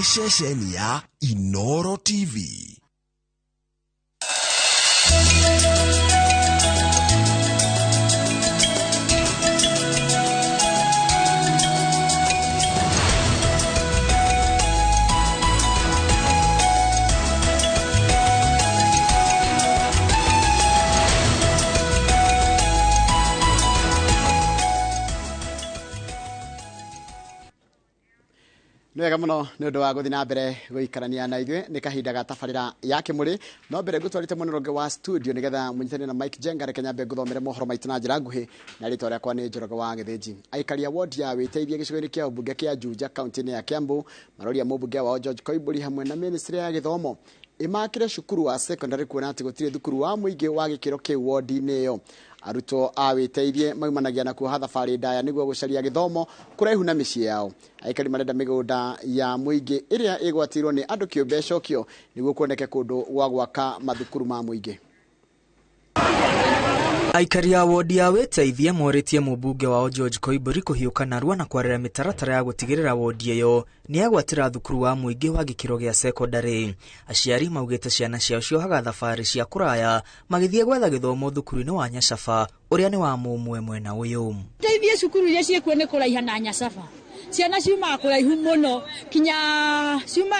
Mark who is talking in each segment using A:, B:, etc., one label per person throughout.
A: ni ceceni ya Inoro TV.
B: Nwega muno ni undu wa guthi na mbere guikarania na ithwe ni kahinda ga tabarira ya Kimuri no mbere gutwarite munoronge wa studio nigetha munyitane na Mike Jenga Kenya be guthomere mohoro maitu na njira nguhi na rito riakwa ni Njoroge wa Githinji. Aikari ward ya Witeithie gicigo-ini kia ubunge kia Juja county-ini ya Kiambu maroria mubunge wa George Koimburi hamwe na ministry ya githomo imakire cukuru wa secondary kuona ati gutire thukuru wa muingi wa gikiro kiu ward-ini iyo. Aruto a Witeithie maumanagia na kuoha thabari ndaya niguo gucaria githomo kuraihu na micii yao. Aikari marenda migunda ya muingi iria igwatirwo ni andu kiumbe cokio niguo kuoneke kundu gwa gwaka mathukuru ma muingi.
C: Aikari a ward ya Witeithie moritie mubunge wa George Koimburi kuhiuka narua na kwarera mitaratara ya gutigirira ward iyo ni agwatira thukuru wa muingi wa gikiro gia secondary. Aciari maugite ciana ciao ciohaga thabari cia kuraya magithie gwetha githomo thukuru-ini wa Nyacafa uria ni wa mumwe mwena uyu.
D: Teithie cukuru iria ciekuo ni kuraiha na Nyacafa. Ciana ciuma kuraihu muno kinya ciuma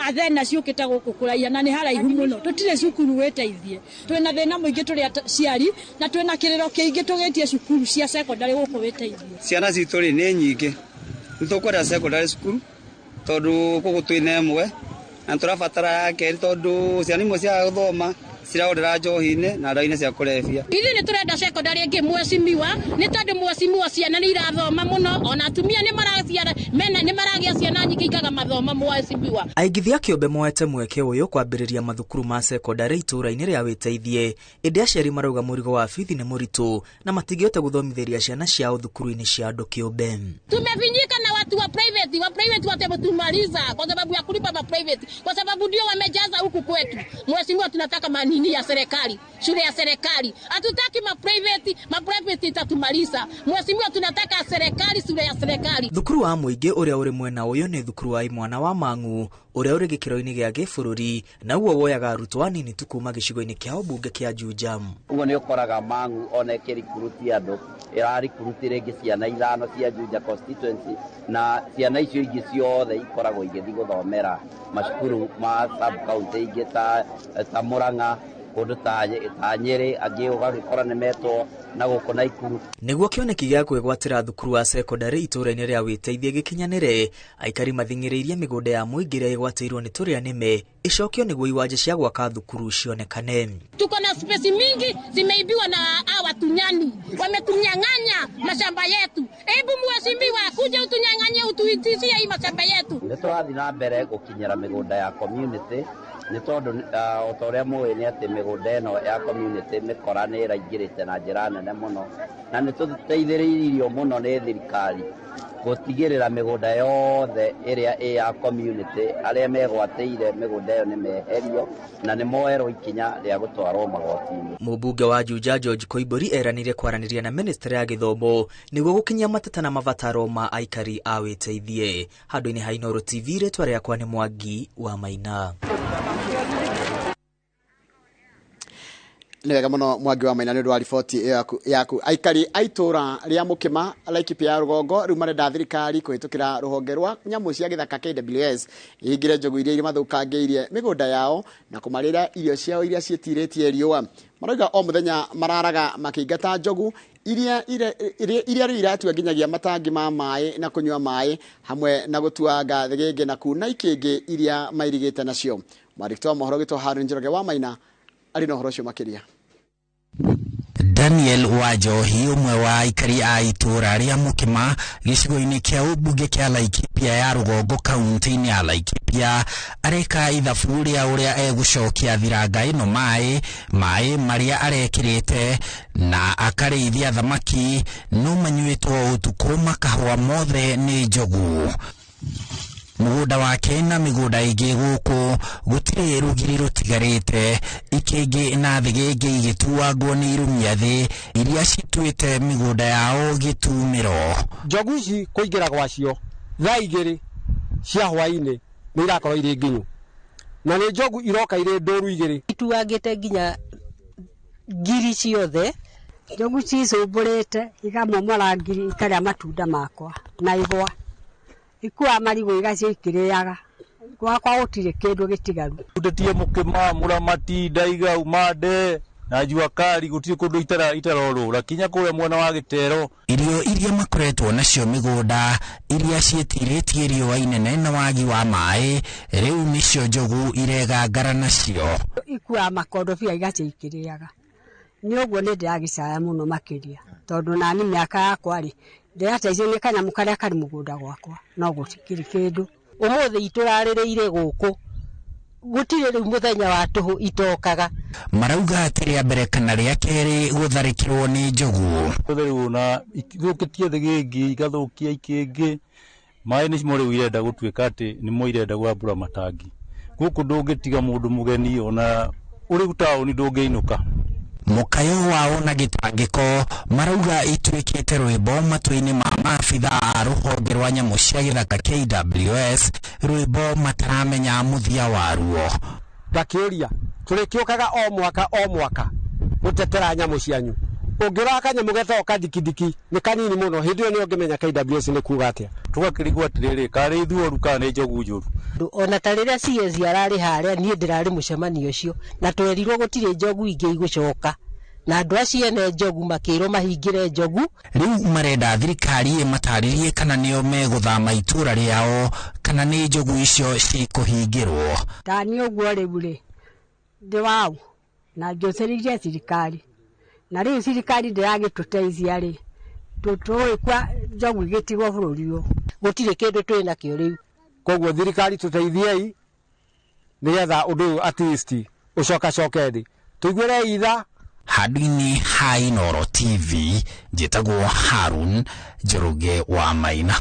D: athena ciukite guku kuraiha na ni haraihu muno tutire cukuru Witeithie. Twina thina muingi turi ciari na twina kiriro kiingi tugetie cukuru cia secondary guku Witeithie.
E: Ciana citu ri ni nyingi nitukwenda secondary cukuru tondu guku twina emwe na turabatara yake tondu ciana imwe cia guthoma ciraurira njohi-ini na ndawa-ini cia kurefia.
D: Ithuĩ nĩ turenda secondary ĩngĩ mwecimiwa nĩ tondũ mwecimiwa ciana nĩ irathoma muno ona atumia nĩ maraciara mena nĩ maragia ciana nyingĩ ikaga mathoma mwecimiwa.
C: Aigithia kĩũmbe moete mweke ũyũ kwambĩrĩria mathukuru ma secondary itũra-inĩ rĩa Witeithie ĩndĩ aciari marauga mũrigo wa bithi nĩ mũritũ na matingĩhota gũthomithĩria ciana ciao thukuru-inĩ cia andũ kĩũmbe.
D: Tumefinyika na watu wa private watatumaliza kwa sababu ya kulipa ma private kwa sababu ndio wamejaza huku kwetu. Mwecimiwa tunataka manini ya serikali, shule ya serikali. Hatutaki ma private itatumaliza. Mwecimiwa tunataka serikali, shule ya serikali.
C: Thukuru wa muingi uria uri mwena uyu ni thukuru wa imwana wa Mang'u uria uri gikiro-ini gia gĩbũrũri na uo woyaga arutwo anini tu kuma gĩcigo-ini kia ubunge kia Juja.
F: Ugo ni ukoraga Mang'u ona ikirikuruti andu irarikuruti ringi ciana ithano cia Juja constituency na ciana icio ingi ciothe ikoragwo igithi guthomera macukuru ma sub county ingi ta Murang'a kundu ta Nyeri angi ugagikora ni metwo na guku na Ikuru.
C: Niguo kioneki gia kwigwatira thukuru wa secondary itũra-inĩ rĩa Witeithie gikinyanire aikari mathing'ĩrĩirie migunda ya muingi iria igwatĩirwo nĩ tũrĩa nĩme icokio niguo iwanja cia gwaka thukuru cionekane.
D: Tuko na space mingi zimeibiwa na hawa tunyani wametunyang'anya mashamba yetu. Hebu mwecimiwa kuja utunyang'anye utuitishie hii mashamba yetu.
F: Nĩ tũrathiĩ na mbere gukinyira migunda ya community ni tondu otoria muwe ni ati migunda eno ya community mikora ni iraingirite na njira nene muno na ni tuteithĩrĩirio muno ni thirikari gutigirira migunda yothe iria ya community aria megwatĩire migunda iyo ni meherio na ni moerwo ikinya ria gutwarwo magoti-ini.
C: Mubunge wa Juja George Koimburi eranire kwaraniria na ministry ya githomo niguo gukinyia mateta na mabataro ma aikari a Witeithie. Handũ-inĩ ha Inoro TV rĩtwa rĩakwa nĩ Mwangi wa Maina.
B: Nega muno Mwangi wa Maina ni undu wa riboti yaku. Aikari aitura ria Mukima Laikipia ya Rugongo riu marenda thirikari kuhitukira ruhonge rwa nyamu cia githaka KWS ihingire njogu iria iri mathukangĩirie migunda yao na kumarĩra irio ciao iria ciĩtirĩtie riũa. Marauga o muthenya mararaga makĩingata njogu iria riu iratua nginyagia matangi ma maĩ na kunyua maĩ hamwe na gutuanga thegenge na kuna ikĩngĩ iria mairigĩte nacio. Mwandĩki wa mohoro gĩtwo Harun Njoroge wa Maina ari no horo cio makiria.
G: Daniel Wajohi umwe wa aikari a itura ria Mukima gicigo-ini kia ubunge kia Laikipia ya Rugongo kaunti-ini ya Laikipia areka ithabu ria uria egucokia thiranga ino maĩ maria arekirite na akarĩithia thamaki no manyuĩtwo utuku makahwa mothe ni njogu. Mugunda wake na migunda ingi guku gutire rugiri rutigarite ikingi na thigenge igituagwo ni irumia thi iria cituite migunda yao gitumiro.
H: Njogu ici kuingira gwacio thaa igiri cia hwaini nĩ irakorwo irĩ nginyu na nĩ njogu iroka irĩ ndũru igĩrĩ
I: ituagĩte nginya ngiri ciothe njogu cicũmbũrĩte igamomora ngiri ikarĩa matunda makwa na igwa ikua marigũ igacio ikĩrĩaga gwakwa gũtirĩ kĩndũ gĩtigaru
J: ndetie mũkĩma mũramati ndaiga umande na juakari gũtirĩ kũndũ itarorũra kinya kũrĩa mwena wa Gĩtero.
G: Irio iria makoretwo nacio mĩgũnda iria ciĩtirĩtie riũa inene na wagi wa maĩ rĩu nĩcio njogu iregangara nacio
I: ikua makondobia igacio ikĩrĩaga nĩ ũguo nĩ ndĩragĩcaya mũno makĩria tondũ nani mĩaka yakwa rĩ ndĩrateithio nĩ kanyamũ karĩa karĩ mũgũnda gwakwa no gũtikĩrĩ kĩndũ ũmũthĩ itũrarĩrĩire gũkũ gũtirĩ rĩu mũthenya wa tũhũ itokaga
G: marauga atĩ rĩa mbere kana rĩa kerĩ gũtharĩkĩrwo nĩ njogu
J: na ithũkĩtie thĩ gĩngĩ igathũkia ikĩngĩ maĩ nĩmo rĩu irenda gũtuĩka atĩ nĩmo irenda gwambura matangi gũkũ ndũngĩtiga mũndũ mũgeni ona ũrĩ taũni ndũngĩinũka
G: mukayo wao na gĩtangĩko marauga ituĩkĩte rwĩmbo matũ-inĩ ma maabitha a rũhonge rwa nyamũ cia gĩthaka KWS rwĩmbo mataramenya mũthia waruo
H: ndakĩũria tũrĩkĩũkaga o mwaka gũtetera nyamũ cianyu ũngĩrora kanyamũ gethoka dikidiki nĩ kanini mũno hĩndĩ ĩyo nĩ ũngĩmenya KWS nĩ kuuga atĩa
J: tũgakĩrigwo atĩrĩrĩ karĩ ithuoru kana nĩ njogu njũru
I: ona ta rĩrĩa CS ararĩ harĩa niĩ ndĩrarĩ mũcemanio ũcio na twerirwo gũtirĩ njogu ingĩ igũcoka na andũ acio ene njogu makĩrwo mahingĩre njogu
G: rĩu marenda thirikari matarĩrie kana nĩo megũthama itũra rĩao kana nĩ njogu icio cikũhingĩrwo
I: tani ũguo rĩu rĩ ndĩ wau na njũcĩrĩirie thirikari na rĩu thirikari ndĩragĩtũteithia rĩ tũtũĩ kwa njogu igĩtigwo bũrũri ũyũ gũtirĩ kĩndũ twĩ nakĩo rĩu
H: koguo thirikari tũteithiei nĩgetha ũndũ ũyũ at least ũcokacoke thĩ tũiguĩre itha
G: handũ-inĩ ha Inooro TV njĩtagwo Harun Njoroge wa Maina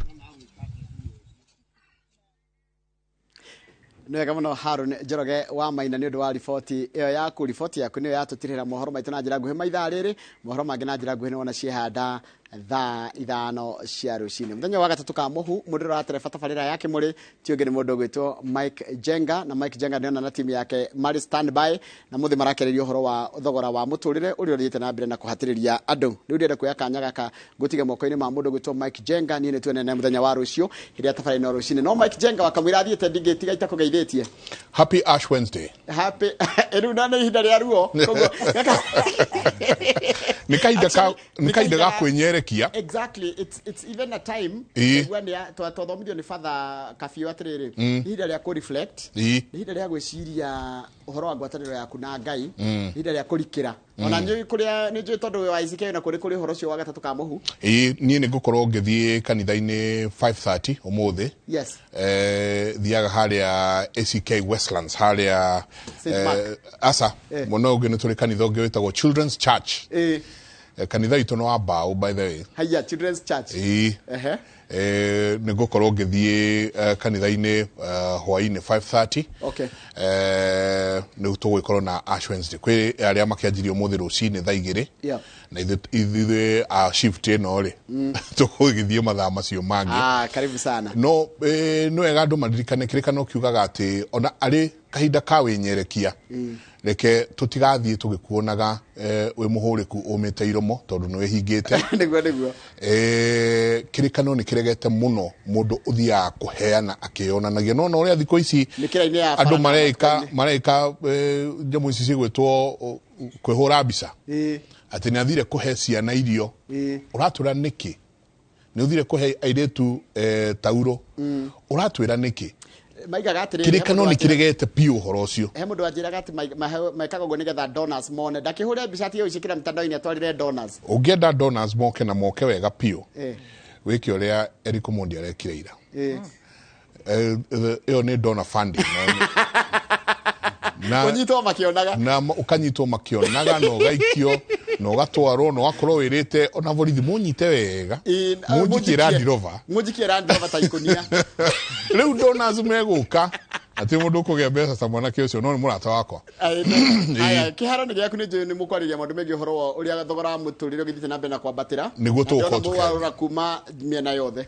B: Nwega mũno Harun Njoroge wa Maina nĩ ũndũ wa riboti ĩyo yaku riboti yaku nĩyo yatũtirĩra mohoro maitũ na njĩra nguhĩ maithaa rĩrĩ mohoro mangĩ na njĩra nguhĩ nĩwona ciehanda thaa ithano cia rũcinĩ mũthenya wa gatatũ ka mũhu mũndũ ũratereba tabarĩra yake mũrĩ ti ũngĩ nĩ mũndũ ũgwĩtwo Mike Jenga na Mike Jenga nĩona na timu yake marĩ standby na mũthĩ marakereria ũhoro wa thogora wa mũtũrĩre ũrĩa ũthiĩte na mbere na kũhatĩrĩria andũ rĩu ndĩrenda kuoya kanya gaka gũtiga moko-inĩ ma mũndũ ũgwĩtwo Mike Jenga niĩ nĩ tuonene mũthenya wa rũciũ hĩndĩ tabarĩra ino rũcinĩ no Mike Jenga wakamwĩra athiĩte ndingĩtiga itakũgeithĩtie
K: Happy Ash Wednesday
B: happy rĩu na nĩ ihinda rĩa ruo koguo
K: nĩ kahinda ga kwĩnyerekia
B: exactly it's even a time when twathomithio nĩ father Kafio atiriri ihinda rĩa ku reflect ihinda rĩa gwĩciria ũhoro wa ngwatanĩro yaku na Ngai ihinda rĩa kũrikĩra ona nĩ kũrĩa nĩ njũĩ tondũ wa ICK na kũrĩ ũhoro ũcio wa gatatũ ka mũhu
K: niĩ nĩ ngũkorwo ngĩthiĩ kanitha-inĩ 5:30 ũmũthĩ
B: yes
K: thiaga harĩa ACK Westlands harĩa asa mũno ũngĩ nĩ tũrĩ kanitha ũngĩ wĩtagwo Children's Church kanitha itũ no wa mbaũ by the way
B: haya Children's Church
K: nĩ ngũkorwo ngĩthiĩ kanitha-inĩ hwaĩ-inĩ 5:30
B: okay
K: nĩ tũgũkorwo na Ash Wednesday kwĩ arĩa makĩanjirie ũmũthĩ rũcinĩ thaa 2 na ithuĩ a shift ĩno rĩ tũgũgĩthiĩ mathaa macio mangĩ
B: karibu sana
K: no nĩ wega andũ maririkane kĩrĩkanĩro kiugaga atĩ ona arĩ kahinda ka wĩnyerekia reke tutigathiĩ tũgĩkuonaga wĩ mũhũrĩku ũmĩte iromo tondũ nĩ wĩhingĩte
B: nĩguo
K: kĩrĩkanĩro nĩ kĩregete mũno mũndũ ũthiaga kũheana akĩonanagia no ũrĩa thikũ ici andũ mareka njamũ ici cigwĩtwo kwĩhũra mbica atĩ nĩ athire kũhe ciana irio ũratwĩra nĩkĩ nĩ ũthire kũhe airĩtu tauro ũratwĩra nĩkĩ kĩrĩkanĩro nĩ kĩregete piũ ũhoro ũcio
B: he mũndũ anjĩraga atĩ mekaga ũguo nĩgetha donors mone ndakĩhũre mbica atĩ ũcikĩra mĩtandao-inĩ atwarĩre donors
K: ũngĩenda donors moke na moke wega piũ wĩke ũrĩa Eric Omondi arekire ira ĩyo nĩ donor funding
B: ũnyitwo makĩonaga
K: na ũkanyitwo makĩonaga na ũgaikio na ũgatwarwo na ũgakorwo wĩrĩte ona borithi mũnyite wega mũnjikie Land Rover
B: ta ikonia
K: rĩu donors megũka ati mundu kugia mbeca ta mwanake ucio no ni murata wakwa.
B: Aya kiharo ni giaku ni mukwariria maundu megi horo uria thogora muturire githite na mbere na kwambatira
K: niguo tuko
B: tukora kuma miena yothe.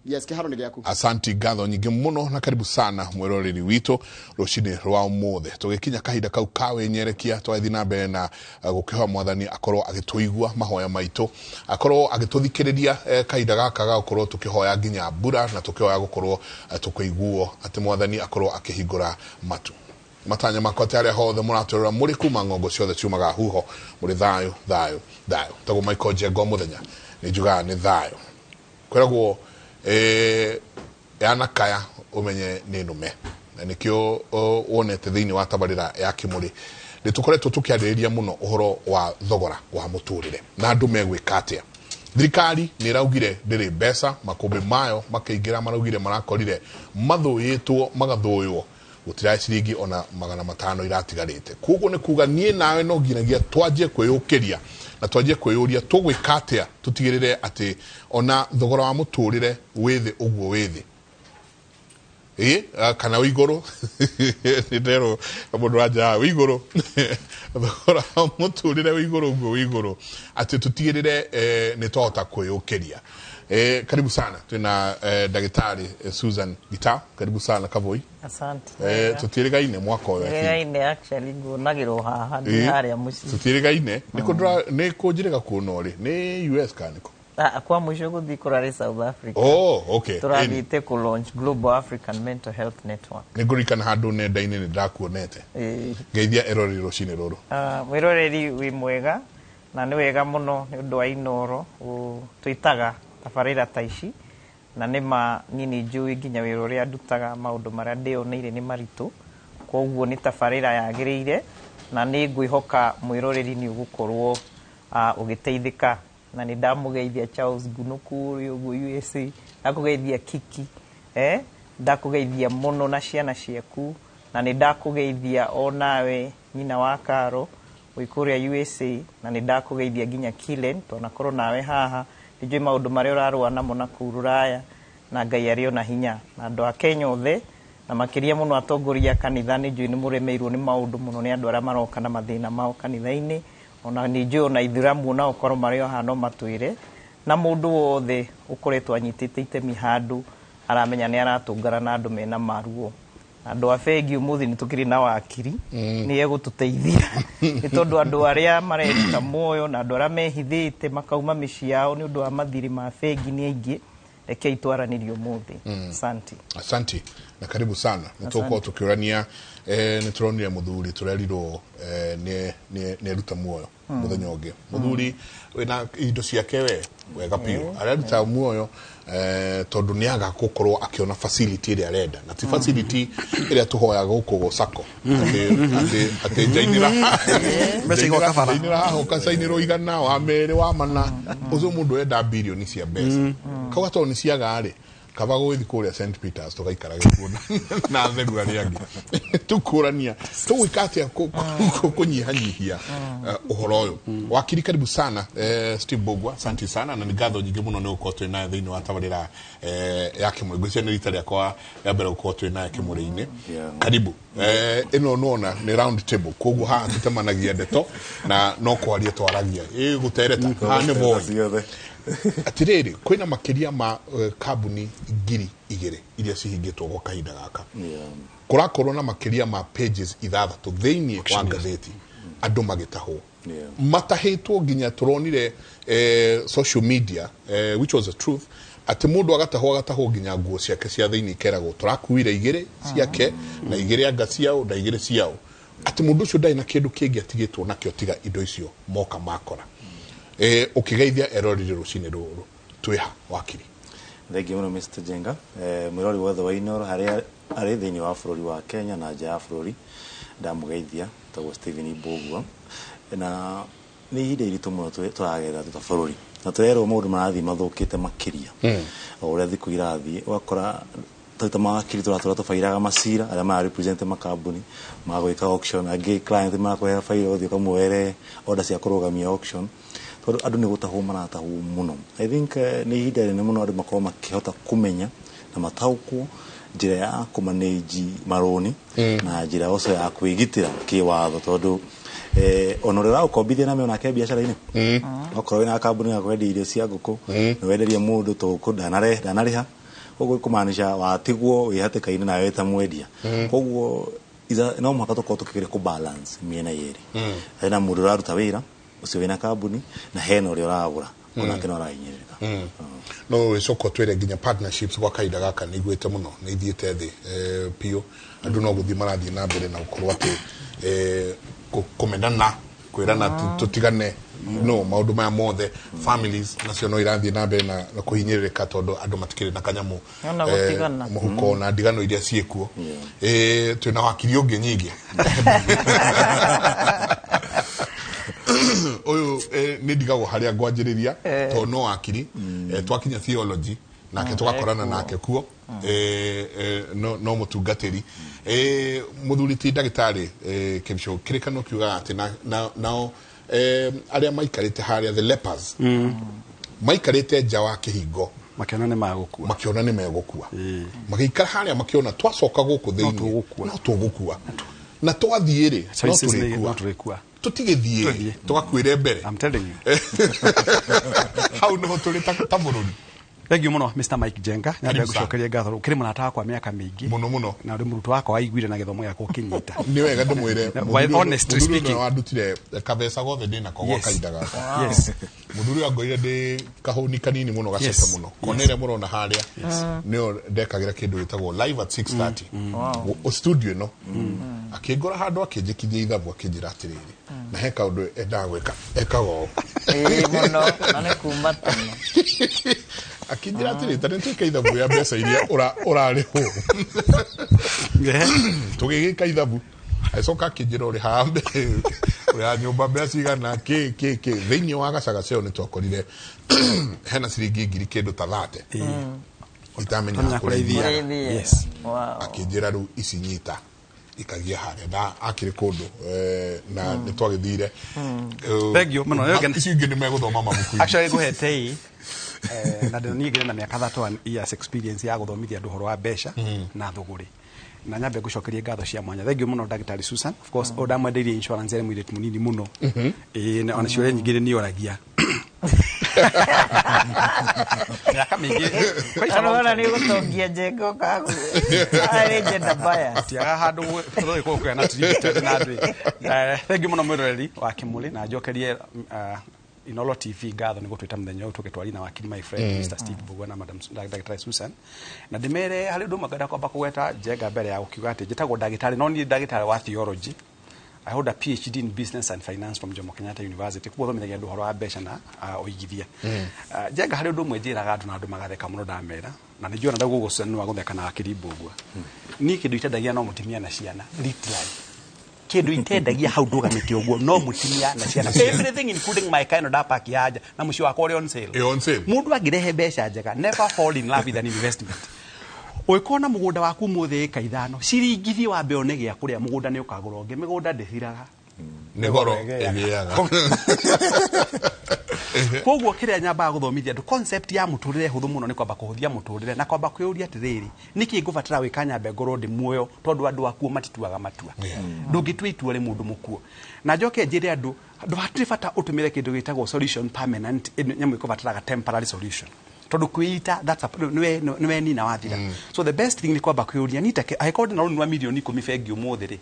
B: Yes, kiharo ni giaku.
K: Asanti ngatho nyingi muno na karibu sana mwiroreri witu rucini rwa umuthe tugikinya kahinda kau kawe nyerekia twathi na mbere na gukihoa mwathani akorwo agituigua mahoya maitu akorwo agituthikiriria kahinda gaka ga gukorwo tukihoya nginya mbura na tukihoya gukorwo tukiguo ati mwathani akorwo akihingura matu matanya makote aria hothe muraturira muri kuma ngongo ciothe ciumaga huho muri thayo tago Michael Jego muthenya ni njuga ni thayo kwiragwo yana kaya umenye ni nume na nikio wonete thiini wa tabarira ya Kimuri nitukoretwo tukiaririria muno uhoro wa thogora wa muturire na andu megwikatia thirikari ni raugire ndiri mbeca makumbi mayo makeingira maraugire marakorire mathuyitwo magathuyo gutira ciringi ona 500 iratigarite kugo ni kuga nie nawe no nginagia twaje kwiyukiria na twaje kwiyuria tugwikatia tutigirire ati ona thogora wa muturire withi uguo withi kana wigoro ni ndero mundu aja wigoro thogora wa muturire wigoro uguo wigoro ati tutigirire ni tota kwiyukiria. Karibu sana tuna Daktari Susan Gita, karibu sana Kavoi.
L: Asante.
K: Tutirigaine mwako wewe.
L: Tutirigaine actually go nagiro haha ndi haria muci.
K: Tutirigaine ni kujirega kunori ni US kaniko.
L: Kwa mwisho guthikora South Africa.
K: Oh, okay.
L: Turabite ku launch Global African Mental Health Network.
K: Ni gurikana handu ne daine ni ndakuonete. Geithia erori rucini ruru.
L: Wiroreri wi mwega na ni wega muno ni undu wa inoro tuitaga tabarira taici na nima nini njui nginya wira uria ndutaga maundu maria ndioneire ni maritu koguo ni tabarira yagirire na ni ngwihoka mwiroreri ni ugukorwo ugiteithika na ni ndamugeithia Charles Gunukuri uguo USA ndakugeithia Kiki ndakugeithia muno na ciana ciaku na ni ndakugeithia onawe nyina wa Karo wikuria USA na ni ndakugeithia nginya Kilen tona korwo nawe haha njui maundu maria urarua namo na kururaya na Ngai ario na hinya na andu a Kenya othe na makiria muno atongoria kanitha ni njui ni muremeirwo ni maundu muno ni andu aria maroka na mathina mao kanitha-ini ona ni njui ona ithuramu na ukorwo mario hano matwire na mundu wothe ukoretwo anyitite itemi handu aramenya ni aratungana na andu mena maruo andu a bengi umuthi ni tukiri na wakiri ni egututeithia ni tondu andu aria mareruta moyo na andu aria mehithite makauma mici yao ni undu wa mathiri ma bengi ni aingi reke itwaranirio umuthi.
K: Asante na karibu sana nituko tukiurania ni turonire muthuri turerirwo ni ruta muoyo muthenya ungi muthuri wina indo ciake wega piu areruta muoyo tondu ni aga gukorwo akiona facility ria renda na ti facility ria tuhoyaga guko sako ati jainira
A: mbeca igoka bara
K: jainira ukasainiro igana wa mere wa mana uzo mundu enda bilioni cia mbeca kawa to ni ciaga ri kaba gwithi kuria St Peters tugaikara gikuna na theru aria angi tukurania tuwikatia kunyihanyihia uhoro uyu wakiri karibu sana Steve Bogwa asante sana na ngatho nyingi muno ni ukoto na thiini wa tabarira ya Kimuri gwicene rita riakwa ya mbere ukoto na Kimuri-ini karibu ino nona ni round table koguo ha tutemanagia ndeto na no kwaria twaragia gutereta ha ni voice atiriri kwina makiria ma kabuni ngiri igire iria cihingitwo gwa kahinda gaka kurakorwo na makiria ma pages ithathatu thiini wa ngatheti andu magitahwo matahitwo nginya turonire social media which was the truth ati mundu agatahwo nginya nguo ciake cia thiini keragwo turakuire igire ciake na igire anga ciao na igire ciao ati mundu ucio ndai na kindu kingi atigitwo nakio tiga indo icio moka makora ukigeithia erori rucini ruru twiha wakiri
M: thegi muno Mr Jenga mwirori wothe wa inoro haria ari thiini wa bururi wa Kenya na nja ya bururi ndamugeithia tawo Stephen Bogwa na ni hinde iritu muno turagetha bururi na turero maundu marathi mathukite makiria uria thiku irathi wakora tata makiri turafairaga masira aria ma represent makambuni magwika auction agi client makoya faira othio kamwere order cia kurugamia auction tondu andu ni gutahu maratahu muno I think ni hinde ni muno andu makoma kihota kumenya na mataukwo njira ya kumanage maroni na njira oso ya kwigitira kiwatho tondu onore ukombithia na meona ke biashara ini okorwo na kambuni ya kwendia irio cia nguku ni wenderie mundu tuku danariha koguo kumaanisha watigwo wihatikaine na weta mwendia koguo no mwaka tukigire ku balance miena yeri hena mundu raruta wira ucio wina kambuni na hena uri uragura ona kino rainyereka
K: no soko twere ginya partnerships kwa kaida gaka ni gwete muno ni thiete thi pio andu no guthi marathi na mbere na ukorwo ati komendana kwirana tutigane no maundu maya mothe families nacio no irathi na mbere na kuhinyirika tondu andu matikire na kanyamu muhuko na ndigano iria ciekuo twina wakiri ungi nyingi oyo ni ndigagwo haria ngwanjiriria to no wakiri twakinya theology nake tugakorana nake kuo no mutungatiri muthuri ti ndagitari kibisho kirikano kiuga ati nao aria maikarite haria the lepers maikarite nja wa kihingo
N: makiona ni megukua magikara haria makiona twacoka guku thiini no tugukua na twathiire no turikua tutigithie tugakwire mbere I'm telling you
K: how no turita taburuni.
N: Thank you muno Mr. Mike Jenga nyabe gucokeria ngatho kiri munata kwa miaka mingi
K: muno
N: na uri murutu wako aiguire na githomo yako kinyita
K: ni wega ndumwire
N: honestly speaking
K: wandutire kabesa gothe ndina kogwa kaida gaka muduri angoire ndi kahuni kanini muno gacoka muno konere murona haria nio ndekagira kindu gitagwo live at 6:30 studio no akigora handu akinjikithia ithabu akinjira atiriri na heka undu endagweka ekago
L: muno ane kumba tano
K: akinjira atiriri tani tuka ithabu ya mbeca iria urari ho tugigika ithabu aicoka akinjira uri hambe uri nyumba mbeca igana ke thiini wa gacagaceo ni twakorire hena ciringi ngiri kindu ta 30 itamenya kureithia
N: yes
K: akinjira ru isinyita ikagia haria na akiri kundu na nitwagithire
N: thank you muno
K: icingi ni meguthoma mabuku
N: actually go ahead say na ndonigire na miaka 3 years experience ya guthomithia andu horo wa besha na thuguri na nyambe gucokeria ngatho cia mwanya thank you muno Dr. Susan of course oda mwenderie insurance ere mwire munini muno na ona ciore nyingire ni oragia miaka mingi
L: kwa ni gutongia jengo kagu ari jenda baya
N: tiaga handu thoi ko kwa na tribute na andri thank you muno mwiroreri wa Kimuri na njokerie Inolo TV ngatho ni gutwita muthenya uyu tukitwari na wakili my friend Mr. Steve Bugwa na Madam Dr. Susan na ndimere hali ndu magada kwamba kuweta Jenga mbere ya ukiuga ati njitagwo ndagitari no ni ndagitari wa theology. I hold a PhD in business and finance from Jomo Kenyatta University kuko thomithagia andu horo wa mbeca na oigithia Jenga hali ndu mwenjiraga andu na andu magatheka muno ndamera na ni njona ndagugo Susan wa gutheka na wakili Bugwa ni kindu itendagia no mutimia na ciana literally kindu itendagia hau ndugamite uguo no mutimia na ciana everything including my kind of dapa kiaja na mucio wako ri on sale mundu agirehe mbeca njega never fall in love with an investment oikona mugunda waku muthe kaithano ciringithi wa mbeo ne gia kuria mugunda ni ukagura ungi migunda ndithiraga
K: ni goro egiaga
N: koguo kiria nyamba guthomithia andu concept ya muturire huthu muno ni kwamba kuhuthia muturire na kwamba kwiuria atiriri niki ngubatara wikanya mbe ngoro ndi muoyo tondu andu akuo matituaga matua ndungitwa itua ri mundu mukuo na njoke njire andu hatiri bata utumire kindu gitagwo solution permanent nyamu ikubataraga temporary solution tondu kuita that's nwe ni na wathira so the best thing ni kwamba kwiuria nita aikodi na runwa milioni 10 bengi umuthi ri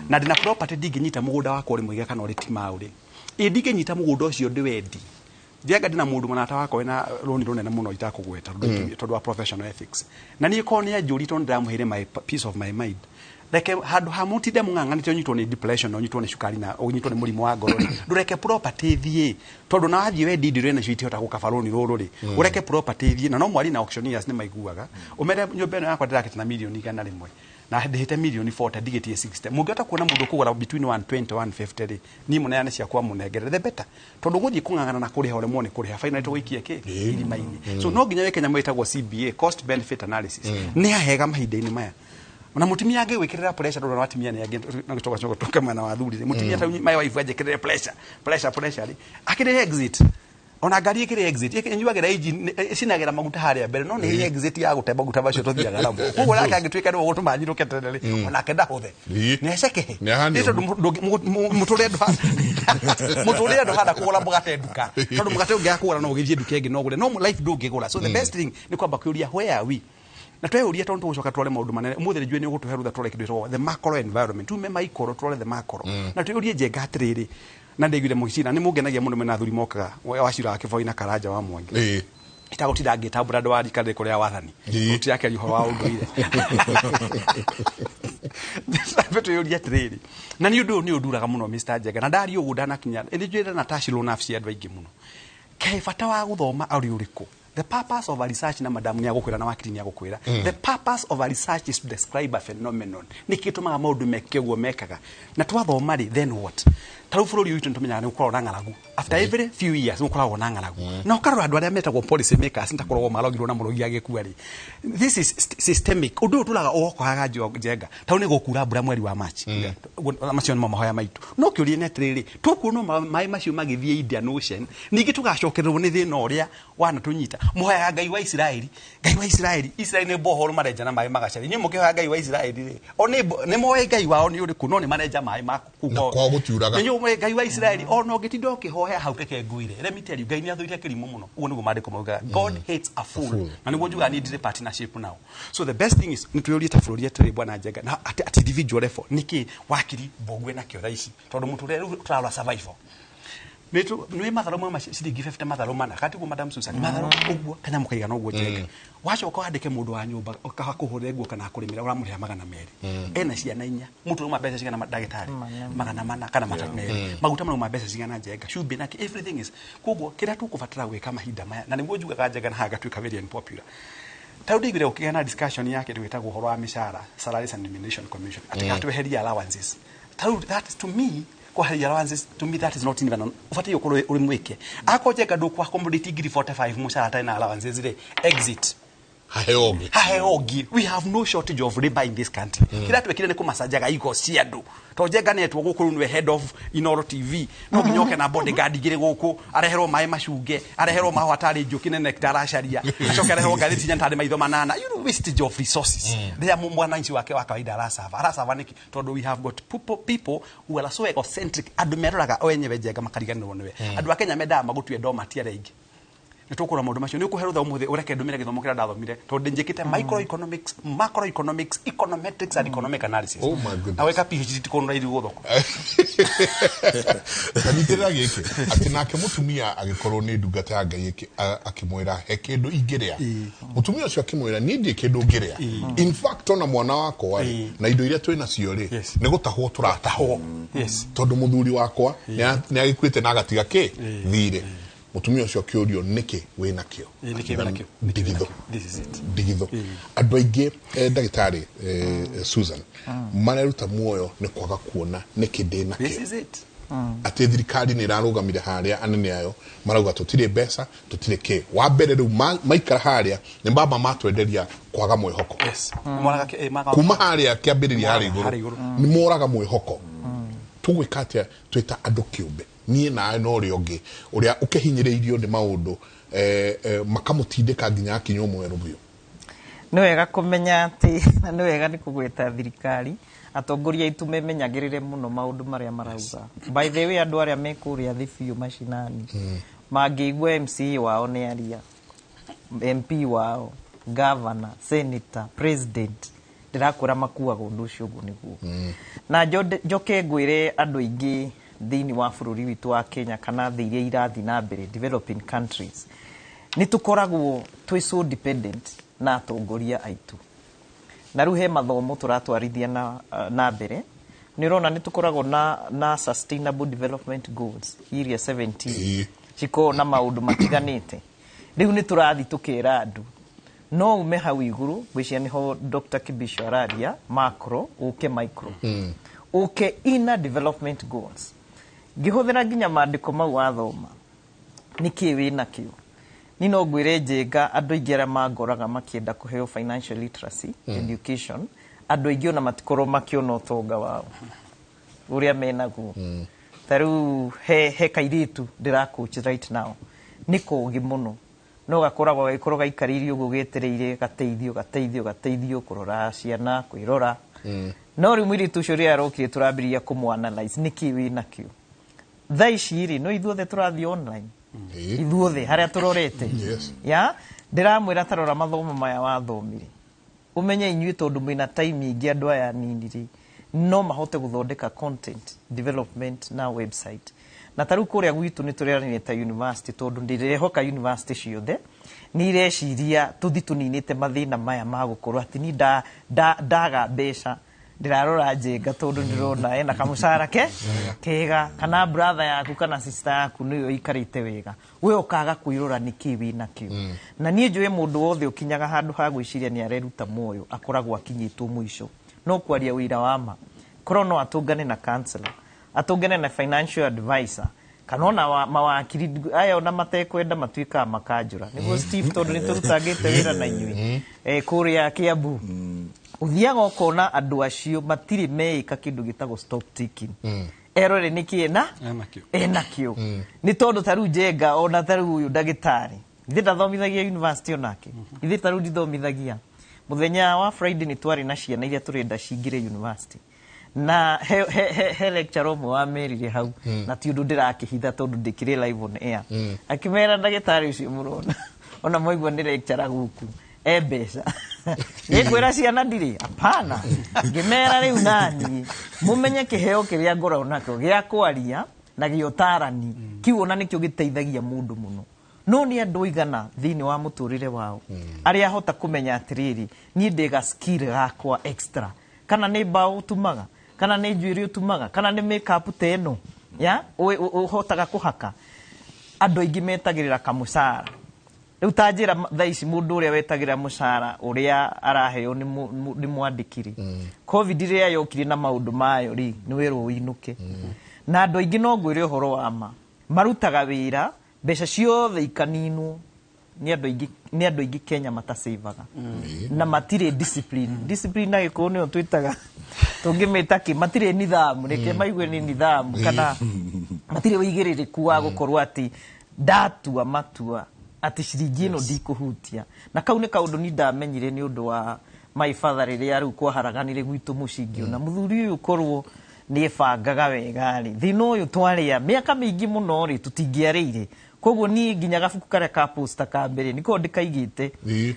N: na ndina property ndinginyita mugunda wako ri muiga kana ri timauri ndinginyita mugunda ucio ndi wendi Jenga ndina mundu munata wako wena roni runene muno itakugweta tondu wa professional ethics na ni ikoni ya juri tondu ndamuhire my peace of my mind like handu hamutide munganganite onyitwo ni depression onyitwo ni shukari na onyitwo ni murimo wa ngoro ndureke property thie tondu na wathie we ndindire na citi hota gukabaroni ruru ri ureke property thie na no mwari na auctioneers ni maiguaga umere nyumba eno yakwa ndirake na milioni igana rimwe na ndihite milioni 40 digitie 60 mungeta kuona mundu kugura between 120 150 ri ni munene cia kwa munengere the better tondu guthie kungangana na kuriha ore mone kuriha final to wikie ki ilimaini so no ginya weke nyama itagwo CBA cost benefit analysis ni ahega mahinda-ini maya na mutimia age wikirira pressure ndo watimia ni age ngitoka toka mana wa thuri mutimia ta my wife aje kirira pressure ri akire exit ona ngari ikire exit inyuagera engine sinagera maguta haria mbere no ni exit ya gutemba guta bacio tuthiaga namo koguo nake angitwika no gutuma nyiruke tenere ona kenda huthe ni aceke nito muturire ndo hada kugura mugate nduka tondu mugate ungiakura no ugithie nduka ingi no gure no life ndungigura so the best thing ni kwamba kuria where are we na twehuria tondu tugucoka twale maundu manene umuthiri njue ni ugutuhe rutha twale kindu the macro environment tume micro twale the macro na twehurie Njenga atiriri na ndeguire mugicina ni mungenagia muno mena thuri mokaga wacira akivoi na Karanja wa Mwangi itagutira ngitambura andu wa rikari kuria wathani uti yake riho wa unduire beto yuri atiriri na ni unduraga muno Mr. Njenga na ndari ugu ndanakinya ni njwira na tashilo nafsi andu aingi muno kai fata wa guthoma ari uriku. The purpose of a research na madam ni agukwira na wakiri ni agukwira the purpose of a research is to describe a phenomenon nikitumaga maundu mekegwo mekaga na twathoma ri then what taru bururi witu ntumenyaga ni ukorwo na ng'aragu after every few years ukoragwo na ng'aragu na ukarora andu aria metagwo policy makers ntakoragwo marogirwo na murogi agikua ri this is systemic undu utulaga ugokohaga Njenga taru ni gukura mbura mweri wa March macio ni mahoya maitu no kiurie netriri tukuno mai macio magithie Indian Ocean ningi tugacokererwo ni thina uria wana tunyita muhoya Ngai wa Israeli ni bohoro marenja na mai magacari ni mukihoya Ngai wa Israeli ri oni ni moe Ngai wao ni uri kuno ni marenja mai makuko
K: kwa gutiuraga
N: ni Ngai wa Israeli ono gitindo kihoya hau teke nguire let me tell you Ngai ni athuire kirimo muno ugo niguo mandiko mauga God hates a fool na niguo njuga need partnership now so the best thing is nituyurie ta bururi atiri bwana Njenga na at individual level niki wakiri bogwe na kio thaici tondu muturere turarora survival Metu nwe matharo mwa ciringi 50 matharo mana kati ku Madam Susan matharo uguo kana mukaiga no uguo Njenga wacoka wandike mundu wa nyumba akakuhure nguo kana kurimira uramuriha 200 ena ciana 4 mutu uma mbeca cigana ndagitari 400 kana mataneri maguta ma mbeca cigana Njenga should be like everything is kuguo kira tukubatara gwika mahinda maya na niguo njugaga Njenga na haga twika very unpopular taudigire ukigana discussion yake twitagwo uhoro wa mishara salaries and remuneration commission atikatweheria allowances that is to me kwa hali allowances to me that is not even on ufati yokoro uri mweke ako Njenga ndo kwa commodity degree 45 mushara tena allowances ile exit haheogi we have no shortage of labor in this country kila twekire ne kumasajaga iko ciandu to Njenga netwo gukuru nwe head of Inoro TV no ginyoke na bodyguard igire guku areherwo mai macunge areherwo maho atari njuki ne nectar sharia acoke areherwo gariti nyantare maitho manana you know wastage of resources there mwananchi wake wa kawaida arasava niki tondu we have got people who are so egocentric andu meroraga wenyewe Njenga makariganirwo niwe andu akenya menda magutue ndo matiare ingi nitukura maundu macio ni ukuherutha umuthi ureke ndumire githomo kira ndathomire tondu njikite microeconomics macroeconomics econometrics and economic analysis
K: oh my goodness
N: aweka PhD tikonora iri guthoko
K: kanitira giki ati nake mutumia agikorwo ni ndungata ya Ngai akimwira he kindu ingiria mutumia ucio akimwira ni ndi kindu ngiria in fact ona mwana wako na indo iria twina cio ri ni gutahwo turatahwo tondu muthuri wakwa ni agikuite na agatiga ki thire mutumia ucio kiurio niki wina kio ndigitho digitho andu aingi ndagitari Susan mareruta muoyo ni kwaga kuona niki ndina kio
N: this is it
K: ati thirikari ni rarugamire haria anene ayo marauga tutire mbeca tutire ki wa mbere riu maikara haria ni baba matwenderia kwaga mwihoko kuma haria kiambiriria hari iguru ni moraga mwihoko tugwikatia twita andu kiumbe nie na no riongi uria ukehinyiriirio ni maundu makamutindika nginya akinyo mweru biu
L: ni wega kumenya ati ni wega ni kugweta thirikari atongoria itu memenyagirire muno maundu maria marauga by the way andu aria mekuria thibiu mashinani mangigwa MC wao ni aria MP wao governor senator president ndirakura makuaga undu ucio uguo niguo na njoke ngwire andu ingi thini wa bururi witu wa Kenya kana thĩ iria irathi na mbere developing countries ni tukoragwo twi so dependent na atongoria aitu na riu he mathomo turatwarithia na mbere ni rona ni tukoragwo na sustainable development goals iria 17 ciko na maundu matiganite riu ni turathi tukira andu no ume hau iguru gwicia niho Dr. Kibisho araria macro uke micro uke inner development goals gihuthira nginya mandiko mau wathoma niki wina kio ni no ngwire Njenga andu ingera mangoraga makienda kuheo financial literacy education andu ingi ona matikoro makiona utonga wao uria menaguo taru he kairitu ndira coach right now niko ũgi mũno no gakoragwo gĩkorwo gaikarĩirio ũguo gĩetereire gateithio kũrora ciana kwĩrora no rĩu mũirĩtu ũcio rĩrĩa arokire tũrambĩrĩria kũmũ-analyze nĩkĩ wĩ nakĩo thaa ici rĩ no ithuothe tũrathiĩ online ithuothe harĩa tũrorete ya ndĩramwĩra tarora mathomo maya wathomire umenye inyuĩ tondũ mwĩna time ingĩ andũ aya nini rĩ no mahote gũthondeka content development na website na tarĩu kũrĩa gwitũ nĩ tũrĩaranĩire ta university tondũ ndĩrehoka university ciothe nĩ ireciria tũthi tũninĩte mathĩna maya ma gũkorwo atĩ ni ndaga mbeca ndĩrarora njenga tondũ ndĩrona ena kamũcara kega kana brother yaku kana sister yaku nĩyo ikarĩte wega we ũkaga kwĩrora nĩkĩ wĩ nakĩo na niĩ njũĩ mũndũ wothe ũkinyaga handũ ha gwĩciria nĩ areruta muoyo akoragwo akinyĩtwo mũico no kwaria wĩra wa ma korwo no atũngane na counselor atũngane na financial advisor kana ona mawakiri aya ona matekwenda matuĩkaga makanjũra nĩguo Steve tondũ nĩ tũrutangĩte wĩra na inyuĩ kũrĩa Kiambu uthiaga ũkona andũ acio matirĩ meĩka kĩndũ gĩtagwo stock taking erore nĩkĩ enakĩo nĩ tondũ tarĩu Njenga ona tarĩu ũyũ ndagĩtarĩ ithe ndathomithagia university onake ithe tarĩu ndithomithagia mũthenya wa Friday nĩ twarĩ na ciana iria tũrenda cingĩre university na he lecture ũmwe wamerire hau na ti ũndũ ndĩrakĩhitha tondũ ndĩkĩrĩ live on air akĩmera ndagĩtarĩ ũcio mũrona ona mwaigua nĩ lecture gũkũ mbeca nĩkwĩra ciana ndirĩ apana ngĩmera rĩu nani mũmenye kĩheo kĩrĩa ngoragwo nakĩo gĩa kwaria na gĩũtarani kiu ona nĩkĩo gĩteithagia mũndũ mũno no nĩ andũ igana thĩinĩ wa mũtũrĩre wao arĩa hota kũmenya atĩrĩrĩ niĩ ndĩga skill gakwa extra kana nĩ mbaũ ũtumaga kana nĩ njuĩrĩ ũtumaga kana nĩ makeup ta ĩno ya ũhotaga kũhaka andũ aingĩ metagĩrĩra kamũcara rĩu ta njĩra thaa ici mũndũ ũrĩa wetagĩra mũcara ũrĩa araheo nĩ mwandĩkiri covid rĩrĩa yokire na maũndũ mayo rĩ nĩ wĩrwo wĩinũke na andũ aingĩ no ngwĩre ũhoro wa ma marutaga wĩra mbeca ciothe ikaninwo nĩ andũ aingĩ Kenya matasaveaga na matirĩ discipline na gĩkũyũ nĩyo twĩtaga tũngĩmĩta kĩ matirĩ nithamu reke maigue nĩ nithamu kana matirĩ wĩigĩrĩrĩku wa gũkorwo atĩ ndatua matua ati ciringi ĩno ndikũhutia na kau nĩ kaũndũ ni ndamenyire nĩ ũndũ wa my father rĩrĩa rĩu kwaharaganire gwitũ mũcingi na mũthuri ũyũ korwo nĩ ebangaga wega rĩ thĩna ũyũ twarĩa mĩaka mĩingĩ mũno rĩ tũtingĩarĩire koguo niĩ nginya gabuku karĩa ka poster ka mbere nĩko ndĩkaigĩte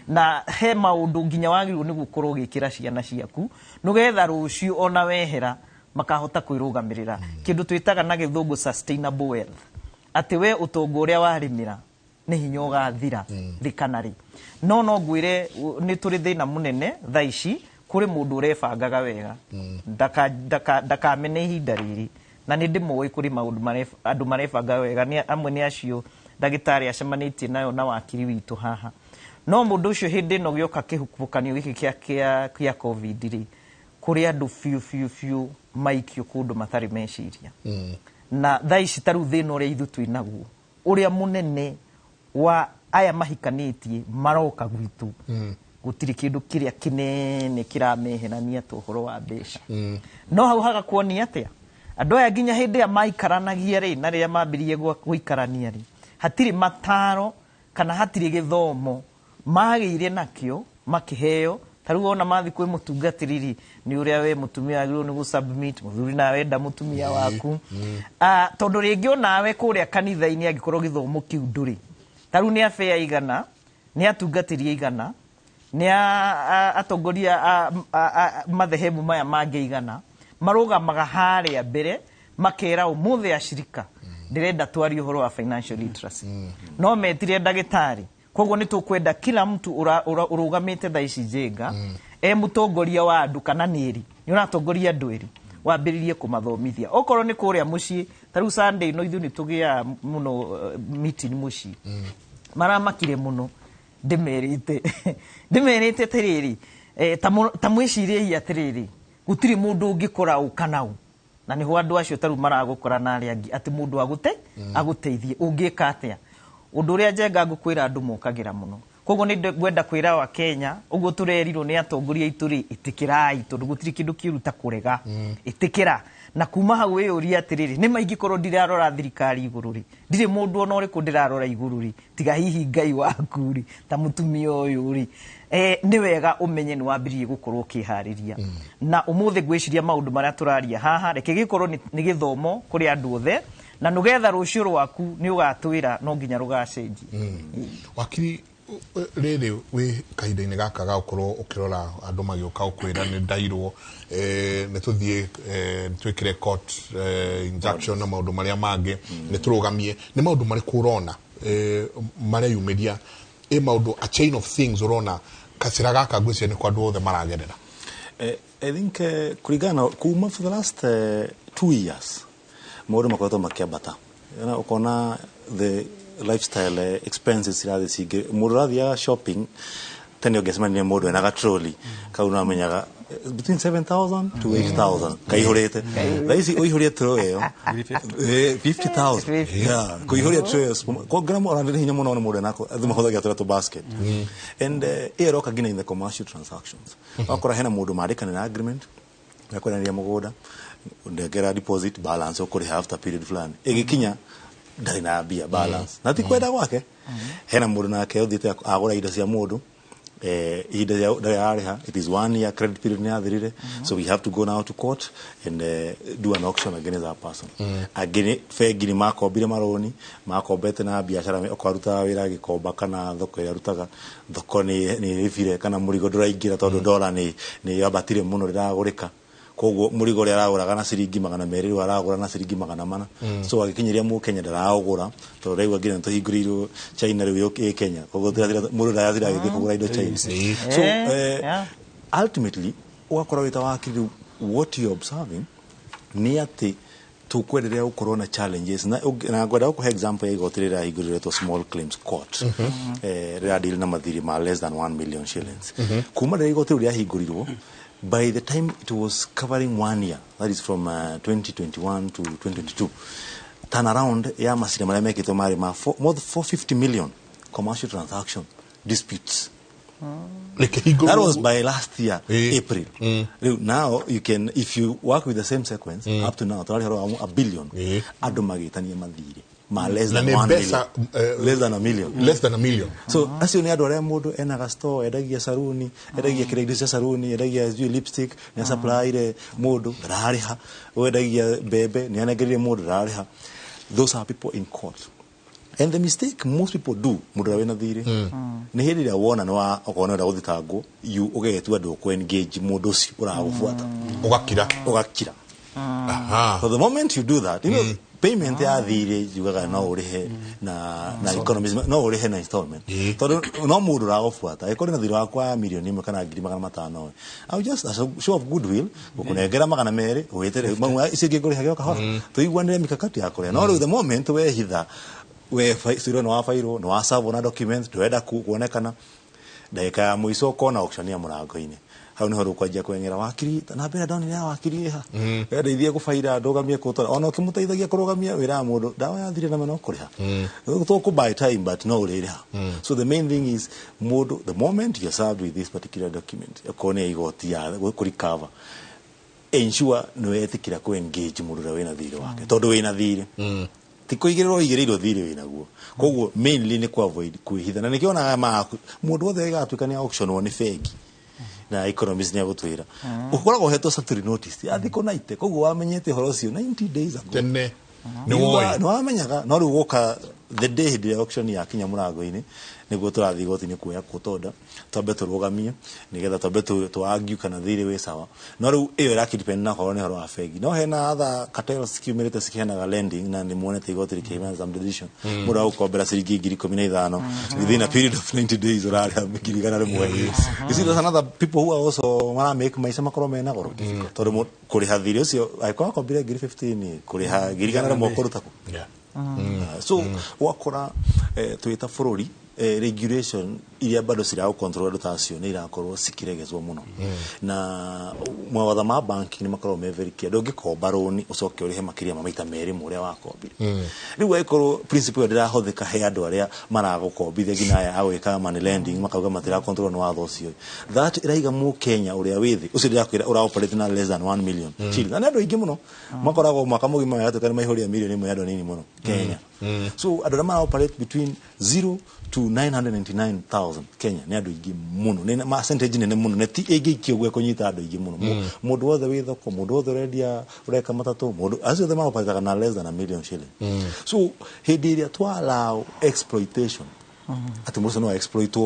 L: na he maũndũ nginya wagĩrĩirwo nĩ gũkorwo ũgĩkĩra ciana ciaku nĩgetha rũciũ ona wehera makahota kwĩrũgamĩrĩra kĩndũ twĩtaga na gĩthũngũ sustainable wealth atĩ we ũtongo ũrĩa warĩmĩra nĩ hinya ũgathira rĩkanarĩ no ngwĩre nĩ tũrĩ thĩna mũnene thaa ici kũrĩ mũndũ ũrebangaga wega ndakamene ihinda rĩrĩ na nĩ ndĩmũĩ kũrĩ maũndũ andũ marebanga wega amwe nĩ acio ndagĩtarĩ acemanĩtie nayo na wakiri witũ haha no mũndũ ũcio hĩndĩ ĩno gĩoka kĩhumbũkanio gĩkĩ kĩa covid rĩ kũrĩ andũ biũ maikio kũndũ matarĩ meciria na thaa ici tarĩu thĩna ũrĩa ithu twĩnaguo ũrĩa mũnene wa aya mahikanĩtie maroka gwitũ gũtirĩ kĩndũ kĩrĩa kĩnene kĩrameherania ta ũhoro wa mbeca no hau hagakuonia atĩa andũ aya nginya hĩndĩ ĩrĩa maikaranagia rĩ na rĩrĩa mambĩrĩrie gũikarania rĩ hatirĩ mataro kana hatirĩ gĩthomo magĩire nakĩo makĩheo tarĩu ona mathi kwĩ mũtungatĩri nĩ ũrĩa we mũtumia agĩrĩirwo nĩ gũsubmit mũthuri nawe enda mũtumia waku tondũ rĩngĩ onawe kũrĩa kanitha-inĩ angĩkorwo gĩthomo kĩu ndũrĩ tarĩu nĩ abea igana nĩ atungatĩri igana nĩ atongoria mathehebu maya mangĩ igana marũgamaga harĩa mbere makera ũmũthĩ acirika ndĩrenda twarie ũhoro wa financial literacy no metire ndagĩtarĩ koguo nĩ tũkwenda kila mtu ũrũgamĩte thaa ici Njenga mũtongoria wa andũ kana nĩri nĩ ũratongoria andũ eri wambĩrĩrie kũmathomithia okorwo nĩ kũrĩa mũciĩ tarĩu Sunday no ithuĩ nĩ tũgĩaga mũno meeting mũciĩ maramakire mũno ndĩmerĩte atĩrĩrĩ ta mwĩciriei atĩrĩrĩ gũtirĩ mũndũ ũngĩkora ũkanau na nĩho andũ acio tarĩu maragũkora na arĩa angĩ atĩ mũndũ agũteithie ũngĩka atĩa ũndũ ũrĩa Njenga ngũkwĩra andũ mokagĩra mũno koguo ni ngwenda kwira wa Kenya uguo turerirwo ni atongoria ituri itikirai tondu gutiri kindu kiruta kurega itikira na kuma hau uria atiriri ni maingi korwo ndirarora thirikari iguru ri ndire mundu ona uriku ndirarora iguru ri tiga hihi ngai waku ri ta mutumia uyu ri ni wega umenye ni wambirie gukorwo kihariria na umuthi gwiciria maundu maria turaria haha reke gikorwo ni githomo kuri andu othe na nugetha rucio rwaku ni ugatwira no nginya rugacenji
K: wakiri riri we kahinda-ini gaka ga ukorwo ukirora andu magioka ukwira ni ndairwo ni tuthie twikire court injunction na maundu maria mangi ni turugamie ni maundu mari kurona maria yumiria maundu a chain of things urona kasira gaka gwiciria ni kwa andu othe maragerera.
M: I think kurigana kuma for the last 2 years maundu makoretwo makiambata ukona the lifestyle expenses rather sige muradia shopping tani ogesema ni modo na trolley kauna amenyaga between 7,000 to 8,000 kaihorete raisi oihoria troyo 50,000 yeah kuihoria troyo ko gram orande hinya muno modo nako aduma hodaga to basket and eroka gina in the commercial transactions akora hena modo marika na agreement yakora ni mugoda ndegera deposit balance okuri after period fulani egikinya ndari na bia balance na ti kwenda gwake hena mundu nake uthite agura indo cia mundu indo ya ndariha it is 1 year credit period ni athirire so we have to go now to court and do an auction against that person again fegiri makombire maroni makombete na biashara okwaruta wira gikomba kana thoko ya rutaga thoko ni rifire kana murigo nduraingira tondu dola ni yabatire muno riragurika koguo murigo ria araguraga na ciringi 200 aragura na ciringi 400 so agikinyiria mu Kenya ndaragura to raiwa nginya tuhinguriirwo China riu yoke Kenya koguo tirathira murura yathira githii kugura indo China so ultimately wakora wita wakiri what you observing ni ati tukwenderea ukorwo na challenges na ngwenda kuhe example ya igotirira hingurire to small claims court rira deal na mathiri ma less than 1 million shillings kuma rira igotirira hingurirwo by the time it was covering 1 year, that is from 2021 to 2022, turnaround ya masira maria mekitwo mari ma more than 450 million commercial transaction disputes. That was by last year, April. Now you can, if you work with the same sequence, up to now, $1 billion. Adomagitani madiri. Less than 1 million. Less than a million.
K: Less than a million.
M: So, as you know, I modo enaga store, edagia saruni, edagia kiregisa saruni, edagia lipstick, ne supply de modo rariha, edagia bebe, ne anagiri modo rariha. Those are people in court. And the mistake most people do, muda wena dhiri, ni hili ya wana na wakona da udhitago, you ugetua do ko engage modosi ura ufuata. Ogakira. So the moment you do that, you know, payment ya dhiri yugaga na urihe na economies no urihe na installment. Todo no mudu ra ufuata. Eko na dhiri wakwa milioni makana ngiri 500. I will just show of goodwill, ukunegera makana mere, wetere mangwa isige gore hagyo kahora. Tuigwanire mikakati yako. No the moment we hitha we siro no afairo no asavo na document twenda kuonekana ndaika ya muiso kona auction ya murango-ini hau ni horu kwajia kwengera wakiri na mbere doni ya wakiri ha ndeithie gufaira ndogamie kutora ona kimuteithagia kurugamia wira mundu dawa ya thire na meno kuriha to ku buy time but no uriha so the main thing is mundu the moment you are served with this particular document yakone igoti ya kurikava ensure no etikira ku engage mundu wina thire wake tondu wina thire tikoigiriro igiriro thiri winaguo koguo mainly ni ku avoid kuhitha na nikiona ma mundu othe gatuikania auction one fegi na economies ni agutwira ukoragwo heto statutory notice athiko naite koguo wamenyete horo ucio 90 days ago
K: tene
M: no wamenyaga no rugoka the day the auction ya kinya murango-ini niguo turathi gotini kuya kutonda twambe turugamie nigetha twambe tu argue kana thiri we sawa no riu iyo irakidepend na horo ni horo wa fegi no hena other cartels cumulative sikihena lending na ni muonete igoti rikimana some decision mura ukombera ciringi 15,000 within a period of 90 days urari amikirigana rimwe you see there's another people who are also wanna make maisha makoro mena goro tondu kuriha thiri ucio aikwa kombire 15 kuriha girigana rimwe kurutako so wakora tuita furori regulation iria bado sira au control dotation ni irakorwo sikiregezwo muno na mawatha ma banking ni makorwo me very clear ndungikomba roni ucoke urihe makiria maita meri muria wakombire riu aikorwo principle ndira hotheka he andu aria maragukombithia ngina ya awika money lending makauga matira control no watho ucio that iraiga mu Kenya uria withi ucio ndirakwira ura operate na less than 1 million shillings na andu ingi muno makoragwo mwaka mugima yatukana maihuria milioni imwe andu nini muno Kenya so andu mara operate between 0 to 999,000 Kenya ni andu ingi muno ni percentage nene muno ne ti igikio gwe kunyita andu ingi muno mundu wothe wi thoko mundu wothe redia ureka matatu mundu acio the mara operate na less than 1 million shillings so hindi iria to allow exploitation ati muso no exploit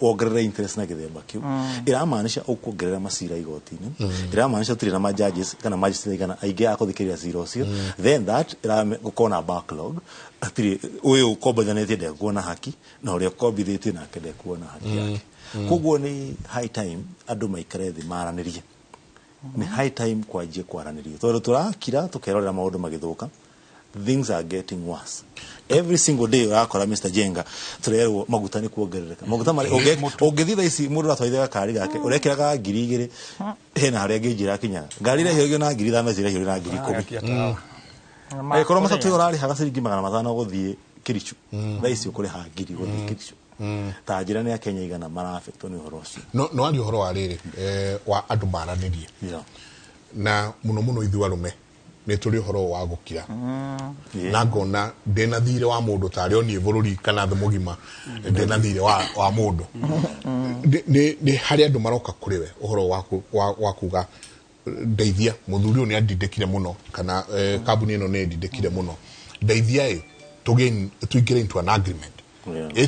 M: ongerera interest na githemba kiu iramaanisha ukongerera masira igotini iramaanisha turi na ma judges kana magistrate kana aige akuthikiria zero ucio then that gukona backlog atiri uyu ukombithanĩtie ndekuona haki na uria ukombithĩtie nake ndekuona haki yake koguo ni high time andu maikare thi maranirie ni high time kwanjie kwaranirie tondu turakira tukerorera maundu magithuka things are getting worse every single day urakora Mr. Jenga turerwo maguta ni kuongerereka maguta mari ongethitha ici mundu atwaithaga kari gake urekiraga 2,000 hena haria nginjira kinya ngari ile hiyo na 5,000 zile hiyo na 10,000 korwo matatu urari haga ciringi 500 guthie Kirichu tha ici ukuri ha 1,000 guthie Kirichu ta njira ni ya Kenya igana mara affect ni uhoro ucio
K: no ari uhoro wa riri wa andu maranirie na muno ithu arume ni turi horo wa gukira na ngona ndena thire wa mundu tari oni bururi kana thu mugima ndena thire wa mundu ni hari andu maroka kuriwe uhoro wa kuga ndeithia muthuri oni adidekire muno kana kabuni ino ne didekire muno ndeithia tuigire into an agreement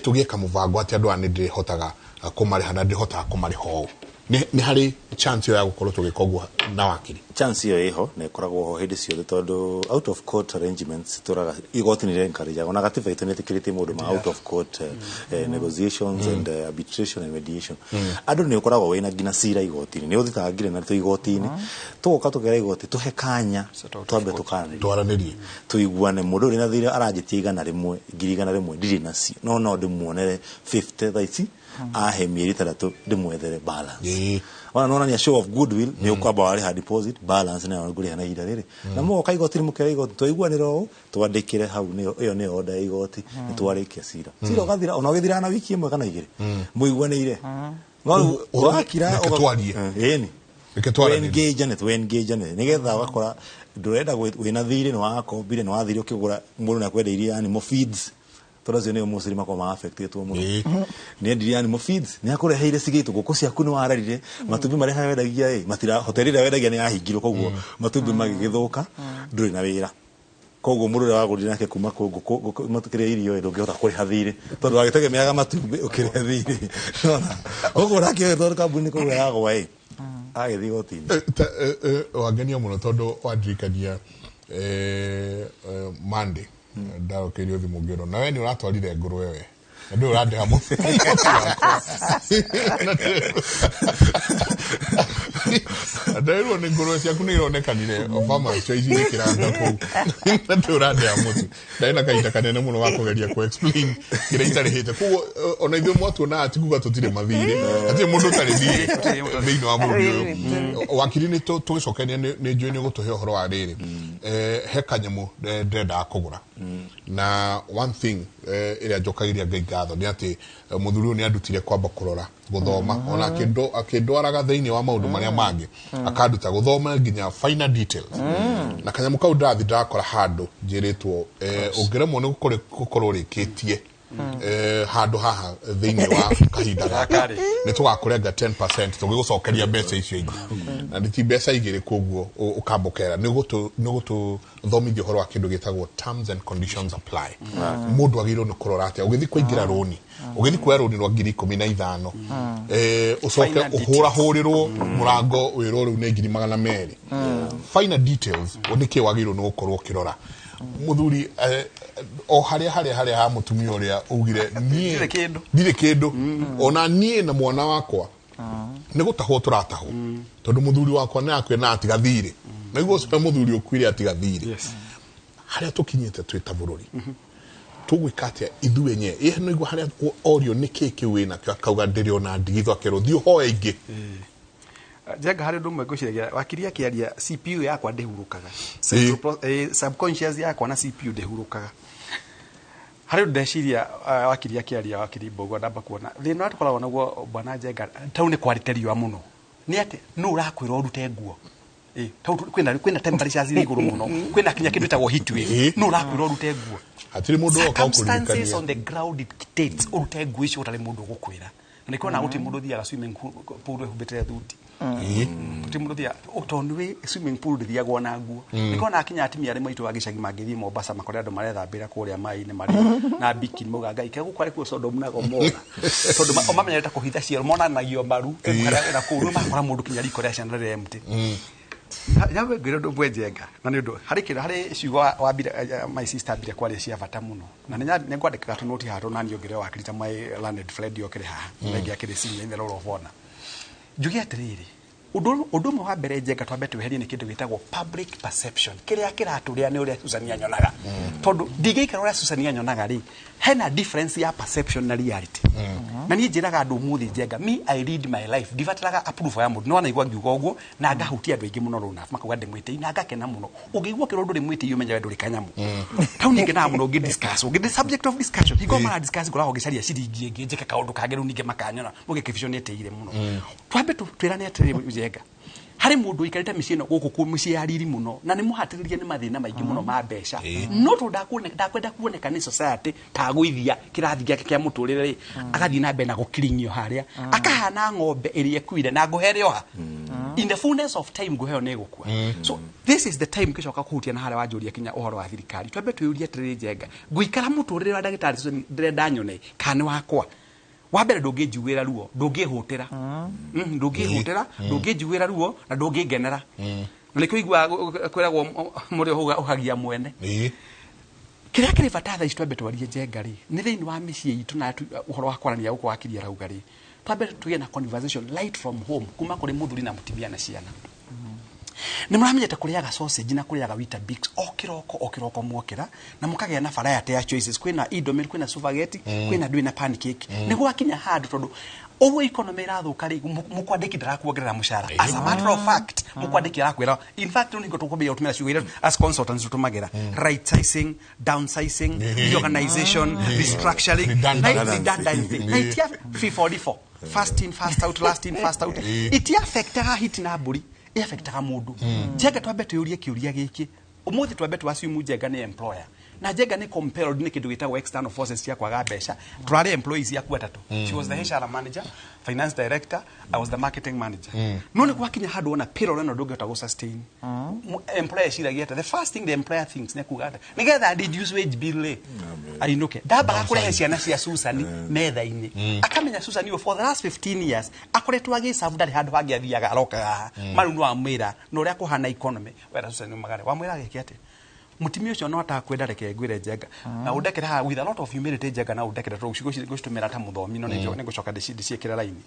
K: tugie kamuvango ati andu ani ndihotaga kumariha na ndihotaga kumariho ni hari chance ya gukorwo tugikogwa na wakiri
M: chance yo iho ne koragwo ho hindi ciothe tondu out of court arrangements turaga igoti ni encourage ona gatiba itu netikirite mundu ma out of court negotiations and arbitration and mediation andu ni ukoragwo wina ngina cira igoti ni uthitangire na tu igoti ni tuka tugera igoti tuhe kanya twambe tukane
K: twaranirie
M: tuiguane mundu ri na thira aranjitie igana rimwe ngiri igana rimwe ndiri nacio no ndimuonere 50 thaici ahe mieri 3 ndimwethere balance ona ni a show of goodwill ni ukwamba wari ha deposit balance na nguri hana ida riri na mo kaigoti mukere igoti twaiguaniro twandikire hau ni iyo ni order igoti ni twarikia cira gathira ona githira na wiki imwe kana igire muiguanire no urakira
K: ukatwarie
M: ni engage nigetha wakora ndurenda wina thiri ni wakombire ni wathiri ukigura mundu na kwendeirie animal feeds turacio ni musiri makoma affectetwo muno ni ndiri animal feeds ni akureheire cigitu guku ciaku ni wararire matumbi mareha wendagia matira hoteli ira wendagia ni yahingirwo koguo matumbi magigithuka nduri na wira koguo mundu wagurire nake kuma guku matukire irio ndungihota kuriha thiri tondu agitegemeaga matumbi ukire thiri koguo nake tondu kambuni koguo yagwa agithii gotini
K: wangenia muno tondu wandirikania Monday ndaro kirio thimu ngiro na we ni uratwarire nguru wewe ndio urande hamo ndio ni nguru ciaku ni ironekanire obama cio ici kiranda ku ndio urande hamo ndaina kaita kanene muno wa kugeria ku explain kire itarihite kuo ona ithu mwatu na atikuga tutire mathiri ati mundu tari thiri thiini wa mundu wakiri ni tugicokenia ni njui ni gutuhe uhoro wa riri he kanyamu ndenda kugura na one thing iria njokagiria ngatho ni ati muthuri ni andutire kwamba kurora guthoma ona akindwaraga thiini wa maundu maria mangi akanduta guthoma nginya final details na kanyamu kau ndathi ndakora handu njiritwo ungiremwo ni gukorwo rikitie handu haha thiini wa kahinda gaka ni tugakurenga 10% tugigucokeria mbeca icio ingi na nditi mbeca igire koguo ukambokera ni gutu thomithio horo wa kindu gitagwo terms and conditions apply mundu agiro ni kurora ati ugithi kuingira roni ugithi kuya roni rwa 15,000 ucoke uhura hurirwo murango wiro ru ni 200,000 final details unike wagiro ni gukorwo kirora muthuri o haria ha mutumia uria ugire ndire kindu ona nie na mwana wakwa ni gutahwo turataho tondu muthuri wakwa ni akwena ati gathire na igwo spe muthuri ukwire ati gathire haria tukinyete twita bururi tugwikatia ithuĩ nye no igua haria orio niki kiwina kauga ndiri ona ndigitho akero thio ho ingi
N: Jenga hari ndumwe ngwiciragia wakiria kiaria CPU yakwa ndihurukaga subconscious yakwa na CPU ndihurukaga hari ndeciria wakiria kiaria wakiri Mbogo ndamba kuona thina atukoragwo naguo bwana Jenga tau ni kwariterio muno ni ati no urakwira urute nguo tau kwina temperatures iri iguru muno kwina kinya kindu tagwo heat wave no urakwira urute nguo
K: atiri mundu oka
N: circumstances on the ground dictates urute nguo icio utari mundu gukwira ni kona guti mundu thiaga swimming pool hubitire thuti guti mundu thia utonwe swimming pool thiagwo na nguo ni kona akinya atimia ri maitu agicagi mangithi Mombasa makore andu marethambira kuria mai ni mari na bikini mugaga ike gukware ku Sodom na Gomora tondu omamenyereta kuhitha ciero monanagio maru na kuru makora mundu kinya riko ria ciana ria empty yawe ngwira ndu Jenga na ni ndu hari ciugo wa my sister bire kwaria cia bata muno na ni ngwandikaga tu noti haro na niongere wa kirita my landed Fred yokire haha ngi akire sinya in the role of honor jugia atiriri undu mwe wa mbere Jenga twambe tweherie ni kindu gitagwo public perception kiria kiraturia ni uria Susania nyonaga tondu ndigeikara uria Susania nyonaga ri hena difference ya perception na reality na ni njiraga andu muthi Jenga me I read my life divatiraga approve ya mundu no na igwa ngiuga uguo na ngahutia andu aingi muno runa makauga ndimwite ina ngakena muno ungigwa kiro ndu rimwite iyo menya ndu rikanyamu tau ninge na muno ngi discuss ngi the subject of discussion higo mara discuss ngora ogicaria ciringi ingi njeke kaundu kageru ninge makanyona muge vision eteire muno twambe twirane atiriri Jenga hari mundu ikarita micino guku ku muci ya riri muno na ni muhatiririe ni mathina maingi muno ma mbeca no to ndakwenda kuoneka ni society ta gwithia kirathi giake kia muturire agathi na mbere na gukiringio haria akahana ng'ombe iri ekuire na nguhere oha in the fullness of time nguheo ne gukua so this is the time kishoka kuhutia na haria wanjuria kinya uhoro wa thirikari twambe tuyurie atiriri Jenga guikara muturire wa ndagitari ndire nyone kani wakwa wabere ndungijuwira ruo ndungihutira ndungihutira ndungijuwira ruo na ndungingenera nikuigwa kwiragwo muri uhagia mwene kiria kiri bata tha itwambe twarie Jenga ri ni thiini wa micii itu na uhoro wa kwarania uko wakiria rauga ri twambe tugie na conversation light from home kuma kuri muthuri na mutimia na ciana ni muramenyete kuriaga sausage na kuriaga Weetabix okiroko mwokera na mukagia na variety ya choices kwina indomie kwina spaghetti kwina ndwina pancake ni gwakinya handu tondu owo economy rathuka ri mukwandiki ndarakuongerera mushara as a matter of fact mukwandiki arakwira in fact ni ngotukwambia utumira ciugo as consultants utumagira right sizing downsizing reorganization restructuring redundancy na itia 344 fast in fast out last in fast out itia affecta hit na buri affecta mundu Jenga twambe tuyurie kiuria giki umuthi twambe twasimu Jenga ni employer na Jenga ni compelled ni kindu gitagwo external forces cia kwaga mbeca turare employees ya kwatatu she was the HR manager finance director I was the marketing manager no ni gwakinya handu ona payroll no ndungihota go sustain employer ciragia the first thing the employer thinks ne kugata nigetha reduce wage bill ainuke ndamba akurehe ciana cia Susani metha-ini akamenya Susani for the last 15 years akoretwo agiserve ndari handu hangi athiaga aroka maru no amwira no ria kuhana economy wera Susani magare wamwira giki ati mutimio cio no atakwenda reke ngwire Jenga na udekere ha with a lot of humility Jenga na udekere to gucitumira ta muthomi no ne gucoka ndiciekera line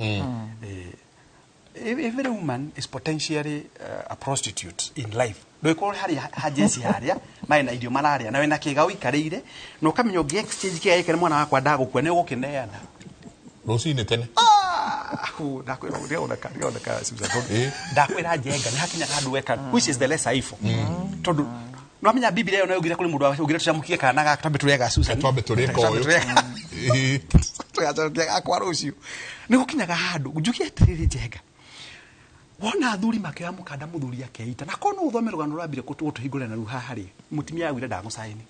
N: every woman is potentially a prostitute in life do ikoro hari agency haria mai na idio malaria na wena kiga uikarire no kamenyo gi exchange kia yekere mwana wakwa ndagukwa ne gukineana
K: Rosine tene
N: ndakwira ndakwira Jenga ni hakinya handu weka which is the less ifo tondu no amenya Biblia yo nayo gira kuri mundu ugira tucamukie kana ga twambe turega Susani
K: twambe tureka uyu
N: tuyacokia akwa rucio ni gukinyaga handu njukie atiriri Jenga wona athuri makea mukanda muthuri akeita na kono uthome rugano rwambire kutuhingura na ruha hari mutimia yawire ndagucaini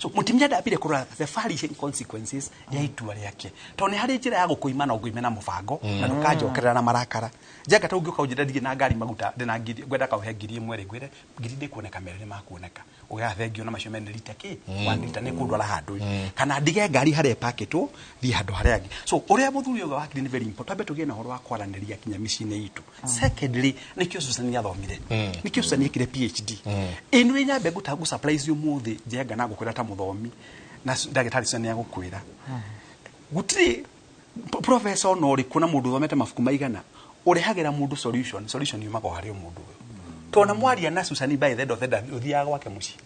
N: so mutimia ndabire kurora the far consequences ya itua riake tone hari njira ya gukuima na uguimena mubango na ndukanjokerera na marakara Jenga ta ungiuka ujira dige na ngari maguta ndina ngiri gwenda kauhe ngiri imwe ri gwire ngiri ndikuoneka merere makuoneka ugathengio na macio mene lita ki 1 lita ne kundwara handu kana ndige ngari hare paketo thi handu hare angi so uria muthuri uga wakiri ni very important abe tugie na horo wa kwaraniria kinya micine itu secondly nikio Susani athomire nikio Susani ekire PhD inu nyambe gutagu supplies yo muthi Jenga na gukwira ta muthomi na ndagitari Susani agukwira gutiri professor no ri kuna mundu thomete mafuku maigana urehagira mundu solution yumaga hari mundu tona mwaria na Susani by the end of the day uthiaga gwake muci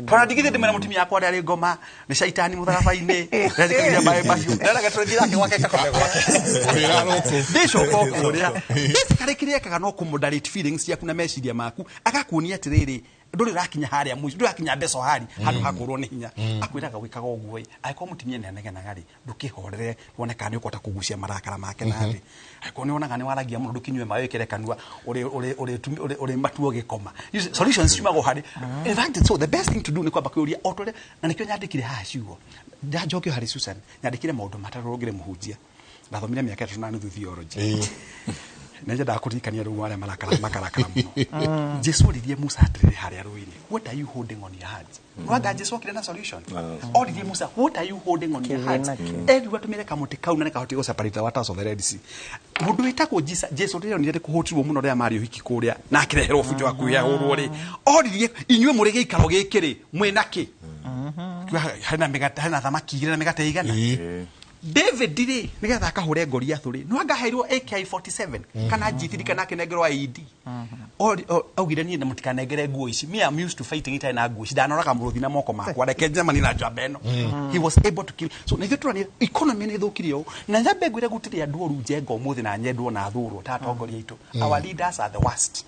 N: Twana digite ndimena mutumia akwa ndari ngoma ni shaitani mutharabaini ndikiriria bae bacio ndaraga twithira ke gwake kakome gwake urira roko ndisho koko uria karikiria kaga no kumodulate feelings yaku na meciria maku agakuonia atiriri nduri rakinya haria mwici nduri rakinya mbeso hari handu hakorwo ni hinya akwiraga gwikaga uguo aiko mutumia ne anegenaga ri ndukihorere woneka ni ukota kugucia marakara make nathi aiko ni onaga ni waragia mundu kinywe mawe kire kanua uri matuo gikoma solutions ciumago hari in fact so the best thing to do ni kwamba kuria otore na nikyo nyandikire ha ciugo ndajokio hari Susan nyandikire maundu matarugire muhunjia ndathomire miaka 3 na nuthu theology Neja ndakurikania ru wale makara muno Jesu rithie Musa atirire haria ruini what are you holding on your hands Waga Jesu kile na solution rithie Musa what are you holding on your hands everyone tumire kamuti kau na kahoti go separate waters of the Red Sea mundu witako Jesu rithie ni kuhotirwo muno ria mari uhiki kuria na akireherwo fujo akuya urwo ri rithie inywe muri gikaro gikiri mwinaki hana megata hana thamaki igire na megata igana David diri nigetha akahure Goliath ri no angaheirwo AK47 kana G3 kana kinengerwa AED augire ni na mutikanengere nguo ici me am used to fighting it na nguo ici ndanoraga muruthi na moko makwa reke Germany na Jabeno he was able to kill so nithu turani economy ni thukirio na nyabe ngwire gutiri andu oru njengo muthi na nyendwo na thurwo tatongoria itu our leaders are the worst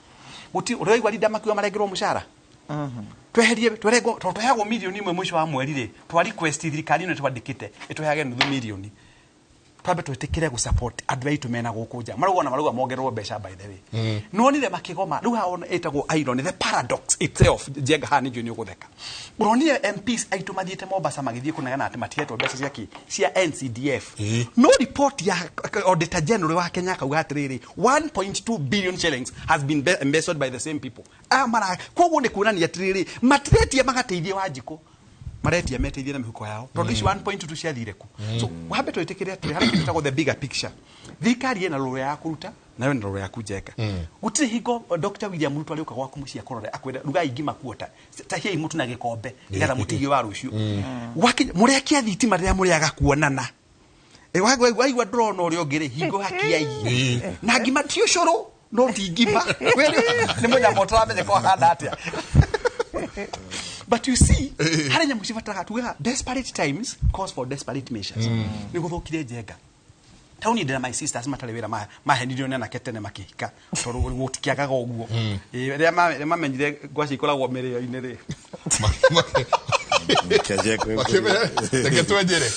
N: guti uroigwa leader makiwa marengerwo mushara tweherie tweheagwo milioni imwe mwisho wa mweri ri twa request thirikari ino twandikite itweheage nuthu milioni twabe twetikire gu support andu aitu mena gukunja marauga mongerwo mbeca by the way no nire makigoma riu haona etagwo irony the paradox itself jenga hani juni gutheka uronire MPs aitu mathiete Mombasa magithie kunegana ati matihetwo mbeca cia NCDF no report ya Auditor General wa Kenya kauga atiriri 1.2 billion shillings has been embezzled by the same people amara koguo ni kuonania atiriri matiretie magateithie Wanjiko maretia meteithie na mihuko yao tondu ici 1.2 ciathire ku so wabe twitikiria atiri hara kitagwo the bigger picture thikari ena rore ya kuruta nayo ni rore ya kujeka gutiri hingo Dr. William Ruto aliuka gwaku mucia korore akwenda ruga ingima kuota tahia imutu na gikombe igatha mutigio wa rucio murekia thitima ria muriaga kuonana waigwa drone uri ongire hingo hakiai na ngima ti ucuru no ti ngima kweli ni moja motora menye ko handa atia But you see, harenya mushivataka tuga desperate times calls for desperate measures. Ni guthukire jenga. Tauni ndira my sisters matale wira mahenirio na ketene makihika. Toru gutikiaga uguo. Ria mamenyire gwaci ikoragwo mirio ine ri. Teke twejere.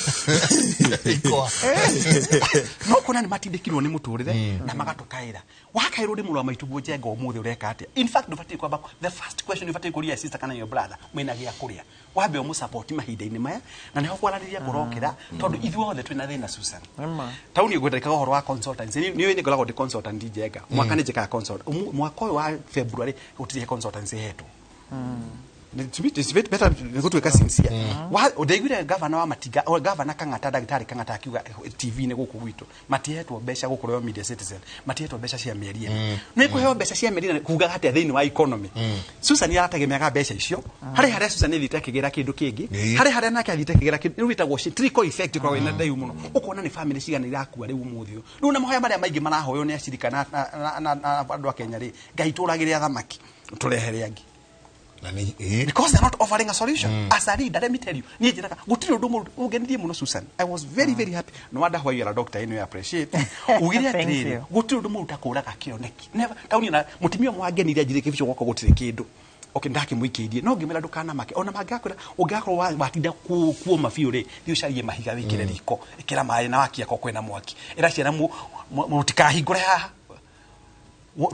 N: No kuna ni matindikirwo ni muturire na magatukaira. Wakairwo ni muro maitubu jenga umuthi ureka atia. In fact ndufati kwamba the first question ndufati kuria sister kana your brother mwina gia kuria. Wabe omu support mahinda-ini maya na niho kwarariria kurokera tondu ithuothe twina thina Susan. Tauni gweteka uhoro wa consultancy ni wenye ngoragwo ndi consultant jenga. Mwaka ni jeka consult. Mwaka wa February utire consultancy hetu. To me, it's better to go to a sincere. Odeguire governor wa Matiga or governor Kangata Dagitari Kangata akiuga TV ne guku gwitu. Matihetwo besha gukorwo Media Citizen. Matihetwo besha cia mĩeri ĩno. No ikuheo besha cia mĩeri ĩno kuga hati thĩinĩ wa economy. Susan yarategemeaga besha icio. Harĩa Susan ithite kĩgĩra kĩndũ kĩngĩ. Harĩa nake athite kĩgĩra kĩndũ witagwo trickle effect kwa wena ndai muno. Ukona ni family cigana irakua rĩu umuthi. Rĩu na mahoya marĩa maingĩ marahoyo nĩ acirika na andũ a Kenya rĩ. Ngai tũragĩre thamaki. Turehere angi. Because they're not offering a solution. As a leader, let me tell you, Susan, I was very, very happy. No matter why you're a doctor, I appreciate. Thank you. Never. Mutimio mwageni ria jireke vicho wako gutire kindu. Okay, ndake mwikidie. No gimela dukana make. Ona magakora ugakoro watinda kuoma fiore. Thio sharie mahiga wikire riko. Ikira mai na wakia ko kwena mwaki. Iraciara mutika hingure haha.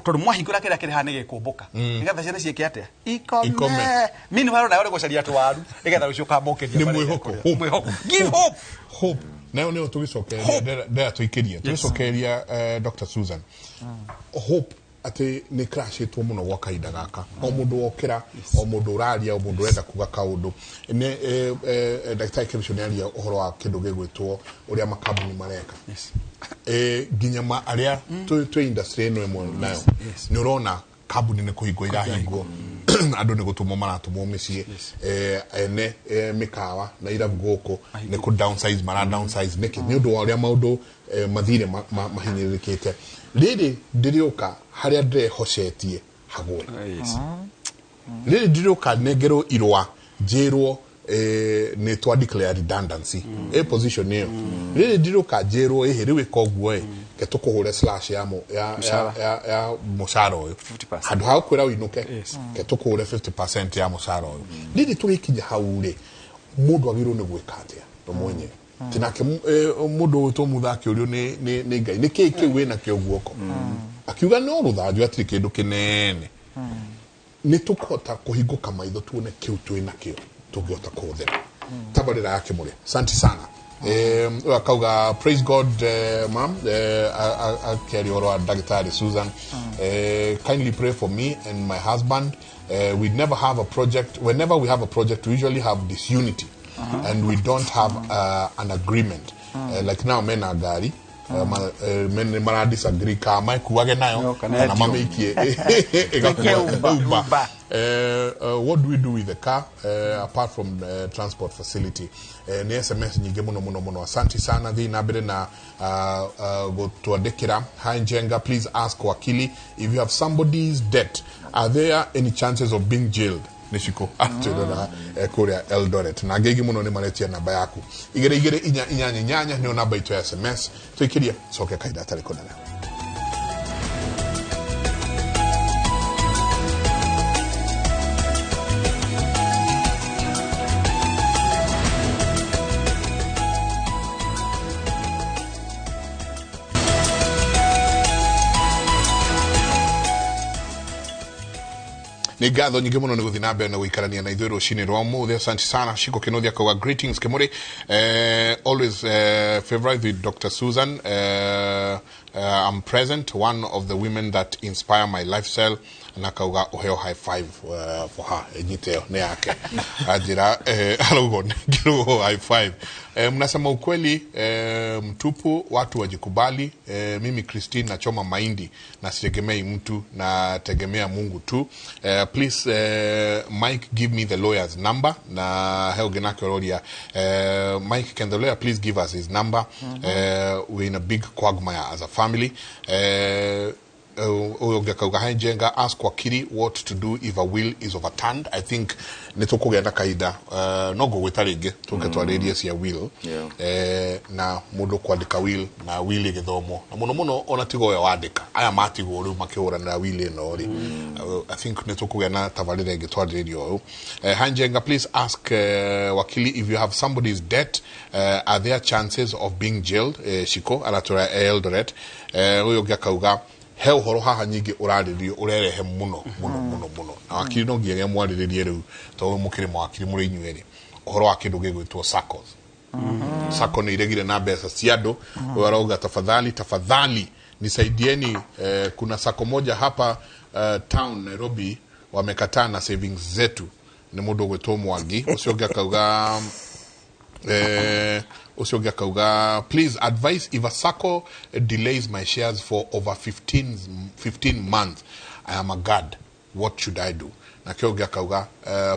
N: Tondu mwahingura kira kiri hanege kumbuka nigetha ciana cieke atia ikome mini waro na ore gucaria twaru nigetha ucio kambokeria
K: ni mwihoko
N: give
K: hope nayo ne tugicokeria ndera tuikiria tugicokeria Dr. Susan hope ati ni crashitwo muno gwa kaida gaka o mundu wokira o mundu uraria o mundu enda kuga kaundu ne Dr. Kimuri uhoro wa kindu gigwitwo uria makambuni mareka ginyama aria tu industry no emo nayo ni urona kambuni ne kuhingo irahingo andu ne gutumo maratumo micie ene mikawa na irabu goko ne ku downsize downsize neki ni undu wa uria maundu mathire mahinyirikite riri ndirioka haria ndire hocetie hagwe riri ndiruka negero irwa jerwo ne to declare redundancy position niyo riri ndiruka jerwo riwe koguo ke tukuhure slash ya mushara uyu handu ha kwira winuke ke tukuhure 50% ya mushara uyu riri turikinya haure mundu agirwo ni gwikatia to mwenye tinake mundu to muthaki urio ni ngai ni kiki wina kio guoko akiuga no ruthanju atiri kindu kinene ni tukota kuhinguka maitho tuone kiu twina kio tugiota kuthera tabarira yake muri asante sana akauga praise God ma'am akeri oro Dr. Susan kindly pray for me and my husband. We never have a project. Whenever we have a project, we usually have disunity and we don't have an agreement. Like now mena gari men mara disagree ka mai kuwage nayo na mama ikie what do we do with the car apart from the transport facility ni SMS nyingi muno asante sana thi na bere na go to adekira Hanjenga. Please ask wakili if you have somebody's debt, are there any chances of being jailed? Nishiko na Korea Eldoret na gegi muno ni maletia namba yaku igere inyanya ni namba ito ya SMS tuikiria soke kaida tarikona leo. Ni gatho nyingi muno ni guthinabe na guikarania na ithuiro shini romu the asante sana shiko kinothia kwa greetings Kimuri always favorite with Dr. Susan I'm present, one of the women that inspire my lifestyle na kauga oheo high five for her enyiteo ne yake ajira alogo ngiro high five mnasema ukweli mtupu watu wajikubali mimi Christine nachoma mahindi na sitegemei mtu na tegemea Mungu tu please Mike give me the lawyer's number na helgenake roria Mike, can the lawyer please give us his number we're in a big quagmire as a family Hanjenga ask wakili what to do if a will is overturned. I think netokugenda kaida no go wetaringe tuketwa radius ya will na mundu kwandika will na will igithomo na muno ona tigo ya wandika aya matigo ru makihura na will no ri I think netokugenda tavalire igitwa radio Hanjenga please ask wakili if you have somebody's debt are there chances of being jailed shiko alatora Eldoret uyo gakauga he uhoro haha nyingi uraririo urerehe muno na wakili no ngiye mwaririe riu to mukire mwakili muri inyuere uhoro wa kindu gigwitwo SACCOs SACCO ni iregire na pesa ciado warauga tafadhali nisaidieni kuna SACCO moja hapa town Nairobi wamekataa na savings zetu ni mundu gwitwo Mwangi ucio kauga please advise if a SACCO delays my shares for over 15 months I am a guard, what should I do? Na kioga kauga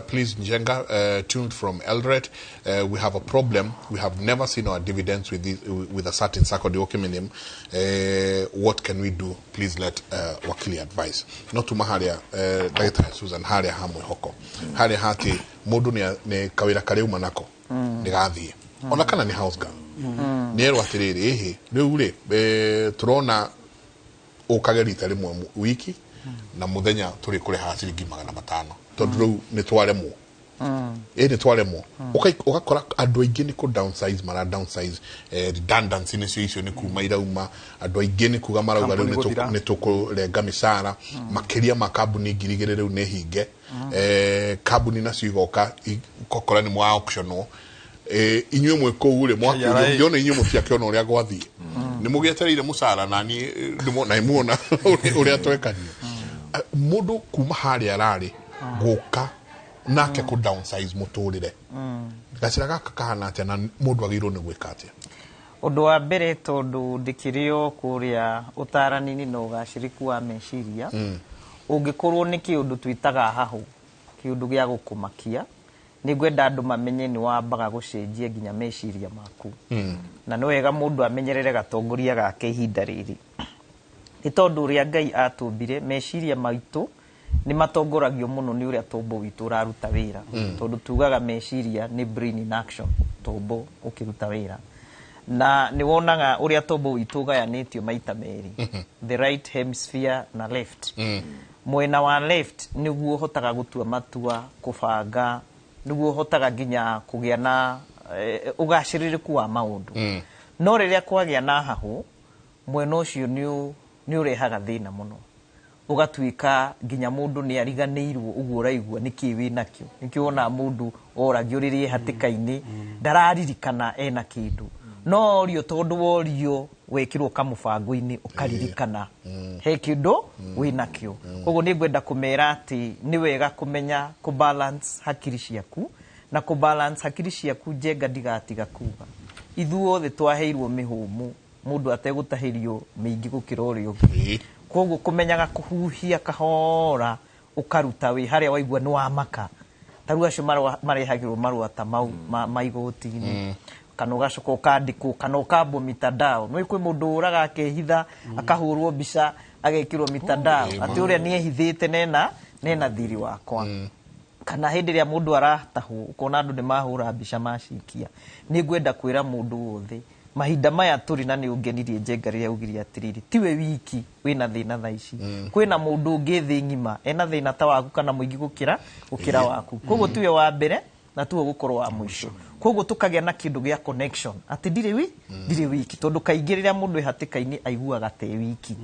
K: please Njenga tuned from Eldoret we have a problem, we have never seen our dividends with a certain SACCO document what can we do? Please let wakili advise not to maharia Dr. Susan haria hamwe hoko haria hati mundu ne kawira kare umanako ndigathie ona kana ni house girl nero atiriri ehe riu ri turona ukagerita rimwe wiki na muthenya turi kuri ha ciringi 500 tondu riu ni twaremwo ni twaremwo ukakora andu aingi ni ku downsize mara downsize redundancy ni cio ni kuma irauma andu aingi ni kuga marauga riu ni tukurenga misara makiria makambuni ngirigire riu ni hinge kambuni na cigoka kokora ni mwa auctiono inywe mwe ko ure mwakyo yona inywe mutiake ona uria gwathie ni mugietereire musara nani ndimo na imuona uria twekania mundu kuma haria arari guka nake ku downsize muturire gacira gaka kahana atia na mundu agirwo ni gwika atia
L: undu wa mbere tondu ndikirio kuria utaranini no gaciriku wa meciria ungikorwo ni kiundu twitaga hahu kiundu gia gukumakia ni gwenda andu mamenye ni wambaga gucenjia nginya meciria maku na no wega mundu amenyerere gatongoria gake ihinda riri ni tondu ria Ngai atumbire meciria maitu ni matongoragio muno ni uria tombo witu raruta wira tondu tugaga meciria ni brain in action tombo ukiruta wira na ni wonaga uria tombo witu gayanitio maita meri the right hemisphere na left mwena wa left niguo hotaga gutua matua kubanga niguo hotaga ginya kugia na ugaciririku wa maundu no riria kwagia na hahu mwena ucio ni urehaga thina muno ugatuika ginya mundu ni ariganirwo uguo uraigua niki wi nakio nikiona mundu oragio ririe hatikaini ndararirikana ena kindu no rio tondu worio wekirwo kamubango-ini ukaririkana he kindu wi nakio koguo ni ngwenda kumera ati ni wega kumenya ku balance hakiri ciaku na ku balance hakiri ciaku Njenga ndigatiga kuga ithuothe twaheirwo mihumu mundu ategutahirio mingi gukira urio koguo kumenyaga kuhuhia kahora ukaruta wi haria waigua ni wamaka taru acio marehagirwo marua ta mau maigoti-ini kana ugacoka ukandikwo kana ukambwo mitandao no ikwi mundu uraga akehitha akahurwo mbica agekirwo mitandao ati uria ni ehithite nena thiri wakwa kana hindi ria mundu aratahu ukona andu ni mahura mbica macikia ni ngwenda kwira mundu wothe mahinda maya turi na ni ungenirie Njenga riria ugiria atiriri tiwe wiki wina thina tha ici kwina mundu ungi thi ngima ena thina ta waku kana muingi gukira waku koguo tiwe wa mbere na tuwe gukorwo wa mwisho koguo tukagia na kindu gia connection ati ndire wiki tondu kaingi riria mundu ehatikaini aiguaga te wiki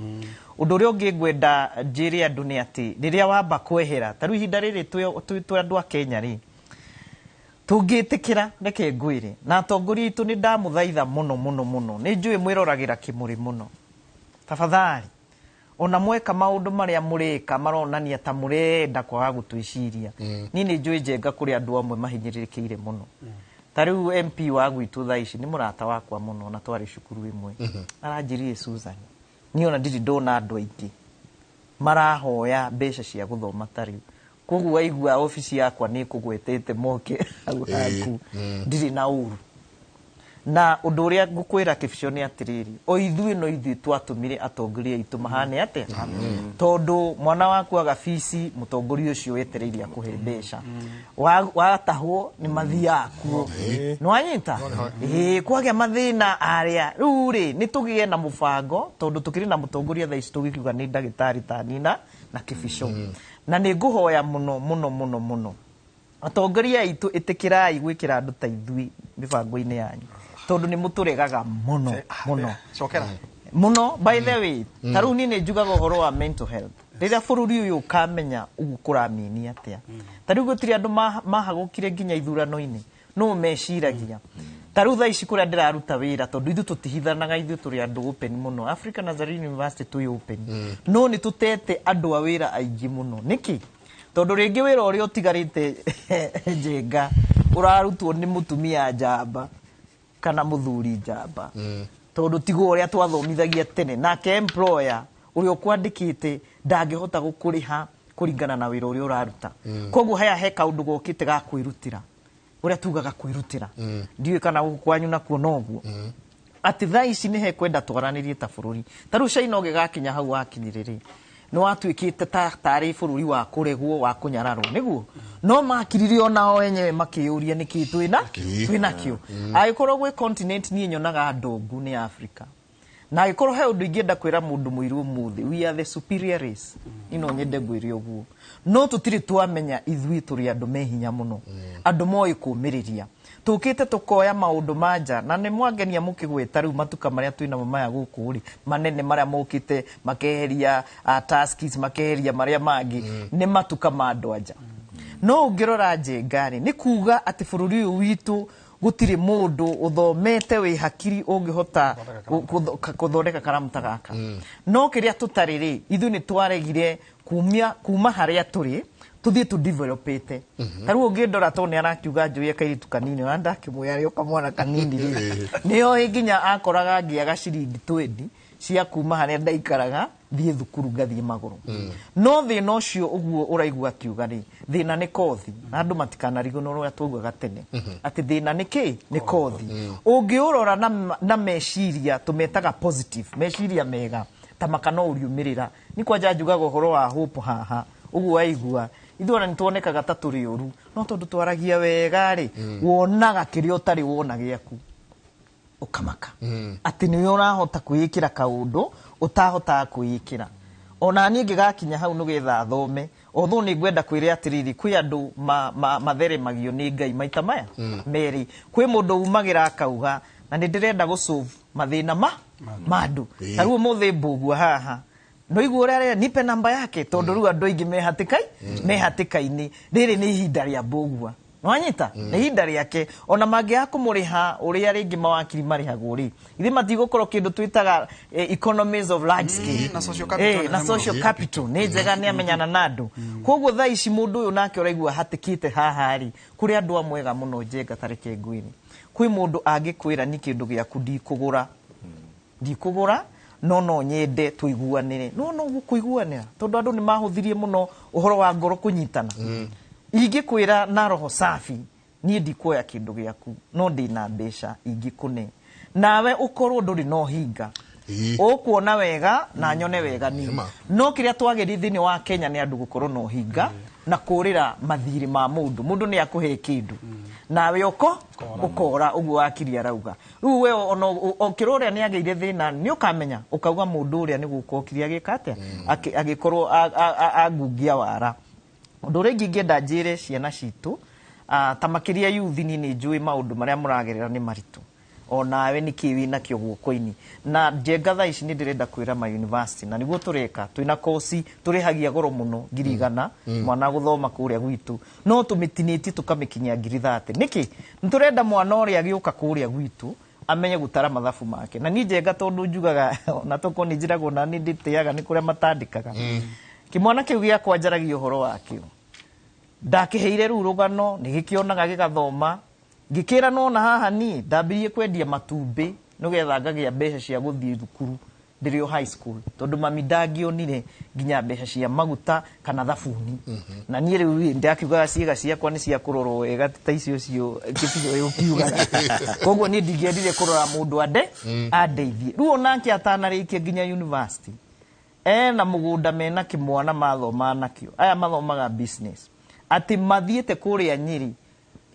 L: undu ria ungi ngwenda njire andu ni ati riria wamba kwehera taru ihinda riri twi andu a Kenya ri tungitikira reke ngwire na atongoria itu ni ndamuthaitha muno ni njui mwiragira Kimuri muno tafadhali ona mweka maundu maria murika maronania ta murenda kwaga gutuiciria ni njui Njenga kuri andu amwe mahinyiririkiire muno tariu MP wa gwitu tha ici ni murata wakwa muno na twari cukuru imwe aranjirire Susan ni ona ndiri ndona andu aingi marahoya mbeca cia guthoma tariu koguo waigua ofisi yakwa ni kugwetete moke aku ndiri na uru na undu uria ngukwira kibisho ni atiriri o ithui twatumire atongoria itu mahane ate tondu mwana waku aga fees mutongoria ucio wetereirie akuhe mbeca watahwo ni mathia akuo no anyita kwagia mathina aria ruri ni tugie na mubango tondu tukiri na mutongoria tha ici tugikiuga ni ndagitari tanina na kibisho na ni nguhoya muno atongoria itu itikirai gwikira andu ta ithui mibango-ini yanyu tondu ni muturegaga muno
N: cokera
L: muno by the way taru ni njugaga uhoro wa mental health riria bururi uyu ukamenya ugukuramini atia taru gutiri andu mahagukire nginya ithurano-ini no meciragia taru tha ici kuria ndiraruta wira tondu ithu tutihithanaga ithu turi andu open muno Africa Nazarene University tu open no ni tutete andu a wira aingi muno niki tondu ringi wira uria utigarite Njenga urarutwo ni mutumia njamba kana muthuri njamba tondu tigo uria twathomithagia tene nake employer uria kwandikite ndangihota gukuriha kuringana na wira uria uraruta koguo haya he kaundu gokite ga kwirutira uria tugaga kwirutira ndiwe kana kwanyu na kuonoguo ati tha ici ni he kwenda twaranirie ta bururi taru China ugigakinya hau wakinyiriri no watuikite tari bururi wa kuregwo wa kunyararwo niguo no makiririo onao enyewe makiuria niki twina kio agikorwo gwe continent ni nyonaga ndungu ni Africa na agikorwo he undu ingienda kwira mundu muiru muthi we are the superior race ino nyende ngwire uguo no tutiri twamenya ithui turi andu mehinya muno andu moi kumiriria tukite tukoya maundu manja na ni mwangenia mukigweta riu matuka maria twina maya guku ri manene maria mukite makeheria tasks makeheria maria mangi ni matuka ma andu anja no ungirora Njenga ni kuga ati bururi uyu witu gutiri mundu uthomete wi hakiri ungihota kuthondeka karamuta gaka no kiria tutariri ithu ni twaregire kuma haria turi tuthie tu developete taru ungindora to ni arakiuga njuye kairitu kanini na ndakimwe ari ukamwana kanini ri niyo nginya akoraga ngiaga ciringi 20 cia kuma haria ndaikaraga thie thukuru ngathie maguru no thina ucio uguo uraigua kiuga ri thina ni kothi na andu matikanarigo no ria twaguaga tene ati thina ni ki ni kothi ungiurora na meciria tumetaga positive meciria mega tamakano uriumirira ni kwanja njugaga uhoro wa hope haha uguo waigua ithuona nituonekaga ta turi uru no tondu twaragia wega ri wonaga kiria utari wona giaku ukamaka ati ni urahota kwiyikira kaundu utahota kwiyikira ona ni ngigakinya hau nugetha thome otho ni ngwenda kwire atiriri kwi andu mathere magio ni Ngai maita maya meri kwi mundu umagira akauga na ni ndirenda gusolve mathina mandu taruo muthi mbugua haha no igwo rere nipe namba yake tondu ru andu ingi mehatikai-ini riri ni ihinda ria mbugua nwanyita ni ihinda riake ona mangia kumuriha uria ringi mawakiri marihagwo ri ithi matigukorwo kindu twitaga economies of large scale na social capital ni njega ni amenyana na andu koguo thaa ici mundu uyu nake uraigua hatikite haha ri kuri andu amwega muno njenga tareke ngwini kwi mundu angikwira ni kindu giaku ndikugura no nyende tuiguanire no gukuiguanira tondu andu ni mahuthirie muno uhoro wa ngoro kunyitana ingikwira na roho safi ni ndikuoya kindu giaku no ndina mbeca ingikune nawe ukorwo nduri no hinga ukuona wega na nyone wega ni no kiria twageri thini wa Kenya ni andu gukorwo no hinga na kurira mathiri ma mundu ni akuhe kindu nawe ukora uguo akiria rauga riu we ono okiroria ni ageire thina ni ukamenya ukauga mundu uria ni gukokiria gikate agikorwo agungia wara undu ringi ngenda njire ciana citu ta makiria youth ni njui maundu maria muragerera ni maritu onawe ni kiwi na kio guoko-ini na njenga thaa ici ni ndirenda kwira ma university na niguo tureka twina kosi turihagia goro muno 100 mwana guthoma kuria gwitu no tumitiniti tukamikinyia 30 niki nturenda mwana uria agiuka kuria gwitu amenye gutara mathabu make na ni njenga tondu njugaga na toko ni njirago na ni nditiaga ni kuria matandikaga kimwana kiu gia kwanjaragia uhoro wakio ndakiheire ru rugano ni gikionaga gigathoma ngikira no na haha ni ndambirie kwendia matumbi nugetha ngagia mbeca cia guthii thukuru ndirio high school tondu mami ndangionire nginya mbeca cia maguta kana thabuni na ni riu ndakiugaga ciega ciakwa ni cia kurorwo wega ta icio cio kibiyo ukiugaga koguo ni ndingiendire kurora mundu andeithie riu onake atanarikia nginya university na mugunda mena kimwana mathoma nakio aya mathomaga business ati mathiete kuria Nyeri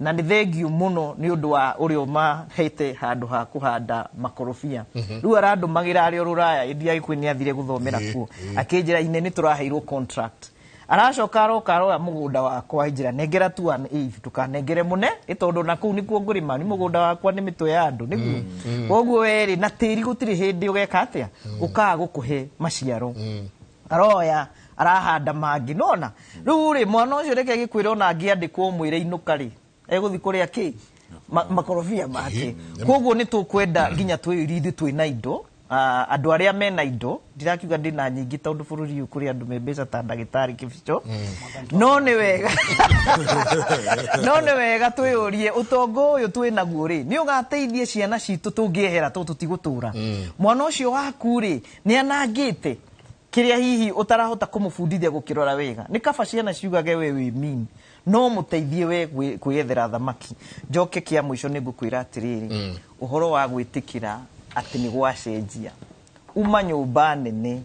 L: na ni thengiu muno ni undu wa urio mahete handu ha kuhanda makorofia riu arandu magira ari ruraya india ikwi ni athire guthomera kuo akinjira ine ni turaheirwo contract aracoka aroka mugunda wakwa injira negera tu 1 tukanengere mune itondu na kuu ni kuo ngurima ni mugunda wakwa ni mitwe ya andu niguo koguo weri na tiri gutiri hindi ugeka atia ukaga gukuhe maciaro aroya arahanda mangi nona riu ri mwana ucio reke gikwira ona angiandikwo mwire inuka ri eguthi kuria ki makorofia make koguo ni tukwenda nginya twirithi twina indo andu aria mena indo ndirakiuga ndina nyingi tondu bururi uyu kuri andu membeca ta ndagitari kibicho no ni wega twiyurie utongo uyu twinaguo ri ni ugateithie ciana citu tungiehera tutigutura mwana ucio waku ri ni anangite kiria hihi utarahota kumufundithia gukirora wega ni kaba ciana ciugage we mean no muteithie we kwiyethera thamaki njoke kia mwisho ni ngukwira atiriri uhoro wa gwitikira ati ni gwacenjia uma nyumba nene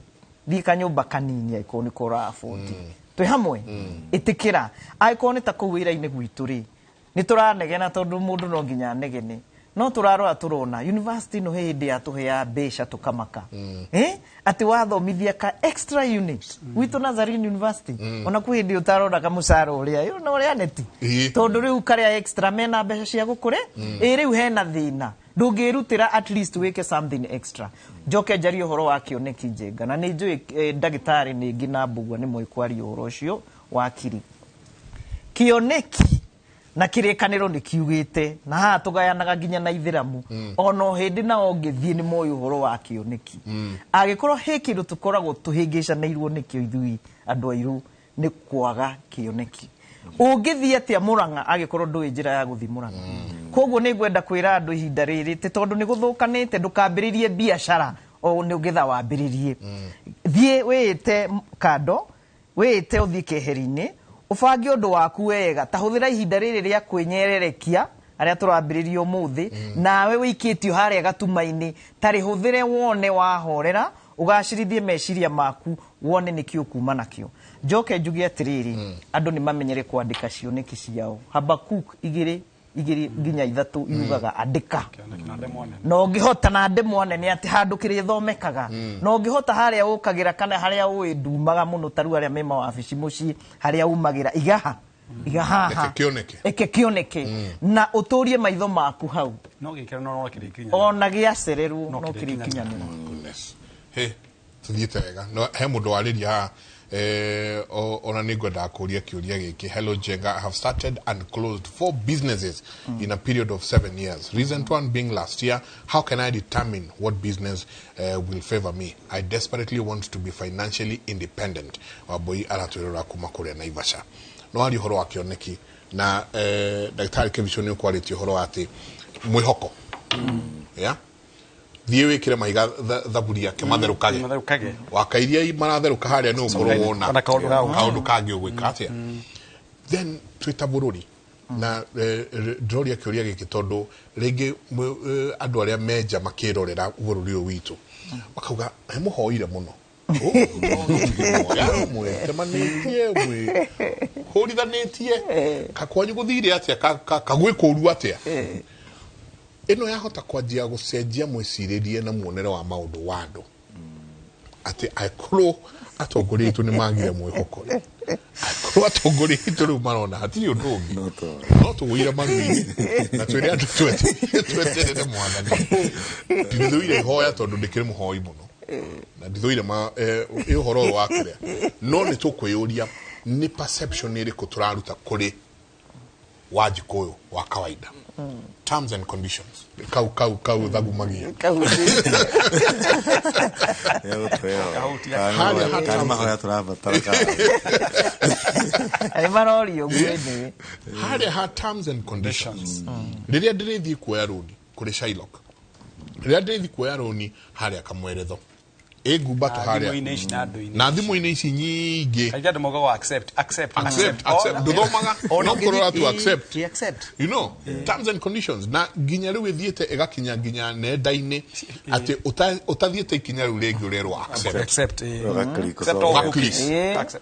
L: thika nyumba kanini aiko ni kora afford twi hamwe itikira aiko ni ta kuwira-ini gwitu ri ni turanegena tondu mundu no nginya negene no turarora turona university no hindi atuhea mbeca tukamaka ati wathomithia ka extra unit witu Nazarene University ona ku hindi utarora ka musara uria yo no ria neti tondu riu karia extra mena mbeca cia gukure riu hena thina ndungirutira at least weke something extra njoke njari uhoro wa kioneki njenga na ni njui ndagitari ni ngina mbugua ni moikwari uhoro ucio wakiri kioneki na kirikaniro ni kiugite na ha tugayanaga nginya na ithiramu ono hindi na ongithie ni moyo uhoro wa kioneki agikorwo he kindu tukoragwo tuhingicanirwo nikio ithui andu airu ni kwaga kioneki ungithie atia Murang'a agikorwo ndui njira ya guthi Murang'a koguo ni ngwenda kwira andu ihinda riri ti tondu ni guthukanite ndukambiririe biashara o ni ugitha wambiririe thie wite kando wite uthie keheri-ini ubange undu waku wega ta huthira ihinda riri ria kwinyererekia aria turambiririo muthi nawe wikitio haria gatuma-ini tari huthire wone wahorera ugacirithie meciria maku wone nikio kuma nakio njoke njuge atiriri andu ni mamenyere kwandika cioneki ciao Habakuk 2 nginya 3 yugaga andika no ngihota na ndemwa nene ati handu kiri thomekaga no ngihota haria ukagira kana haria uwi ndumaga muno taru aria mema wa abici muci haria umagira igaha eke kioneke na uturie maitho maku hau
N: no gikira no kirikinya
L: ona giacereru no kirikinyanira
K: he tuthiete wega no he mundu wariria ona ningwenda kuria kiuria giki. Hello Jenga, I have started and closed 4 businesses in a period of 7 years. Recent one being last year. How can I determine what business will favor me? I desperately want to be financially independent. Waboi aratwirora kuma kuria Naivasha. No ari horo akioneki na daktari Kevishoni quality horo ati mwihoko. Yeah. Thiwe kire maiga thaburia ke matherukage wakairia maratheruka haria no ngoro wona kaundu kangi ugwika atia then Twitter bururi na droria kiuria giki tondu ringi andu aria menja makirorera bururi uyu witu bakauga muhoire muno mwe horithanetie kakwanyu guthire atia kagwikuru atia ino yahota kwanjia gucenjia mwiciririe na muonere wa maundu wandu ati aikuru atongoritu ni magire mwihoko aikuru atongoritu ru marona hatiri undu ungi no tuwira marui na twiri andu twete ne mwathani ndithuire hoya tondu ndikire muhoi muno na ndithuire ma ihoro wa kuria no ni tukwiyuria ni perception iri kuturaruta kuri wajikoyo wa kawaida terms and conditions kau dhagu magia ha terms and conditions riria ndirithi kuoya roni kuri Shylock riria ndirithi kuoya roni haria kamweretho egumba to haria na thimu-ini ici nyingi
N: aigande mogo accept
K: nduthomaga no kurora tu accept you know terms and conditions na ginya riu ithiete igakinya ginya nenda-ini ati utathiete ikinya riu ringi urerwa accept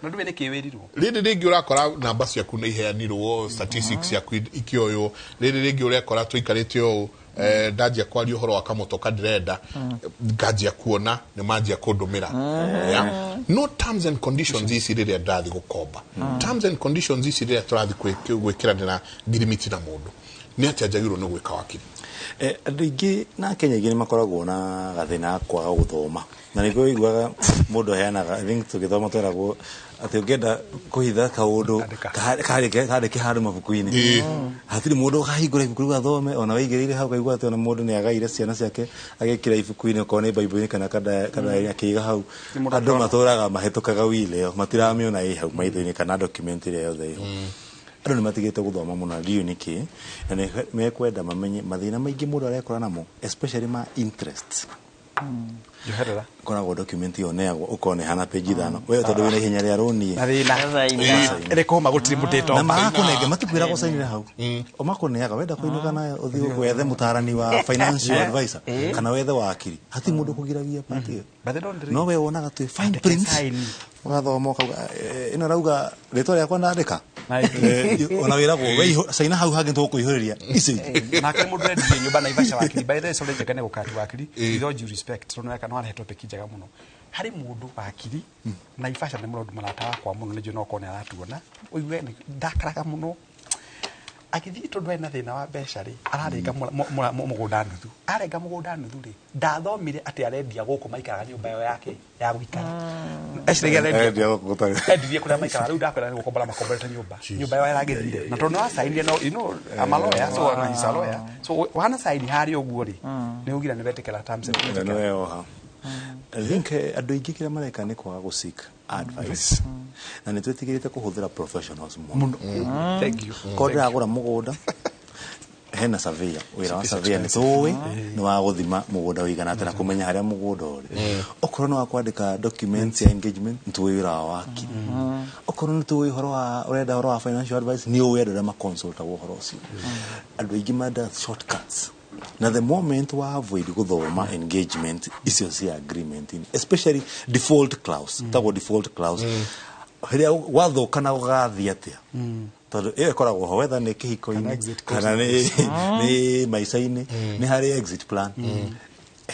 N: na nduwe nikiwirirwo
K: riri ringi urakora namba ciaku ni iheanirwo statistics yaku ikioyo riri ringi urakora tuikarite o ndajia kwaria uhoro wa kamotoka ndirenda ngajia kuona ni manjia kundumira no terms and conditions ici riria ndathi gukomba terms and conditions ici riria turathi gwikiranira ngirimiti na mundu ni atia njagirwo ni gwika wakiri
M: andu ingi na Kenya ingi ni makoragwo na gathina kwaga guthoma na niguo iguaga mundu heanaga I think tugithoma tweragwo ati ungenda kuhitha kaundu kandike handu mabuku-ini hatiri mundu kahingura ibuku gathome ona waigirire hau kaigua ati ona mundu ni agaire ciana ciake agekira ibuku-ini okone bible-ini kana akiga hau andu maturaga mahitukaga wile matiramiona i hau maitho-ini kana document ile yothe iho andu ni matigite guthoma muno riu niki na ni mekwenda mamenye mathina maingi mundu arekora namo especially ma interest
N: Joherera
M: koragwo document yo neagwo ukone hana page 5 we tondu wina ihenya ria roni
N: reko magutiri mutito
M: na makunenge matikwira gusainira hau o makuneaga wenda kuinuka nayo uthi gwethe mutarani wa financial advisor kana wethe wakiri hati mundu kugiragia pati no we wonaga tu fine print ugathoma ukauga ino rauga ritwa riakwa ndandika ona wira go we saina hau hangi tukuihuriria isi
N: na ke mundu endie nyumba Naivasha wakiri by the way so njega ne gukati wakiri with all due respect so no kana he topic njega muno hari mundu wakiri Naivasha ne mundu maratawa kwa muno nije no kone aratuona uiwe ndakaraga muno akithi tondu ena thina wa mbeca ri ararenga mugunda nuthu arenga mugunda nuthu ri ndathomire ati arendia guku maikaraga nyumba yo yake ya gwikara ecirege arendia kuria maikara riu ndakwira ni gukombora makomborete nyumba yo yaragithire na tondu wa saini no amaloya so na hisaloya so wana saini hari oguo ri ni ugira ni betekera terms and conditions
M: I think andu ingi kira mareka ni kwaga gusik advice na ni twetigirite kuhuthira professionals muno
N: thank you
M: kodra agura mugunda hena surveyor wira wa surveyor ni tuwi ni wa guthima mugunda wigana atena kumenya haria mugunda uri okorwo no akwandika documents ya engagement ntuwi wira waki okorwo ni tuwi horo wa urenda horo wa financial advice ni uwi andå arä a maconsulta wo horo ucio andå aingä menda shortcuts na the moment wa avoid guthoma engagement icio cia agreement especially default clause tago default clause hiria wathokana ugathia atia tondu iyo ikoragwo ho whether ni kihiko-ini kana ni maica-ini ni hari exit plan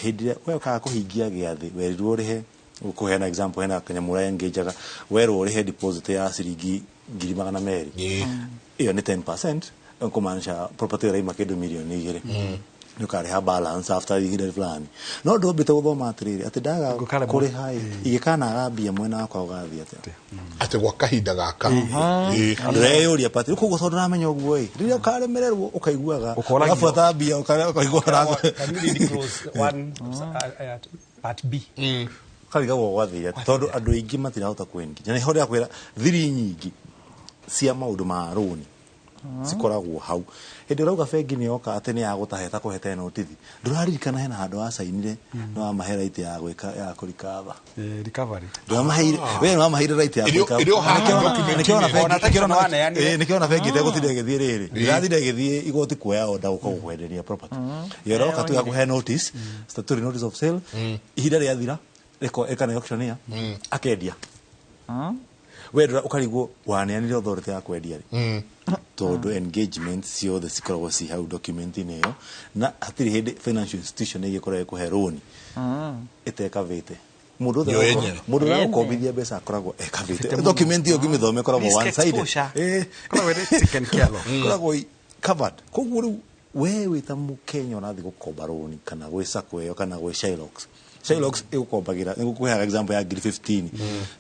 M: hindi we ukaga kuhingia giathi werirwo rihe ukuheana example hena kanyamura engageaga werwo urihe deposit ya ciringi 200,000 iyo ni 10% kumanisha property rate makedo milioni 2 nukariha balance after ihinda fulani no ndobite guthoma atiriri ati ndaga kuri hai igikana agambia mwena wakwa ugathia
K: ati gwa kahinda gaka
M: ndeyuria pati kugo tondu namenya uguo riria ukaremererwo ukaiguaga ukafuata bia ukaigua rago
N: part B
M: kariga gwathia tondu andu aingi matirahota kwengi na iho ria kwira thiri nyingi cia maundu ma runi sikoragwo hau hindi rauga bengi ni yoka ati ni agutaheta kuheta notithi nduraririkana hena handu wa sainire no amahera ite ya gwika ya kurikava
N: recovery
M: ndamahire we no amahire right ya gwika nikiona bengi te gutire githie riri ndirathire githie igoti kuoya oda gukwenderia property yoroka tu ya kuhe notice statutory notice of sale ihinda ria thira reko ekana auctioneer akendia wedra ukarigwo waneanire authority ya kwendia tondu engagement ciothe cikoragwo ci hau document-ini iyo na hatiri hindi financial institution igikoragwo kuhe loan itekavite mundu ra ukombithia mbeca akoragwo ekavite document iyo ngimithome koragwo one sided
N: koragwo taken care of
M: koragwo covered koguo riu we wita mukenya unathi gukomba loan kana gwi sacco iyo kana gwi Shylocks igukombagira ngukuhe example ya 15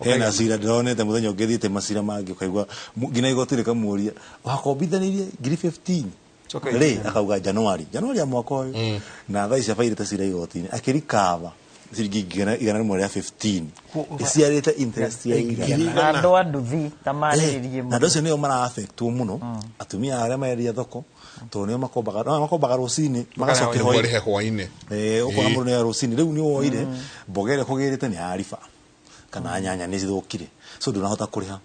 M: hena cira ndonete muthenya ungithite macira mangi ukaigwa ngina igotire kamuria wakombithanirie 15 ri akauga January ya mwaka uyu na thaa ici abairite cira igotini akirikava ciringi igana rimwe ria 15 iciarite interest ya igana
L: andu anduthi tamariririe
M: na ndocio nio mara affect muno atumia aria meria thoko tonio makombaga rucini magacoke
K: hwaini
M: ukona mundu ni rucini riu ni woire mbogere kugirite ni arifa kana nyanya ni cithukire so ndunahota kuriha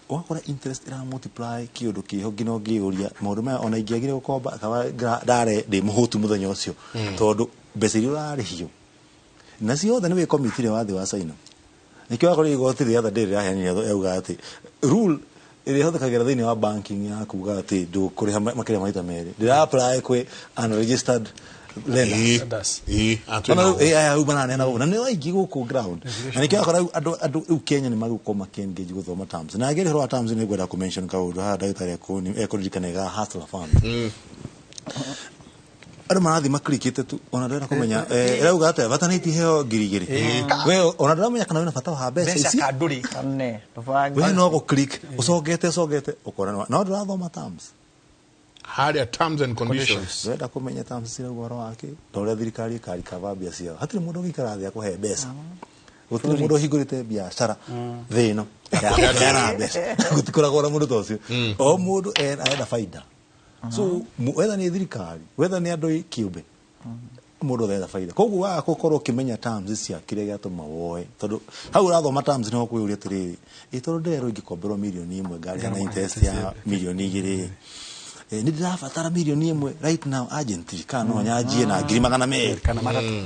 M: wakora interest ira multiply kiundu kiho ngino ngiuria maundu maya ona ingiagire gukomba akawa ndare ndi muhutu muthenya ucio tondu mbeca iria urarihio na ciothe ni wikommitire wathi wa saina nikio akora igoti ria other day raheanire euga ati rule iri hothekagira thiini wa banking ya kuga ati ndu kuriha makiria maita meri ndira apply kwi unregistered lenders banane na bona ni waingi guku ground na nikio akora andu Kenya ni magukoma engage guthoma terms na agere ro terms ni gwenda ku mention kaundu ha ndagitari akuni ekuririkanega hustler fund ado marathi maklikite tu ona ndera kumenya rauga ate vataniti heo ngirigiri we ona ndamenya kana wina bata wa mbeca ici
N: kaduri kanne
M: we no go click usogete ukora no ndirathoma terms
K: haria terms and conditions
M: wenda kumenya terms cia ugoro wake tore thirikari kari kavabia cia hatiri mundu gikara thia kuhe mbeca gutire mundu hingurite biashara thino ya mbeca gutikoragwo na mundu tocio o mundu enda faida so whether ni thirikari whether ni andu kiumbe mundu theta faida koguo wa gukorwo kimenya terms cia kire giatuma woe tondu hau rathoma terms no kuyuria tiriri tondu ndero ingikomberwo milioni 1 ngari na interest ya milioni 2 ni ndirabatara milioni 1 right now urgently kana nyajie na 200,000
N: kana matatu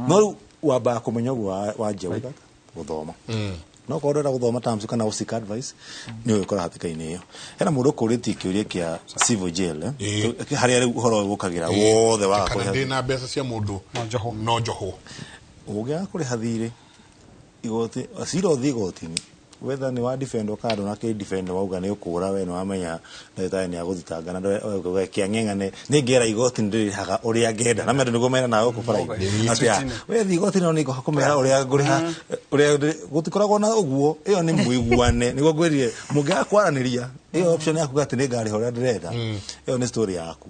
M: no waba kumenya wa jeuga guthoma no korora guthoma terms kana usik advice ni ukora hatikaini iyo hena mundu kuriti kiuria kia civil jail haria uhoro gukagira wothe wa
K: kana ndina mbeca cia mundu no njoho
M: ugia kuri hathire igoti asiro thigotini whether ni wa defend okado na ke defend wauga ni ukura we no amenya ndeta ni aguthitanga na ndo kiang'eng'ane ni ngera igoti ndirihaga uria ngenda na mendo nigomera nawe ku fara atia we thigoti no niko hakumera uria nguriha uria gutikoragwo na uguo iyo ni muiguane nigo ngwerie mungia kwaraniria iyo option yaku gati ni ngari uria ndirenda iyo ni story yaku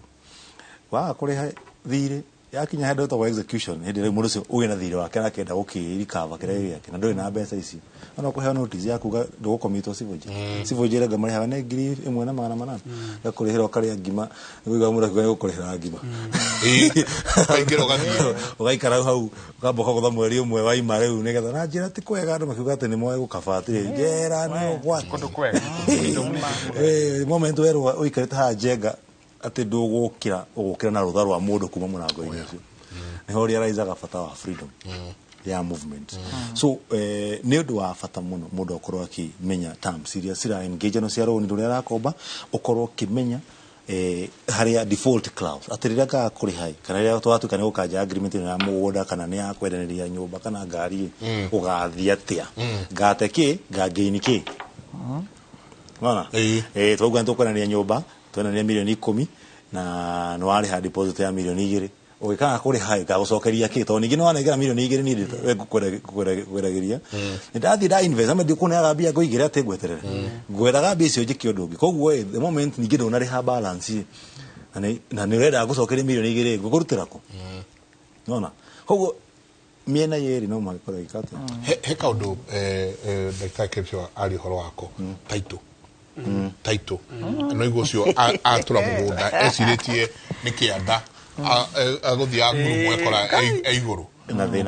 M: wa kuriha thire yakinya hado to execution hindi mundu cio uge na thire wake na kenda gukirikava kire yake na ndoi na mbeca ici ona kuhe notice yaku ndugukomitwo civil jail ngamari hawa ne ngiri 1,800 gakurihira kari ngima niguga mundu akiga gukurihira ngima
K: kaingiro gathio
M: ugaikara hau ukamboka gutha mweri umwe wa ima riu nigetha na njira ti kwega andu makiuga ati ni moe gukabatire njera no gwa
N: kundu kwega
M: moment weru uikarite ha jenga ati ndugukira ugukira na rutha rwa mundu kuma murango-ini ucio niho realizaga bata wa freedom ya movement so ni undu wa bata muno mundu akorwo akimenya terms iria cira engage no cia roni ruria arakomba ukorwo kimenya haria default clause atirira ka kuri hai kana ria twatuka ni gukanja agreement na mugunda kana ni akwendereria nyumba kana ngari ugathia atia ngate ki ngageini ki wana twaguga ntukwendereria nyumba twendereria milioni 10 na no ari ha deposit ya milioni 2 ogikaga kuri hai gagucokeria ki to ningi no wanegera milioni 2 ni ngukweregeria ndathi da invest ame ndikuneaga mbia ngoigire ati ngweterere ngwethaga mbia icio njiki undu ungi koguo the moment ningi ndona riha balance na ni renda gucokeria milioni 2 ngukurutira ku nona koguo miena yeri no magikora ikate
K: he kaundu ndagitari Kipshaw ari horo wako taito no igwo cio atura mugunda eciritie ni kianda aguthia nguru mwekora iguru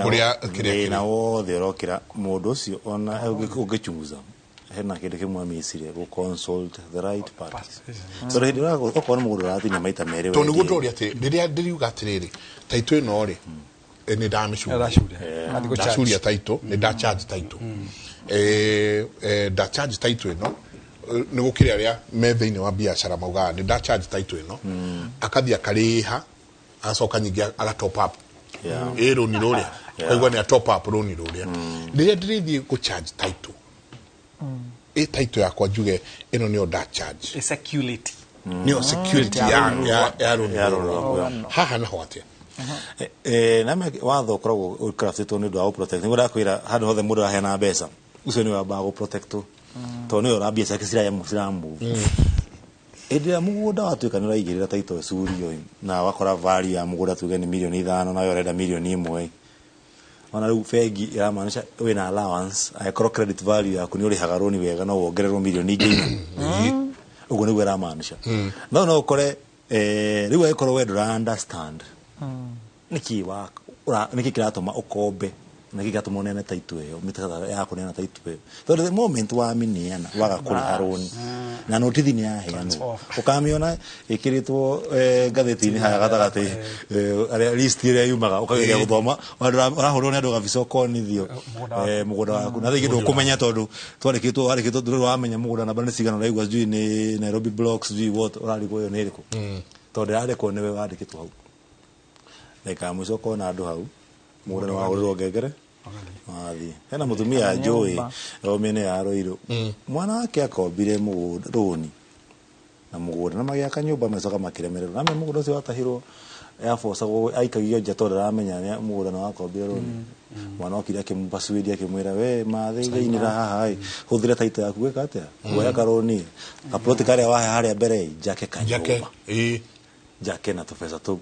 M: kuria thina wothe urokira mundu ucio ona ugichunguza hena kindu kimwe misire go consult the right parties so hindi ukona mundu aratinya maita mere
K: to niguo ndori ati riria ndiriuga atiriri taito ino ri ni ndamicuri taito ni nda charge taito nda charge taito ino ni gukiria ria me thiini wa biashara mauga ni nda charge taito ino akathia kariha asoka nyingi ala top up roni ruria kaigwa ni top up roni ruria riria ndirithi ku charge title title yakwa njuge ino ni oda charge
N: security
K: ni security ya roni haha na hote
M: na watho koragwo ukraftitwo ni ndu wa protect ni ndakwira handu hothe mundu ahena mbeca ucio ni wa bago protect to ni ora biacara kisira ya musiramu Edia mugunda watuika nira igirira taito surio na wakora value ya mugunda tuge ni milioni 5 na yoreda milioni 1 ona riu fegi ya manisha we na allowance ayakoro credit value yaku ni uri hagaroni wega no wongererwo milioni 4 ugo ni wera manisha no kore riu ayakoro we do understand niki wa niki kiratoma ukombe niki gatuma nene taito yo mitata yako nena taito yo so the moment wa miniana waga kuri haroni na notithi ni aheano ukamiona ikiritwo gatheti-ini haya gatagati ari list ire yumaga ukageria guthoma urahurwo ni andu gabicoko ni thio mugunda waku na thigindo kumenya tondu twarikitwo nduru wamenya mugunda namba ni cigana raigwa jui ni Nairobi blocks jui what urarigwo yo ni riku tondu ariko ni we wandikitwo hau eka mucoko na andu hau mugunda wa uriro ngengere athi hena mutumia njui omene ya roiro mwana wake akombire mugunda roni na mugunda na magiaka nyumba mecoka makiremererwo na mugunda ucio watahirwo ya force aikagio nja tondu aramenya ni mugunda no akombire roni mwana okire akimbasuidia akimwira we mathiinira haha huthire taito yaku gwika atia woya karoni kaploti kare wahe haria mbere jake kanyumba jake na tupesa tu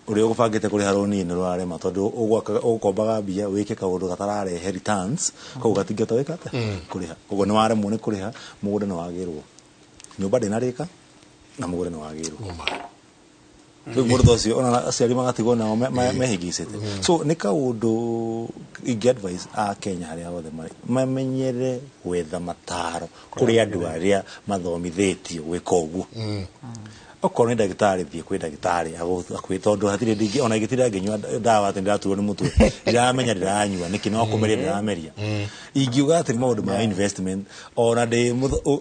M: uri ugubangite kuri haroni ni rwarema tondu ukombaga mbia wike kaundu gatararehe returns koguo gatingeta wikate kuriha koguo ni waremwo ni kuriha mugunda ni wagirwo nyumba ndinarika na mugunda ni wagirwo riu mundu ucio ona aciari magatigwo nao mehigicite so ni kaundu igi advice a Kenya haria othe mamenyere gwetha mataro kuri andu aria mathomithitio gwika uguo okorwo ni ndagitari thie kwi ndagitari akwita undu hatire ndingi ona igitira nginywa ndawa ati ndiratuo ni mutwe ndiramenya ndiranyua niki no kumeria ndirameria ingiuga ati maundu ma investment ona ndi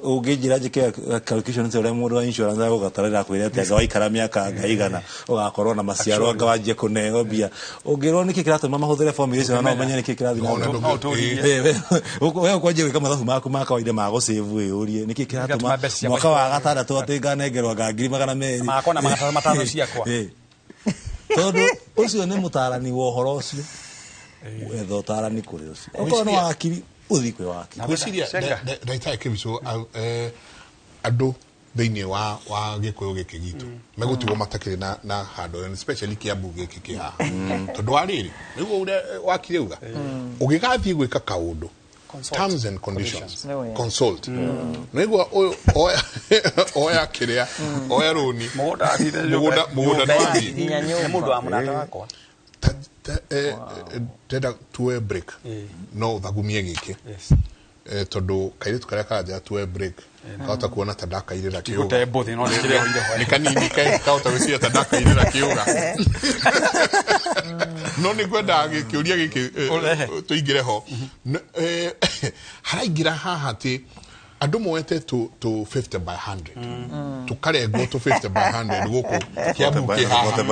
M: unginjira njike calculation cia uria mundu wa insurance agugatarira kwira ati anga waikara miaka ngaigana ugakorwo na maciaro anga wanjie kuneo mbia ungirwo niki kiratuma mahuthire formula icio no menye niki kirathi we ukwanjie gwika mathabu maku ma kawaida ma gusave urie niki kiratuma mwaka wa gatandatu ati nganengerwa ngiri magana meri
N: makona matano ciakwa
K: tondu ucio ni mutarani wa uhoro ucio wetha utarani kuri ucio ukorwo no wakiri uthi kwi wakiri gwiciria ndagitari Kipshaw andu thiini wa gikuyu giki gitu megutigwo matakiri na handu especially Kiambu giki kiha tondu wariri niguo uria wakire uga ugigathie gwika kaundu terms and conditions consult niguo oya kiria oya roni mugunda
N: ni mundu wa munata wakwa
K: teda tuwe break no thagumie giki tondu kairitu karia kaja tuwe break kahota kuona tadaka irira kiuga
N: Tikote bothi no ndire hoinde
K: ni kanini kahota gwiciria tadaka irira kiuga no ni gwenda gikiuria giki tuingire ho haraingira haha ati andu moete to 50 by 100 tukarengwo to 50 by 100 guku kiabu ki haha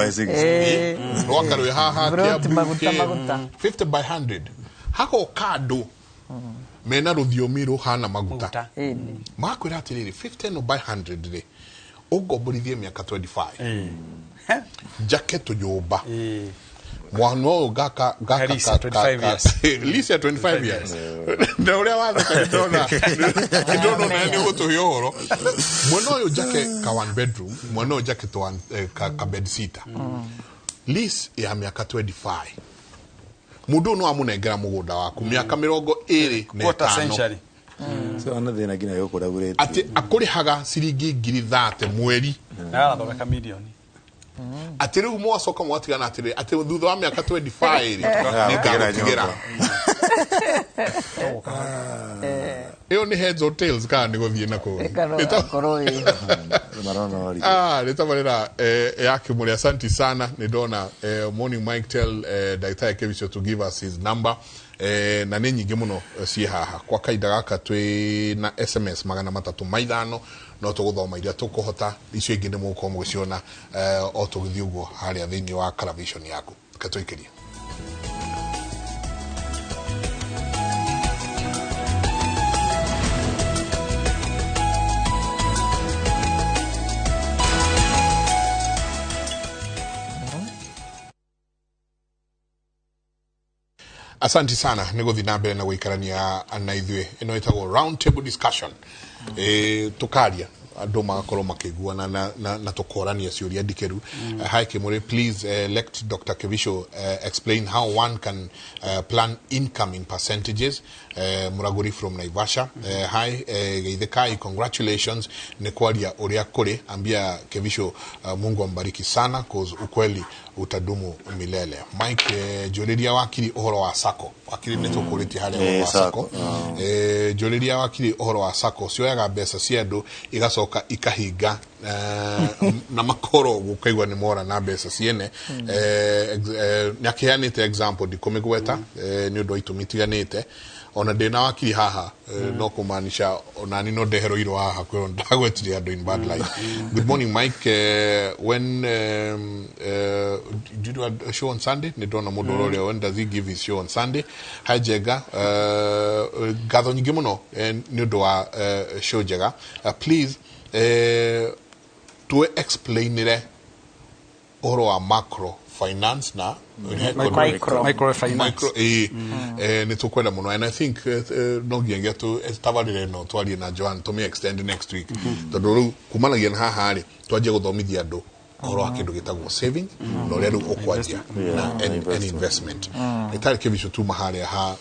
K: no akarwe haha kiabu 50 by 100 hako kado mena ruthiomi ruhana maguta makwira atiriri 50 no by 100 ri ugoborithie miaka 25 jacket nyumba mwana gaka
N: 25 years
K: Lisa 25 years na uria watha kidono na ni gutuhio horo mwana uyu jacket ka one bedroom mwana uyu jacket one ka bed sitter Lisa ya miaka 25 mundu no amunengera mugunda waku miaka 20
N: quarter century
M: so anathina gina yokora gure
K: ati akurihaga ciringi 30 mweri
N: na thomeka milioni
K: ati riu mwacoka mwatigana atiri ati thutha wa miaka 25 ni ngagera iyo ni heads or tails kana ni guthie na ko nitabarira ya Kimuri asante sana nidona morning Mike tell Daitaya Kevisho to give us his number na ni nyingi muno ci haha kwa kaida gaka twi na SMS 300 no tuguthoma iria tukuhota icio ingine muko muciona o tugithii uguo haria thiini wa television yaku katuikiria Asante sana niguthi na mbere na guikarania na ithwe ino itagwo round table discussion tukaria andu magakorwo makiguana na tukorania ciuria ndikeru hi Kimuri please let Dr. Kevisho explain how one can plan income in percentages Muraguri from Naivasha hi Geithikai congratulations ni kwaria uria kuri ambia Kevisho Mungu ambariki sana cause ukweli utadumu milele Mike joleria wakiri uhoro wa sako wakiri netukuriti hali wa sako joleria wakiri uhoro wa sako sioyaga mbeca cia andu igacoka ikahinga na makoro gukaigwa ni mora na mbeca ciene nyakianite example ndikumigweta ni undu itumitiganite ona ndina wakiri haha no kumanisha ona ni no ndehero iro haha kwero ndagwetire andu in bad light good morning Mike when do you do a show on Sunday ni dona modorore when does he give his show on Sunday hi Jega gatho nyingi muno ni undu wa show Jega please to explain ire oro wa macro finance na micro ni tukwenda muno and I think no giengia tu tabarire no twari na Joan to me extend next week tondu kumanagia na haha ri twaje guthomithia andu oro akindu gitagwo saving no ria ru okwanjia na an investment itari Kevisho tu mahali ha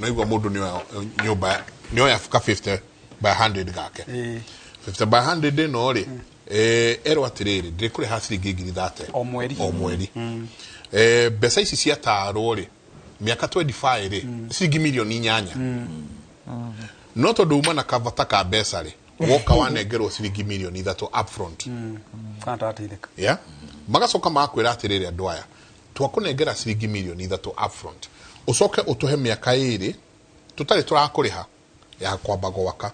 K: no igwa mundu ni nyumba ni ya 50 by 100 gake 50 by 100 no ri ero atiriri ndikuri hasiringi 30 o mweri besa ici cia taro ri miaka 25 ri ciringi milioni 8 no tondu uma na kavata ka besa ri woka wanengerwo ciringi milioni 3 upfront
N: kana atirika
K: yeah magacoka makwira atiriri andu aya twakunengera ciringi milioni 3 upfront ucoke utuhe miaka 2 tutari turakuriha ya kwamba gwaka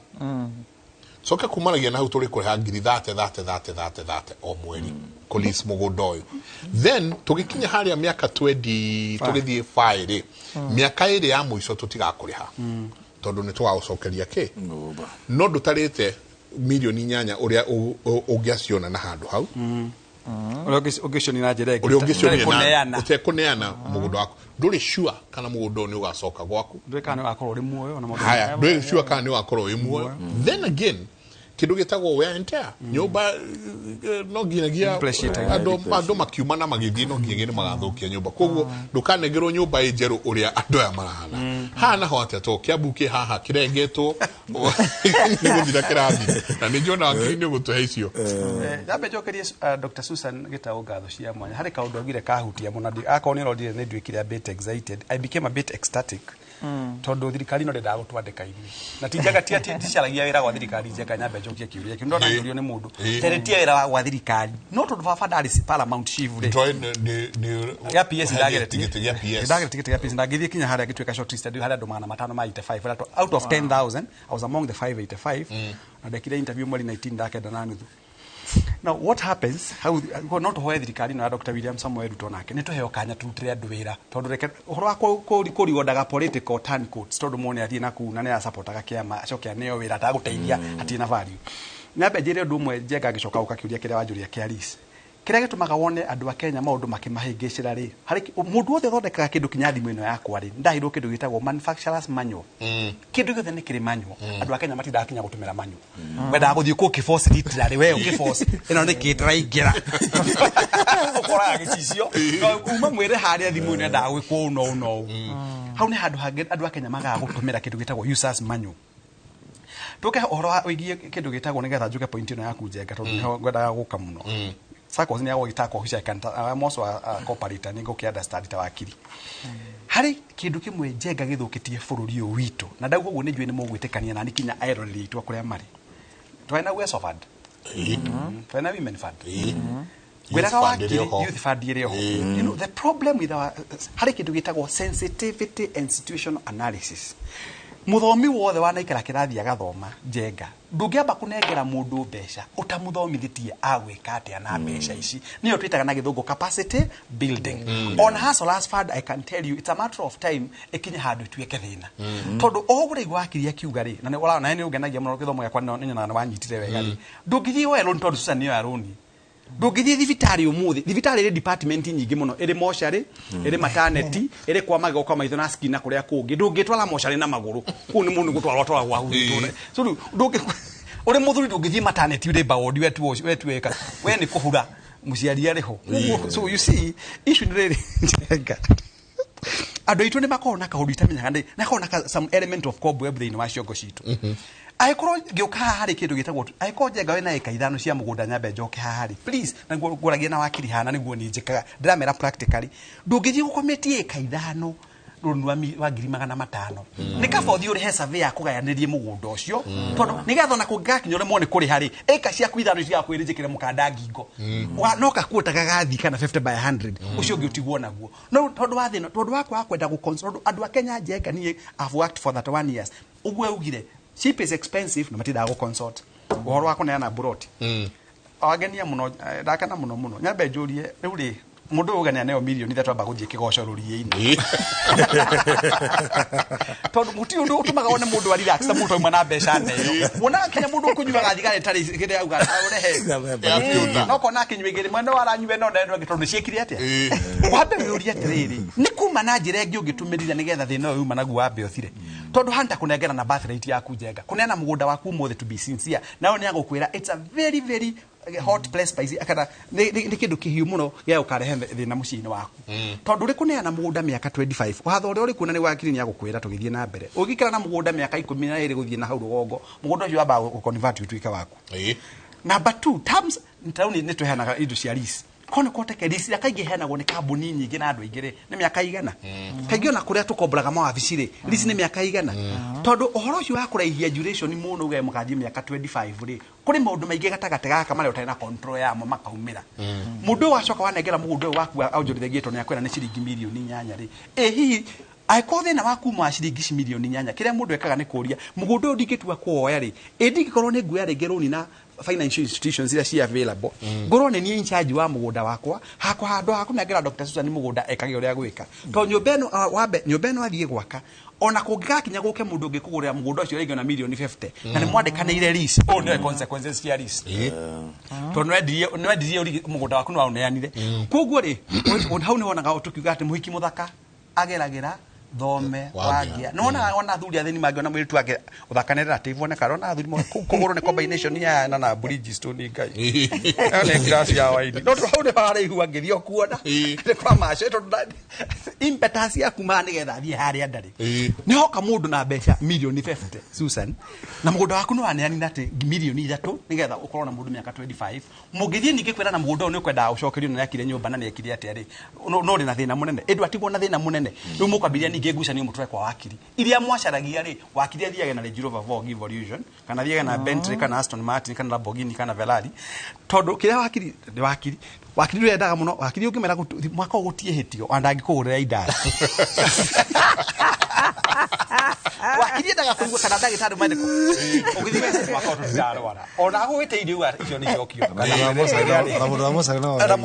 K: soke kumanagia na hau turi kuriha ngiri 30 o mweri police mugunda uyu then tugikinya haria miaka 20 tugithie 5 miaka 2 ya muico tutigakuriha tondu ni twaucokeria ki no ndutarite milioni 8 uria ungiaciona na handu hau
N: ugishoni na njira
K: ungishoni utekuneana mugunda waku nduri sure kana mugunda ni ugacoka gwaku
N: nduri kana ugakorwo uri muoyo na
K: haya nduri sure kana ni ugakorwo uri muoyo then again kindu gitagwo wear and tear nyumba no ginagia ando makiuma na magithii no ginagia magathukia nyumba koguo ndukanegerwo nyumba njeru uria andu aya marahana hana ho atia to kiabuki haha kirengetwo ni guthira kirathi na ni njona wakiri ni gutuhe icio
N: ndabe jokerie Dr. Susan gitao ngatho cia mwanya hari kaundu agire kahutia muno akoni rodire ni ndwikire a bit excited I became a bit ecstatic tondu thirikari no ndendaga gutwandika irio na tinjaga ticaragia wira gwa thirikari Njenga nyambe njokie kiuria kiu ndona njurio ni mundu teretia wira gwa thirikari no tondu baba ndari Paramount Chief ri ya PS ndagere ya PS ndagithie kinya haria gitweka short list haria andu 585 out of 10,000 I was among the 585 na ndekire interview mweri 19 ndakenda na nuthu. Now what happens how not hoe thirikari na Dr. William Samuel Ruto nake ni tuheo kanya turutire andu wira tondu reke uhoro wa kuri wodaga political turncoats tondu mone athie na kuna ne supportaga kiama acoke aneo wira ta guteithia atie na value nyambe njire ndu mwe Njenga gicoka ukakiuria kiria wanjuria kia ris kiria gitumaga wone andu a Kenya maundu makimahingicira ri hari mundu wothe thondekaga kindu kinya thimu ino yakwa ri ndahirwo kindu gitagwo manufacturers manual kindu githe ni kiri manual andu a Kenya matindaga kinya gutumira manual wenda guthii ku kiforce literally we ukiforce ino ni kitiraingira ukora gicicio uma mwire haria thimu ino nda gwikwo no hau ni handu hangi andu a Kenya magaga gutumira kindu gitagwo users manual tuke uhoro wigie kindu gitagwo nigetha njuke point ino yaku Njenga tondu ngwendaga guka muno Sako ni awo itako hisha kanta most wa cooperator ningo ki understand ta wakiri hari kindu kimwe Njenga githukitie bururi uyu witu na ndaugo guo ni njui ni mugwitikania na nikinya iron ritu akuria mari twaina weso fund twaina women fund gwiraga wakiri youth fund ire ho you know the problem with our hari kindu gitagwo sensitivity and situational analysis muthomi wothe wanaikara kirathi agathoma Njenga ndungiamba kunengera mundu mbeca utamuthomithĩtie agwika atia na mbeca ici niyo twitaga na githungu capacity building on hustle as far I can tell you it's a matter of time ikinya handu tuike thina tondu ogure igwakiria kiuga ri na wala na ni ugenagia muno githomo yakwa ni na wanyitire wega ri ndungithie we roni tondu Susan niyo aroni ndungithie thibitari umuthi thibitari ri department nyingi muno iri moshari iri maternity iri kwa magego kwa maitho na skina kuria kungi ndungitwala moshari na maguru ku ni mundu gutwala twala gwa hurutune so ndungi uri muthuri ndungithie maternity uri baodi wetu weka we ni kuhura muciari ariho so you see issue ni riri Njenga andu itu ni makona ka hurita menyaga ndi na kona some element of cobweb thini wa ciongo citu aikoro gioka hari kindu gitagwo aikoro Njenga we na eka ithano cia mugunda nyambe njoke hari please na nguragia na wakiri hana niguo ni njikaga ndiramera practically ndungithie gukometie eka ithano rundu wa 500,000 ni kabothi uri he survey ya kugayanirie mugunda ucio tondu nigetha na kungakinya uri mone kuri hari eka cia kwithano cia kwirijikire mukanda ngingo wa noka kuotaga gathi kana 50 by 100 ucio ngiutigwo naguo no tondu wa thina tondu wakwa kwenda gu consult andu a Kenya Njenga ni I've worked for that 1 years ugwe ugire cheap is expensive na matinda go consult uhoro wako neana broti awagenia muno dakana muno nyambe njurie riu ri mundu ugania nayo milioni thatwa baguthie kigoco ruriini tondu muti undu utumaga one mundu wa relax mundu oima na mbeca neyo wona kinya mundu kunyuaga thigara tari kire auga urehe no kona kinywe gire mwene waranywe no ndendo gitondu ciekire atia wambe wiuria atiriri ni kuma na njira ingi ungitumirira nigetha thina uyu managu wambe uthire tondu hanta kunengera na birthright yaku Njenga kunena mugunda waku mothe to be sincere nayo ni agukwira it's a very very hot place spicy akana ni kindu kihiu muno ya ukarehe thina muciini waku tondu ri kuneana mugunda miaka 25 watho uri kuna ni wakiri ni agukwira tugithie na mbere ugikira na mugunda miaka 12 guthie na hau rugongo mugunda ucio aba convert utuika waku number 2 terms ntauni ni tuhanaga indo cia lease kono koteke lease ya kaige henagwo ni kambuni nyingi na andu aingire ni miaka igana kaige ona kuria tukomburaga mawabicire lease ni miaka igana tondu uhoro ucio wa kuraihia duration muno uge mukanji miaka 25 ri kuri maundu maingi gatagate gaka mari utari na control ya mo makaumira mundu wacoka wanengera mugunda waku aunjorithagia ni akwira ni ciringi milioni 8 ri hihi aikothe na waku ma ciringi milioni 8 kiria mundu ekaga ni kuria mugunda ndingitua kuoya ri ndingikorwo ni nguya ringi ni na financial institutions ira cia available ngoro ni in charge wa mugunda wakwa hakwa handu hakunengera Dr. Susan mugunda ekage uria gwika to nyobeno wambe nyobeno athie gwaka ona kungigakinya guke mundu ngikugurira mugunda ucio ringi na milioni 50 na ni mwandikaniire lease no consequences cia lease to no endirie mugunda waku no auneanire koguo ri hau ni wonaga utukiuga ati muhiki muthaka ageragira thome wagia nona ona thuri atheni magiona mwiritu ake uthakanira tivone karona thuri kuguru ni combination ya na bridge stone ngai ene grasi ya waini no to haude bare ihu angithio kuona ni kwa macho to impetus ya kuma ni getha thie hari andari ni hoka mundu na mbeca milioni 50 Susan na mugunda waku no aneani nati milioni 3 ni getha ukorwo na mundu miaka 25 mugithie ningi kwira na mugunda ni kwenda ucokerio na yakire nyumba na ni yakire ati ari no ri na thina munene edu atigwo na thina munene riu mukwambiria ningi ingĩgucanio mũtũre kwa wakiri iria mwacaragia rĩ wakiri athiaga na Range Rover Vogue Evolution kana athiaga na Bentley kana Aston Martin kana Lamborghini kana Ferrari tondu kiria wakiri ndendaga mũno wakiri ũngĩmera mwaka ũgũtie hĩtio andangĩkũgũrĩra indara wakiri ndaga kũigua kana ndagĩtarĩ maende ũgĩthime mwaka ũtũ ndarwara ona gwĩte irio icio nĩ ciokio kana mũndũ wa mũcaka no ndaga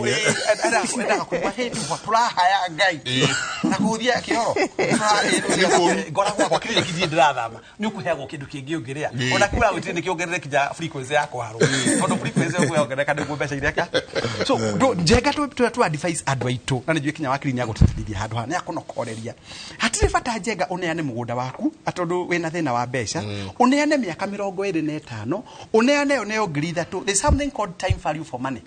N: kũigua hĩtio turahaya ngai na kũthia kĩoro ngoragwo wakiri kithie ndirathama nĩ ũkũheagwo kĩndũ kĩngĩ ũngĩrĩa ona kĩura gwĩtire nĩ kĩongerereki ja frequency ya kwarwo tondũ frequency ũkũongerereka nĩguo mbeca ireka so njenga tu advice andũ aitũ na nĩ njũĩ kinya wakiri nĩ agũteithĩrĩria handũ ha nĩ akũnokoreria hatirĩ bata njenga ũneane mũgũnda waku atondu wena thĩna wa mbeca ũneane mĩaka 25 ũneane oneo ngiri 3 there's something called time value for money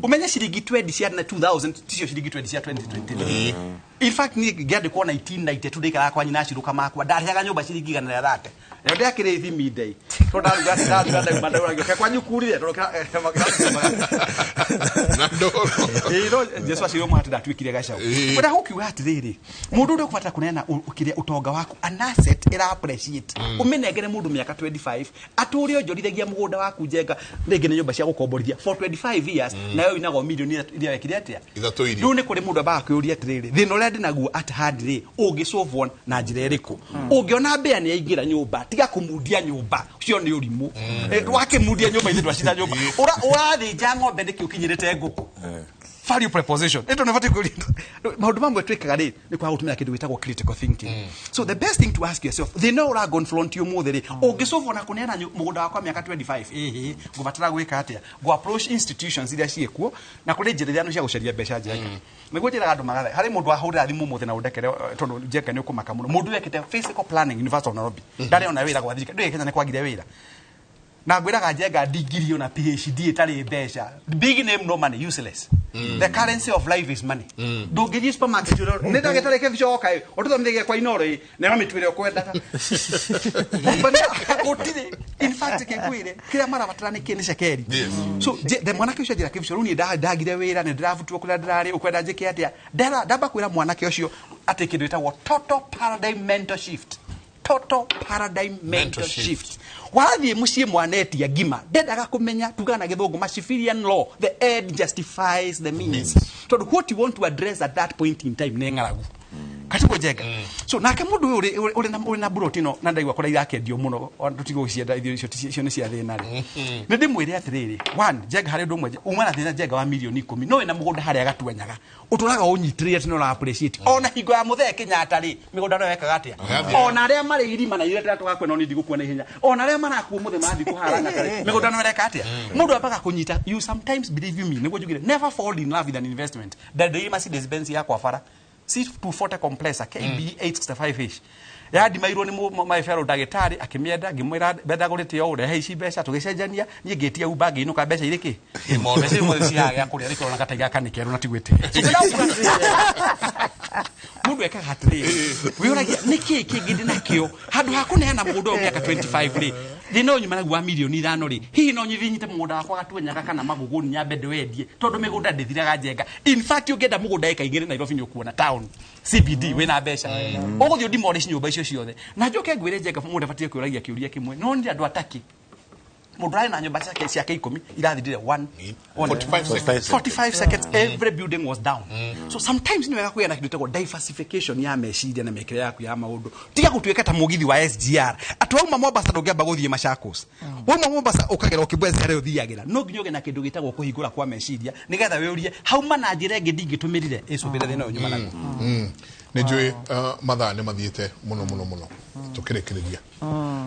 N: umenye ciringi 20 cia 2000 ticio ciringi 20 cia 2020 in fact ni ngiandikwo 1992 ndikara kwa nyina ciruka makwa ndariaga nyumba ciringi 130 leo ndakire thimi day to ndaruga mandaura kwa nyukurire ndoroka na ndoro Jesu acio mwati ndatwikire gacaũ kwenda hukiuga atiriri mundu uri kubatara kunena ukiria utonga waku an asset ira appreciate umenegere mundu miaka 25 aturi onjorithagia mugunda waku njenga ringi ni nyumba cia gukomborithia for 25 years nayo inago milioni iria wekire atia riu ni kuri mundu ambaga kwiuria atiriri thina uria ndinaguo at hard ri ungisolve na njira iriku ungiona mbea ni yaingira nyumba tiga kumudia nyumba ucio ni urimu wakimudia nyumba ithu twacitha nyumba urathinja ng'ombe ndiki ukinyirite nguku value proposition ito nä batiä maundu mamwe twikaga rä nä kwa gutumira kindu gitagwo critical thinking so the best thing to ask yourself they know ura go front you mothe rä ungicovo na kuneana mugunda wakwa miaka 25 ngubatara gwika atia go approach institutions iria ciekuo na kuri njira iria no cia gucaria mbeca njega niguo njiraga andu magatha hari mundu ahurira thimu mothe na undekere tondu njeka ni ukumaka muno mundu wekete physical planning University of Nairobi ndari ona wira gwathirika ndu Kenya ni kwagire wira na ngwiraga njenga degree ona PhD itari mbeca big name no money useless the currency of life is money ndungithi supermarket ni ndagitare ke bico kai ututhomithia kwa inoro na mitwire ukwenda utire in fact kigwire kira mara batara ni kini shekeri so the mwanake ucio jira ke bico runi ndagire wira ni ndravutwo kula ndirari ukwenda njike atia ndaba kwira mwanake ucio ati kindu itagwo total paradigm mental shift wathie mucie mwaneti ya gima ndendaga kumenya tugana githungu Machiavellian law the end justifies the means so what you want to address at that point in time ne ngaragu katiko jega so nake mundu uri na burotino na ndaigwa kora irake ndio muno tutigo cienda icio ni cia thina ri ni ndimwire atiriri one jega hari ndu mwe umana thina jega wa milioni 10 no ina mugunda hari agatuanyaga uturaga unyitire ati no la appreciate ona hingo ya muthe Kenyatta ri migunda no wekaga atia ona aria mari irima na ireta twakwe no ndi gukua na ihenya ona aria marakuo muthe mathi kuharana kare migunda no weka atia mundu apaga kunyita you sometimes believe me niguo jugire never fall in love with an investment that the Mercedes Benz yakwa bara C240 compressor KB 865H yadi mairwo ni maifero dagitari akimienda ngimwira benda gurite yo ure heici mbeca tugicenjania ni ngitia uba nginuka mbeca iriki mbeca imwe ciaga kuria riko na kataiga kanikeru na tigwite mundu eka hatri wiuragia niki kingindi nakio handu hakuneana mundu wa miaka 25 ri thino nyuma na gwa milioni 5 ri hihi no nyithinyite mugunda wakwa gatuenyaga kana maguguni nyambe ndwendie tondu migunda ndithiraga njenga in fact ungenda mugunda eka igire Nairobi ni ukuona town CBD wena mbeca uguthio demolish nyumba icio ciothe na njoke ngwire njenga mundu batie kwiragia kiuria kimwe no ndi andu ataki mundu na nyumba ciake 10 irathirire 45 seconds every building was down so sometimes ni wega kuya na kindu tego diversification ya meciria na mekere yaku ya maundu tiga gutuika ta mugithi wa SGR atwauma Mombasa ndongiamba guthie Machakos wauma Mombasa ukagera ukibwezi hari uthiagira no nginyoge na kindu gitagwo kuhingura kwa meciria nigetha wiurie hauma na njira ingi ndingitumirire icubire thina nyuma naku
K: ni njui mathaa ni mathiete muno tukirekereria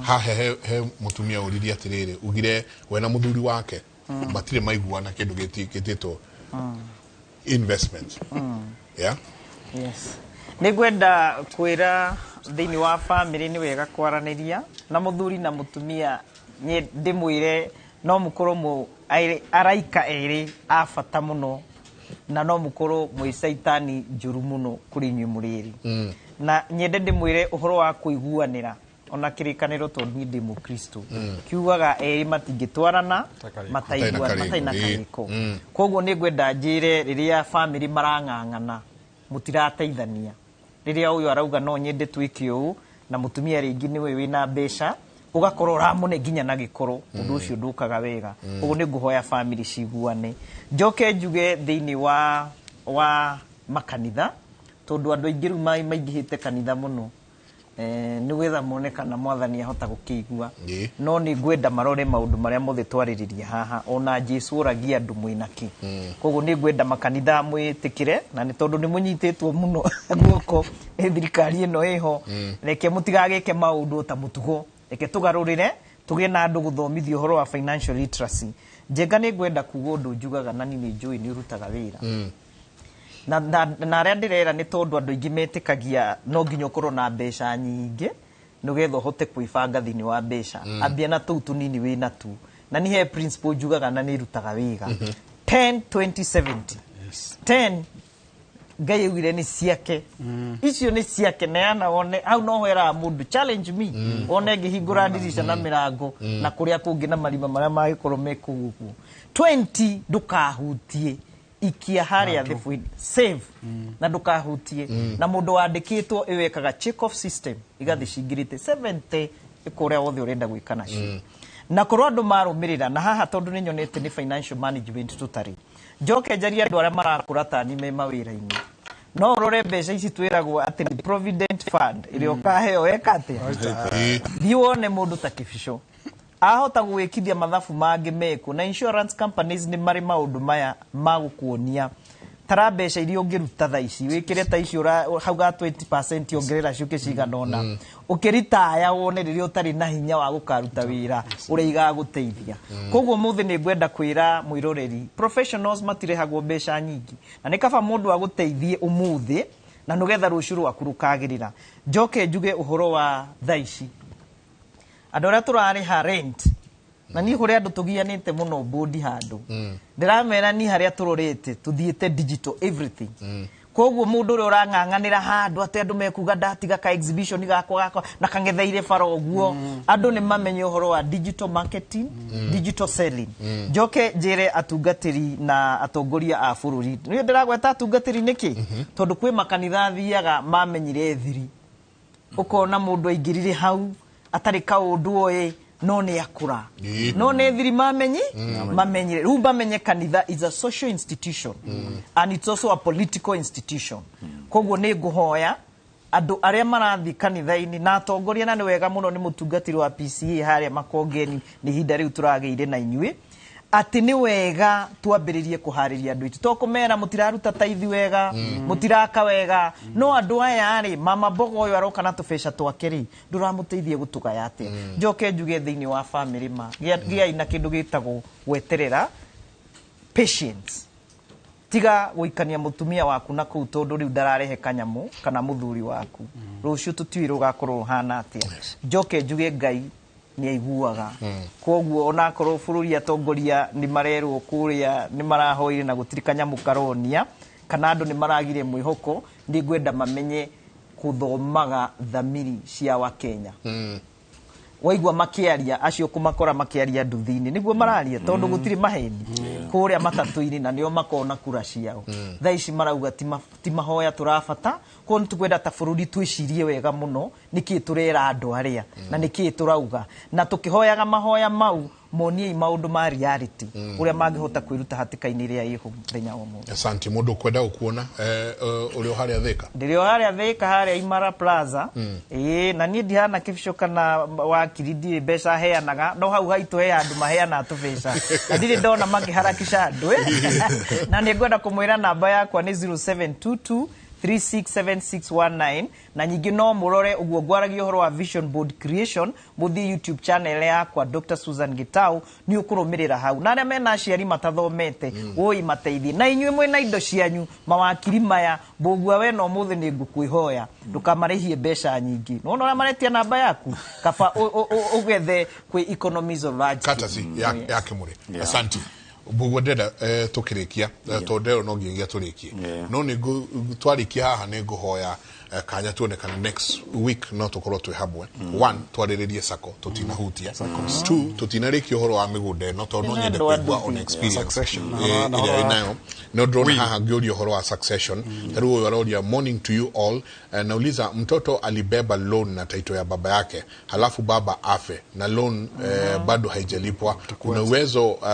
K: ha he mutumia uriria atiriri ugire we na muthuri wake batire maiguana kindu gitito investment yeah
L: yes nigwenda kwira thini wa family ni wega kwaraniria na muthuri na mutumia ni ndimwire no mukoro mu araika eri afata muno na no mukoro mwisaitani njuru muno kuri nyu muriri na nyende ndimwire uhoro wa kuiguanira ona kirikaniro tondu ndi mu Kristo kiugaga eri matingitwarana mataina kariko koguo ni ngwenda njire riria family marang'ang'ana mutirateithania riria uyu arauga no nyende twike uu na mutumia ringi niwe wina mbeca ugakorwo ramune nginya na gikoro undu ucio ndukaga wega ugu ni nguhoya family ciguane njoke njuge thiini wa makanitha tondu andu aingi maingihite kanitha muno ni wetha monekana mwathani ahota gukigua no ni ngwenda marore maundu maria mothe twaririria haha ona Jesu oragia andu mwinaki koguo ni ngwenda makanitha mwitikire na ni tondu ni munyititwo muno guoko thirikari ino iho reke mutigagike maundu ta mutugo reke tugarurire tugie na andu guthomithio horo wa financial literacy Njenga ni ngwenda kuga undu njugaga na ni njui ni urutaga wira na aria ndirera ni tondu andu ingi metikagia no nginya ukorwo na mbeca nyingi nugetha hote kwibanga thini wa mbeca ambia na tu tunini wina tu na ni he principle njugaga na ni rutaga wiga 10 2070 10 ngai wire ni ciake icio ni ciake neana wone au no hwera mundu challenge me one ngihingura dirisha na mirango na kuria kungi na marima maria magikorwo mekugugu 20 ndukahutie ikia haria the save na ndukahutie na mundu wandikitwo iwekaga check off system igathi cingirite 70 ikuria wothe urenda gwika nacio na korwo andu marumirira na haha tondu ni nyonete ni financial management tutari njoke njaria andu aria marakura tani me mawira-ini no rore mbeca ici twiragwo ati ni provident fund irio kaheo ekate thiwone mundu ta Kibisho ahota gwikithia mathabu mangi meku na insurance companies ni mari maundu maya magukuonia tara mbeca iria ungiruta tha ici wikire ta ici hauga 20% ongerera ciuke ciganona ukiritaya wone riria utari na hinya wa gukaruta wira uriiga guteithia koguo muthi ni ngwenda kwira mwiroreri professionals matirehagwo mbeca nyingi na nikaba mundu aguteithie umuthi na nugetha ruciu rwaku rukagirira njoke njuge uhoro wa tha ici andu aria turariha rent na ni huria andu tugianite muno bodi handu ndiramera ni haria turorete tuthiete digital everything koguo mundu uri urang'ang'anira handu ati andu mekuga ndatiga ka exhibition gakwa na kangetheire faro guo andu ni mamenye uhoro wa digital marketing digital selling njoke njire atungatiri na atongoria a bururi ni ndiragweta atungatiri niki tondu kwi makanitha thiaga mamenyire thiri ukona mundu aingirire hau atari kaundu oye no ni akura no ne thiri mamenyire ru bamenye kanitha is a social institution and it's also a political institution koguo ni nguhoya andu aria marathi kanitha-ini na atongoria na ni wega muno ni mutungatiri wa PCA haria makongeni ni hinda riu turageire na inyui ati ni wega twambiririe kuhariria andu itu tokumera mutiraruta taithi wega mutiraka wega no andu aya ari mama bogo uyu aroka na tubesha twakeri nduramuteithie gutugaya atia njoke njuge thiini wa family ma gia ina kindu gitagwo gweterera patience tiga guikania mutumia waku na kuu tondu riu ndararehe kanyamu kana muthuri waku ruciu tutiwi rugakorwo hana atia njoke njuge Ngai ni aiguaga koguo ona korwo bururi atongoria ni marerwo kuria ni marahoire na gutirikanya mukaronia kana andu ni maragire mwihoko ndi ngwenda mamenye kuthomaga thamiri cia wa Kenya waigwa makiaria acio kumakora makiaria nduthini niguo mararia tondu gutiri maheni kuria matatu-ini na nio makona kura ciao tha ici marauga ti mahoya turabata ko nitugwenda ta bururi twicirie wega muno niki turera andu aria na niki turauga na tukihoyaga mahoya mau monie maundu ma reality uria mangihota kwiruta hatika-ini ria ihu thenya wa mu
K: asante mundu kwenda ukuona urio haria Thika
L: ndirio haria Thika haria Imara Plaza na ni ndihana Kibisho kana wakiri ndi mbeca heanaga no hau haitu he andu maheana tubeca na ndiri ndona makiharakisha andu na ni ngwenda kumwira namba yakwa ni 0722 367619 na nyingi no murore uguo gwaragia horo wa Vision Board Creation muthi YouTube channel yakwa Dr. Susan Gitau ni ukurumirira hau na aria mena aciari matathomete woi mateithie na inyuĩ mwena indo cianyu mawakiri maya mbugua we no muthi ni ngukwihoya ndukamarihie mbeca nyingi no no maretia namba yaku kaba ugethe kwi economies of large
K: katasi ya Kimuri asante bugwendera tukirikia tondero no nginya turikie no ni twarikia haha ni nguhoya kanya tuone kana next week no tukorwo twi hamwe one twariririe sako tutinahutia two tutinarikia horo wa migunda no tondu nyende kuigua on experience nayo no drone haha ngiuria horo wa succession taru waroria morning to you all nauliza mtoto alibeba loan na title ya baba yake halafu baba afe na loan bado haijalipwa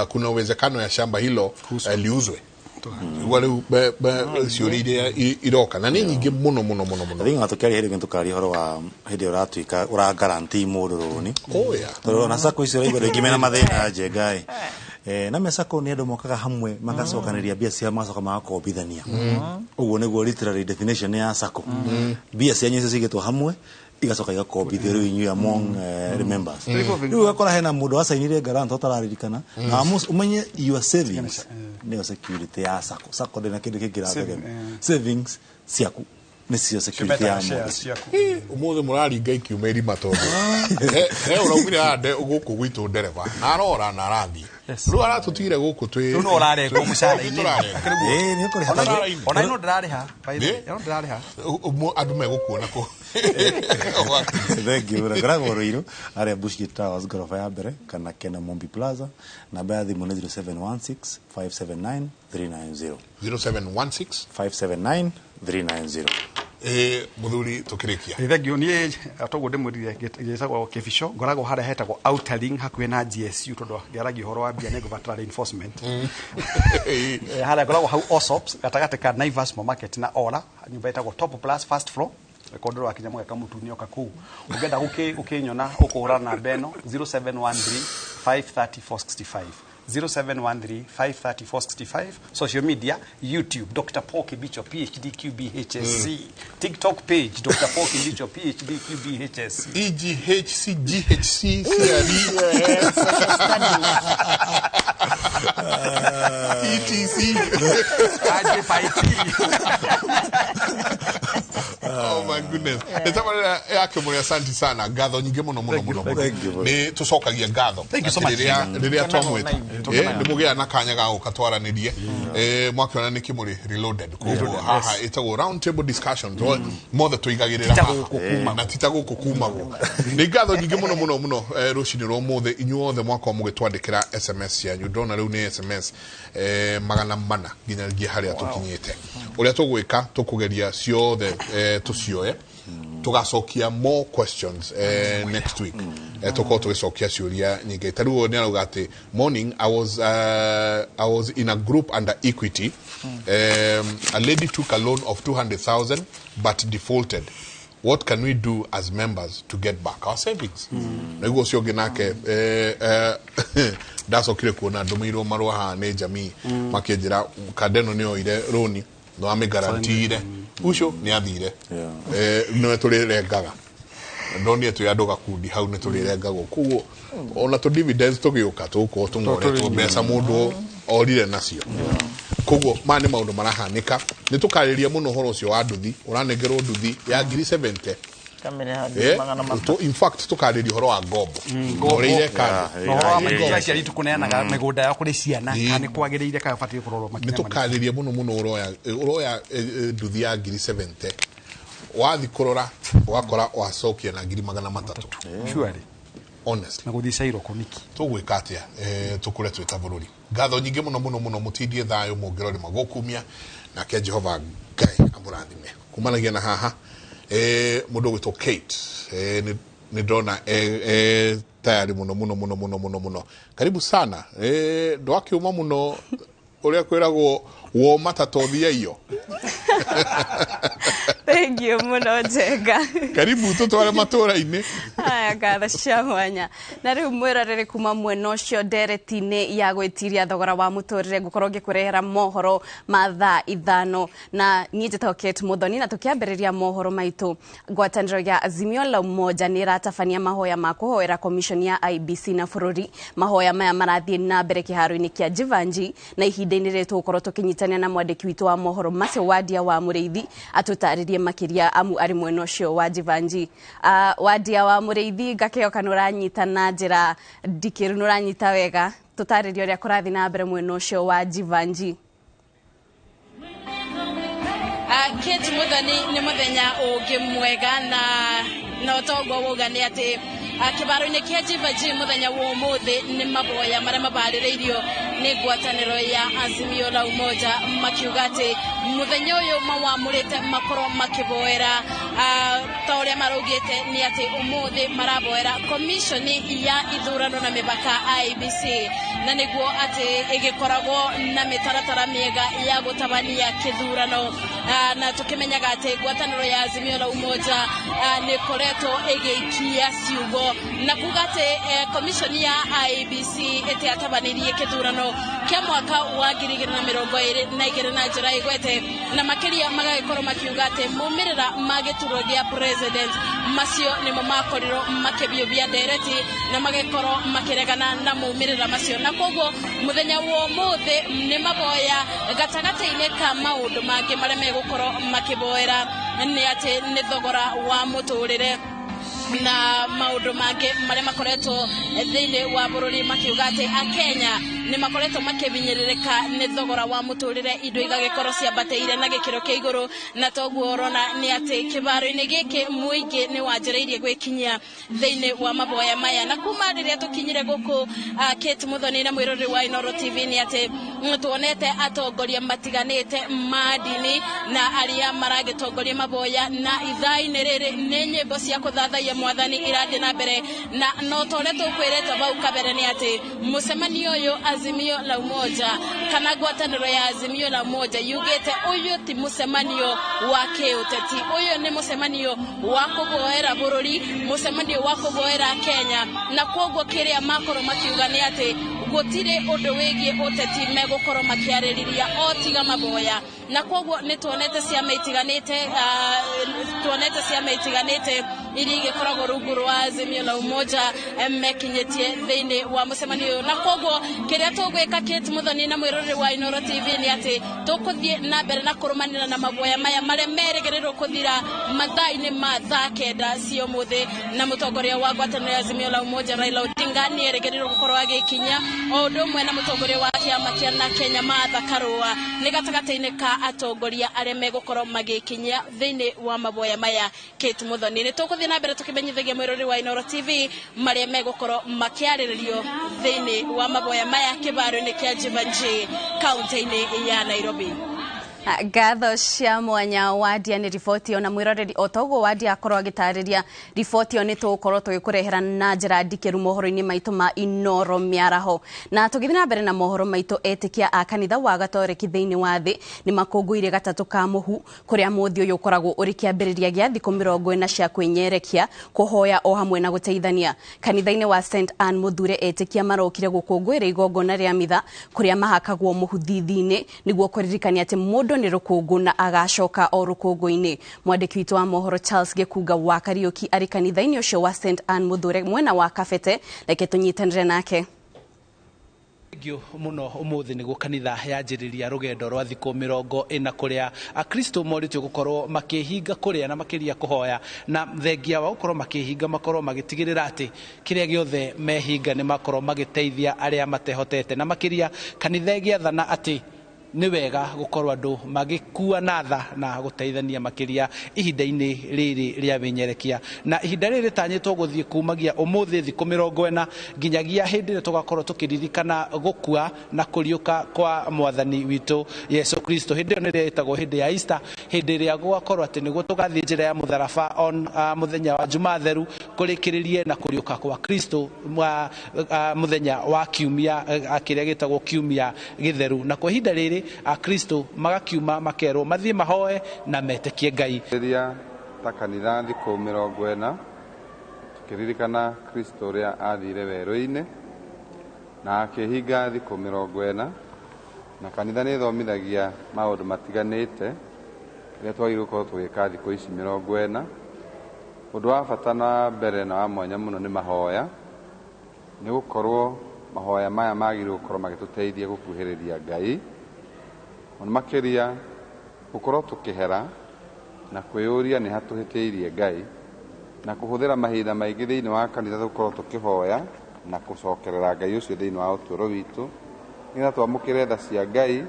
K: kuna uwezekano ya shamba hilo liuzwe wale sioride iroka na nyingi muno
M: thing atukari heri ntukari horo wa hedi uratuika ura guarantee mururu ni toro na sako icio igo ngimena mathina njengai na mesako ni andu mokaga hamwe magacokanĩria bia cia macoka magakobithania uguo niguo literary definition ya sako bia cia nyicio cigitwo hamwe igacoka igakobithio riu inyu among remembers riu gakora hena mundu asainire garanto utararirikana na umenye your savings neo security ya sako ndina kindu kingirathege savings ciaku nicio security ya
K: umuthe muraringa ikiumeri matondo uraumire ande guku gwitu ndereva na arora na arathi riu aratutire guku twi
N: riu no urarengwo mucara-ini ni kuri hata ona ino ndirariha ino ndirariha
K: andu megukuona ku
M: thank you grago roiro aria Bushgate Towers gorofa ya mbere kana Kena Mombi Plaza namba ya thimu ni 0716 579 390
K: 0716
M: 579 390
K: muthuri tukirikia
N: thengio ni atogo ndimurire gicagwo kibisho ngorago haria hetagwo outerling hakuhe na GSU tondu ngiaragia horo wa bia nego batara reinforcement haria ngorago hau Osops gatagate ka Naivas Market na Ora nyumba etagwo Top Plus first floor rekondoro akinya mweka mutuni oka ku ugenda ukinyona ukuhura na beno 0713 530 465 0713 530 465 social media YouTube Dr. Paul Kibicho PhD QBHSC TikTok page Dr. Paul Kibicho PhD QBHSC
K: EGHC GHC ETC oh my goodness etamara yake muri asante sana gatho nyingi muno ni tucokagia gatho riria twamweta ni mugia na kanya ga ukatwaranirie mwakiona ni Kimuri reloaded ko haha itago round table discussion mothe tuigagirira na titago kukumago ni gatho nyingi muno rucini ro mothe inyuothe mwako mugitwandikira SMS yanyu ndona riu ni SMS magana mana nginyagia haria tukinyite uria tugwika tukugeria ciothe tucioe tugacokia more questions next week tuko tugicokia ciuria nyingi taruo ni arauga ati morning I was in a group under Equity a lady took a loan of 200,000 but defaulted. What can we do as members to get back our savings? Nego cio ginake ndacokire kuona ndumirwo marwa ha ni jamii makienjira kadeno ni oire roni no ame garantire ucio ni athire no turirengaga ndoni etu yandoga kundi hau ni turirengago kuo ona to dividends tugiuka tuko tungore mbeca mundu orire nacio kugo mane maundu marahanika ni tukariria muno horo cio wa nduthi uranengerwo nduthi ya 70 in fact tukariria horo wa ngombo ngorire kana
N: no cia ritu kuneanaga migunda ya kuri ciana ani kwagiriire ka batie kurorwo makina
K: ni tukariria muno uroya nduthi ya 70 wathi kurora wakora wacokia na 300
N: surely
K: honestly
N: na guthicairo kuniki
K: tugwika atia tukure twita bururi gatho nyingi muno mutindie thayo mungirori magokumia na ke Jehova Ngai amurathime kumanagia na haha mundu gwitwo Kate ni ndona tayari muno karibu sana ndwakiuma muno uria kwiragwo wo matatothia iyo
O: Thank you muno Njenga.
K: Karibu tutware matura-ini.
O: Aya gatha cia mwanya. Na riu mwirorere kuma mwena ucio ndereti-ini ya gwitiria thogora wa muturire gukorwo ngikurehera mohoro ma thaa 5 na nie njitagwo Kate Muthoni na tukiambiriria mohoro maitu ngwataniro ya Azimio la Umoja ni ratabania mahoya ma kuhoera commission ya IBC na bururi mahoya maya marathie na mbere kiharo-ini kia Jivanji na ihinda-ini ritu gukorwo tukinyitania na mwandiki witu wa mohoro Macio Wadia wa Mureithi atutaririe makiria amu ari mwena ucio wa Jivanji. Wadia wa Mureithi ngakeo kanuranyita na njira ndikiru nuranyita wega tutaririe uria kurathi na mbere mwena ucio wa Jivanji. Kate Muthoni ni muthenya ungi mwega na utogwo woga ni ati kibaro-ini kia Jivanji muthenya wa umuthi ni maboya maria mabaririirio ni ngwataniro ya Azimio la Umoja makiuga ati muthenya uyu mawamurite makoro makiboera ta uria marugite ni ati umuthi maraboera commission ya ithurano na mibaka IBC na niguo ati igikoragwo na mitaratara miega ya gutabania kithurano na tukimenyaga ati ngwataniro ya Azimio la Umoja ni koreto igiikia ciugo na kuga ati commission ya IBC eti atabanirie kithurano kia mwaka wa 2022 na njira igwete na makiria magagikorwo makiuga ati mumirira magituro gia president macio nimo makoriro makibiobia dereti na magikorwo makiregana na mumirira macio na koguo muthenya wa muthi ni maboya gatagati-ini ka maundu mangi maria megukorwo makiboera ni ati ni thogora wa muturire na maundu mangi maria makoretwo thiini wa bururi makiuga ati akenya ni makoretwo makivinyiririka ni thogora wa muturire indo igagikorwo ciambateire na gikiro kia iguru na toguo urona ni ati kibaro-ini giki muingi ni wanjiriirie gwikinyia thiini wa maboya maya na kuma riria tukinyire guku Kate Muthoni na mwirori wa Inooro TV ni ati tuonete atongoria matiganite madini na aria maragitongoria maboya na ithaa-ini riri ni nyimbo cia kuthathaia mwathani irathi na mbere na no tore tukwirete bau kabere ni ati mucemanio uyu Azimio la Umoja kana ngwataniro ya Azimio la Umoja yugite uyu ti mucemanio wa kiuteti uyu ni mucemanio wa kuboera bururi mucemanio wa kuboera Kenya na koguo kiria makoro makiuga ni ati gutire undu wigie uteti megukorwo makiaririria otiga maboya na koguo ni tuonete ciama itiganite iria igikoragwo rungu rwa Azimio la Umoja mekinyitie thiini wa mucemanio na koguo kiria tugwika Kate Muthoni na mwirori wa Inooro TV ni ati tukuthie na mbere na kurumanira na maboya maya maria merigirirwo kuthira mathaa-ini ma thaa kenda cio muthi na mutongoria wa ngwataniro ya Azimio la Umoja Raila Odinga ni erigirirwo gukorwo agikinya o undu umwe na mutongoria wa kiama kia na Kenya Martha Karua ni gatagati-ini ka atongoria aria megukorwo magikinyia thiini wa maboya maya Kate Muthoni ni tukuthie na mbere tukimenyithagia mwirori wa Inooro TV maria megukorwo makiariririo thiini wa maboya maya kibaro-ini kia Jivanji kaunti-ini ya Nairobi. Gatho cia mwanya wadia ni riboti ona mwiroreri otogo wadia akorwo agitariria riboti oni tukorwo tugikurehera na njira ndikiru mohoro-ini maitu ma Inooro miaraho na tugithii na mbere na mohoro maitu etikia a kanitha wa gatoreki thiini wa thi ni makunguire gatatu ka muhu kuria muthi uyu ukoragwo uri kiambiriria gia thiku 40 cia kwinyerekia kuhoya o hamwe na guteithania kanitha-ini wa St Anne Muthure etikia marokire gukunguira igongona ria mitha kuria mahakagwo muhu thithi-ini niguo kuririkania ati mundu ni rukungu na agacoka o rukungu-ini mwandiki witu wa mohoro Charles Gekuga wa Kariuki ari kanitha-ini ucio wa St Anne Muthure mwena wa Kabete reke tunyitanire nake.
P: Ngio muno umuthi niguo kanitha yanjiriria rugendo rwa thiku 40 kuria akristo moritio gukorwo makihinga kuria na makiria kuhoya na thengia wa gukorwo makihinga makorwo magitigirira ati kiria giothe mehinga ni makorwo magiteithia aria matehotete na makiria kanitha giathana ati ni wega gukorwo andu magikua na tha na guteithania makiria ihinda-ini riri ria winyerekia na ihinda riri tanyitwo guthie kumagia umuthi thiku 40 nginyagia hindi ria tugakorwo tukiririkana gukua na kuriuka kwa mwathani witu Yesu Kristo. Hindi io ni itagwo hindi ya Easter, hindi ria gugakorwo ati niguo tugathie njira ya mutharaba on muthenya wa Jumatheru kurikiririe na kuriuka kwa Kristo muthenya wa kiumia akiria gitagwo kiumia githeru na kwa ihinda riri akristo magakiuma makerwo mathie mahoe na metekie Ngai
Q: ria ta kanitha thiku 40 tukiririkana Kristo ria athire werũ-ini na akihinga thiku 40 na kanitha ni thomithagia maundu matiganite ria twagirwo ko twika thiku ici 40 undu wa bata na mbere na wa mwanya muno ni mahoya ni gukorwo mahoya maya magirwo gukorwo magituteithia gukuhiriria Ngai on makiria gukorwo tukihera na kwiyuria ni hatuhitiirie Ngai na kuhuthira mahinda maingi thiini wa kanitha gukorwo tukihoya na kucokerera Ngai ucio thiini wa uturo witu nigetha twamukire tha cia Ngai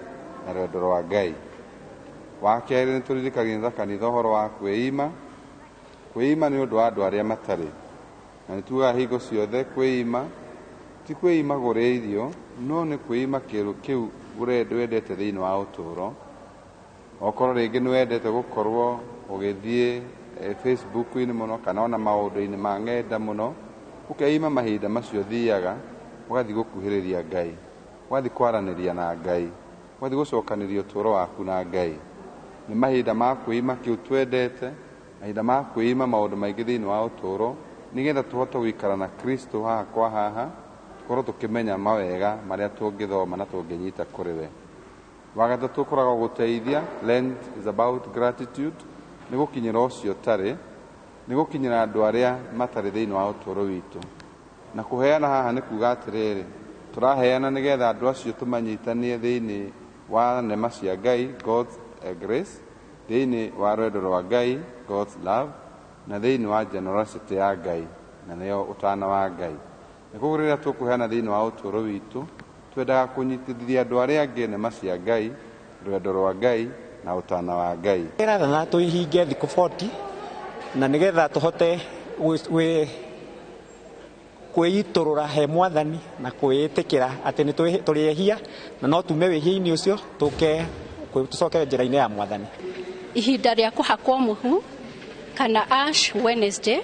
Q: na rwendo rwa Ngai. Wa keri ni turirikanagia kanitha uhoro wa kwĩima nĩ ũndũ wa andũ arĩa matarĩ, na nĩ tugaga hingo ciothe kwĩima ti kwĩima gũrĩa irio, no nĩ kwĩima kĩu wendete thĩinĩ wa ũtũũro. Okorwo rĩngĩ nĩ wendete gũkorwo ũgĩthiĩ Facebook-inĩ mũno kana ona maũndũ-inĩ ma ng'enda mũno, ũkeima mahinda macio thiaga ũgathiĩ gũkuhĩrĩria Ngai, ũgathiĩ kwaranĩria na Ngai, ũgathiĩ gũcokanĩria ũtũũro waku na Ngai. Nĩ mahinda ma kwĩima kĩu twendete, mahinda ma kwĩima maũndũ maingĩ thĩinĩ wa ũtũũro, nĩgetha tũhote gũikara na Kristo haha kwa haha, tũkorwo tũkĩmenya mawega marĩa tũngĩthoma na tũngĩnyita kũrĩ we. Wa gatatũ ũkoragwo gũteithia. Lent is about gratitude, nĩ gũkinyĩra ũcio ũtarĩ, nĩ gũkinyĩra andũ arĩa matarĩ thĩinĩ wa ũtũũro witũ. Na kũheana haha nĩ kuuga atĩrĩrĩ, tũraheana nĩgetha andũ acio tũmanyitanie thĩinĩ wa nema cia Ngai, God's grace, thĩinĩ wa rwendo rwa Ngai, God's love, na thĩinĩ wa generosity ya Ngai, na nĩyo ũtana wa Ngai. Nĩ koguo rĩrĩa tũkũheana thĩinĩ wa ũtũũro witũ, twendaga kũnyitithia andũ arĩa angĩ nema cia Ngai, rwendo rwa Ngai na ũtana wa Ngai.
R: Tũrathana tũhinge thikũ 40 na nĩgetha tũhote kwĩitũrũra he Mwathani na kwĩĩtĩkĩra atĩ nĩ tũrĩ ehia na no tume wĩhia-inĩ ũcio tũcoke njĩra-inĩ ya Mwathani.
S: Ihinda rĩa kũhakwo mũhu kana Ash Wednesday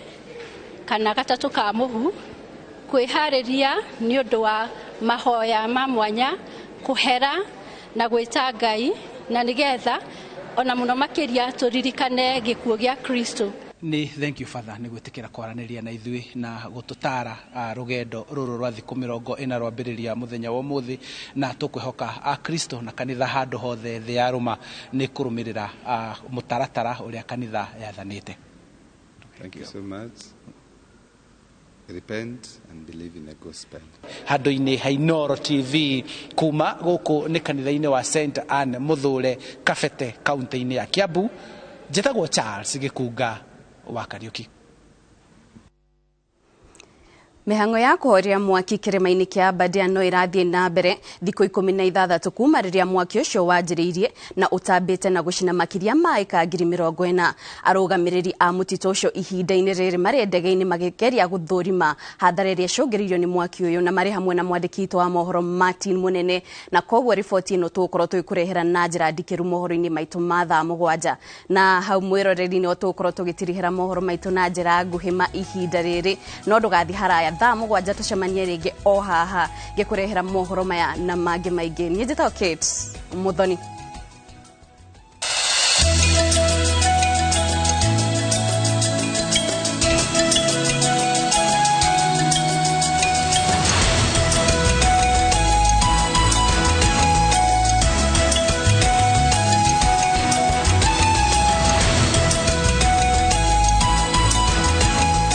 S: kana gatatũ ka mũhu, kwĩharĩria nĩ ũndũ wa mahoya ma mwanya, kũhera na gwĩta Ngai, na nĩgetha ona mũno makĩria tũririkane gĩkuũ gĩa Kristo.
P: Ni thank you Father nĩ gwĩtĩkĩra kwaranĩria na ithuĩ na gũtũtara rũgendo rũrũ rwa thikũ 40 rwambĩrĩria mũthenya wa ũmũthĩ, na tũkwĩhoka Kristo na kanitha handũ hothe thĩ ya rũma nĩ kũrũmĩrĩra mũtaratara ũrĩa kanitha yathanĩte.
Q: Thank you so much. Repent and believe in the gospel.
P: Handũ-inĩ ha Inooro TV kuma gũkũ nĩ kanitha-inĩ wa St Anne Mũthũre Kabete, kaunti-inĩ ya Kiambu, njĩtagwo Charles Gĩkunga wa Kariuki.
O: Mĩhang'o ya kũhoria mwaki kĩrĩma-inĩ kĩa Aberdeen no ĩrathiĩ na mbere thikũ 16 kuma rĩrĩa mwaki ũcio wanjĩrĩirie na ũtambĩte na gũcina makĩria ma eka 40,000. Arũgamĩrĩri a mũtitũ ũcio ihinda-inĩ rĩrĩ marĩ ndege-inĩ magĩgeria gũthũrima hathara ĩrĩa ĩcũngĩrĩirio nĩ mwaki ũyũ, na marĩ hamwe na mwandĩki witũ wa mohoro Martin Munene, na koguo riboti ĩno tũgũkorwo tũgĩkũrehera na njĩra ndikĩru mohoro-inĩ maitũ ma thaa 7, na hau mwĩroreri-inĩ tũgũkorwo tũgĩtirihĩra mohoro maitũ na njĩra nguhĩ ma ihinda rĩrĩ, no ndũgathiĩ haraya. Thaa 7 tũcemanie rĩngĩ o haha ngĩkũrehera mohoro maya na mangĩ maingĩ. Niĩ njĩtagwo Kate Muthoni.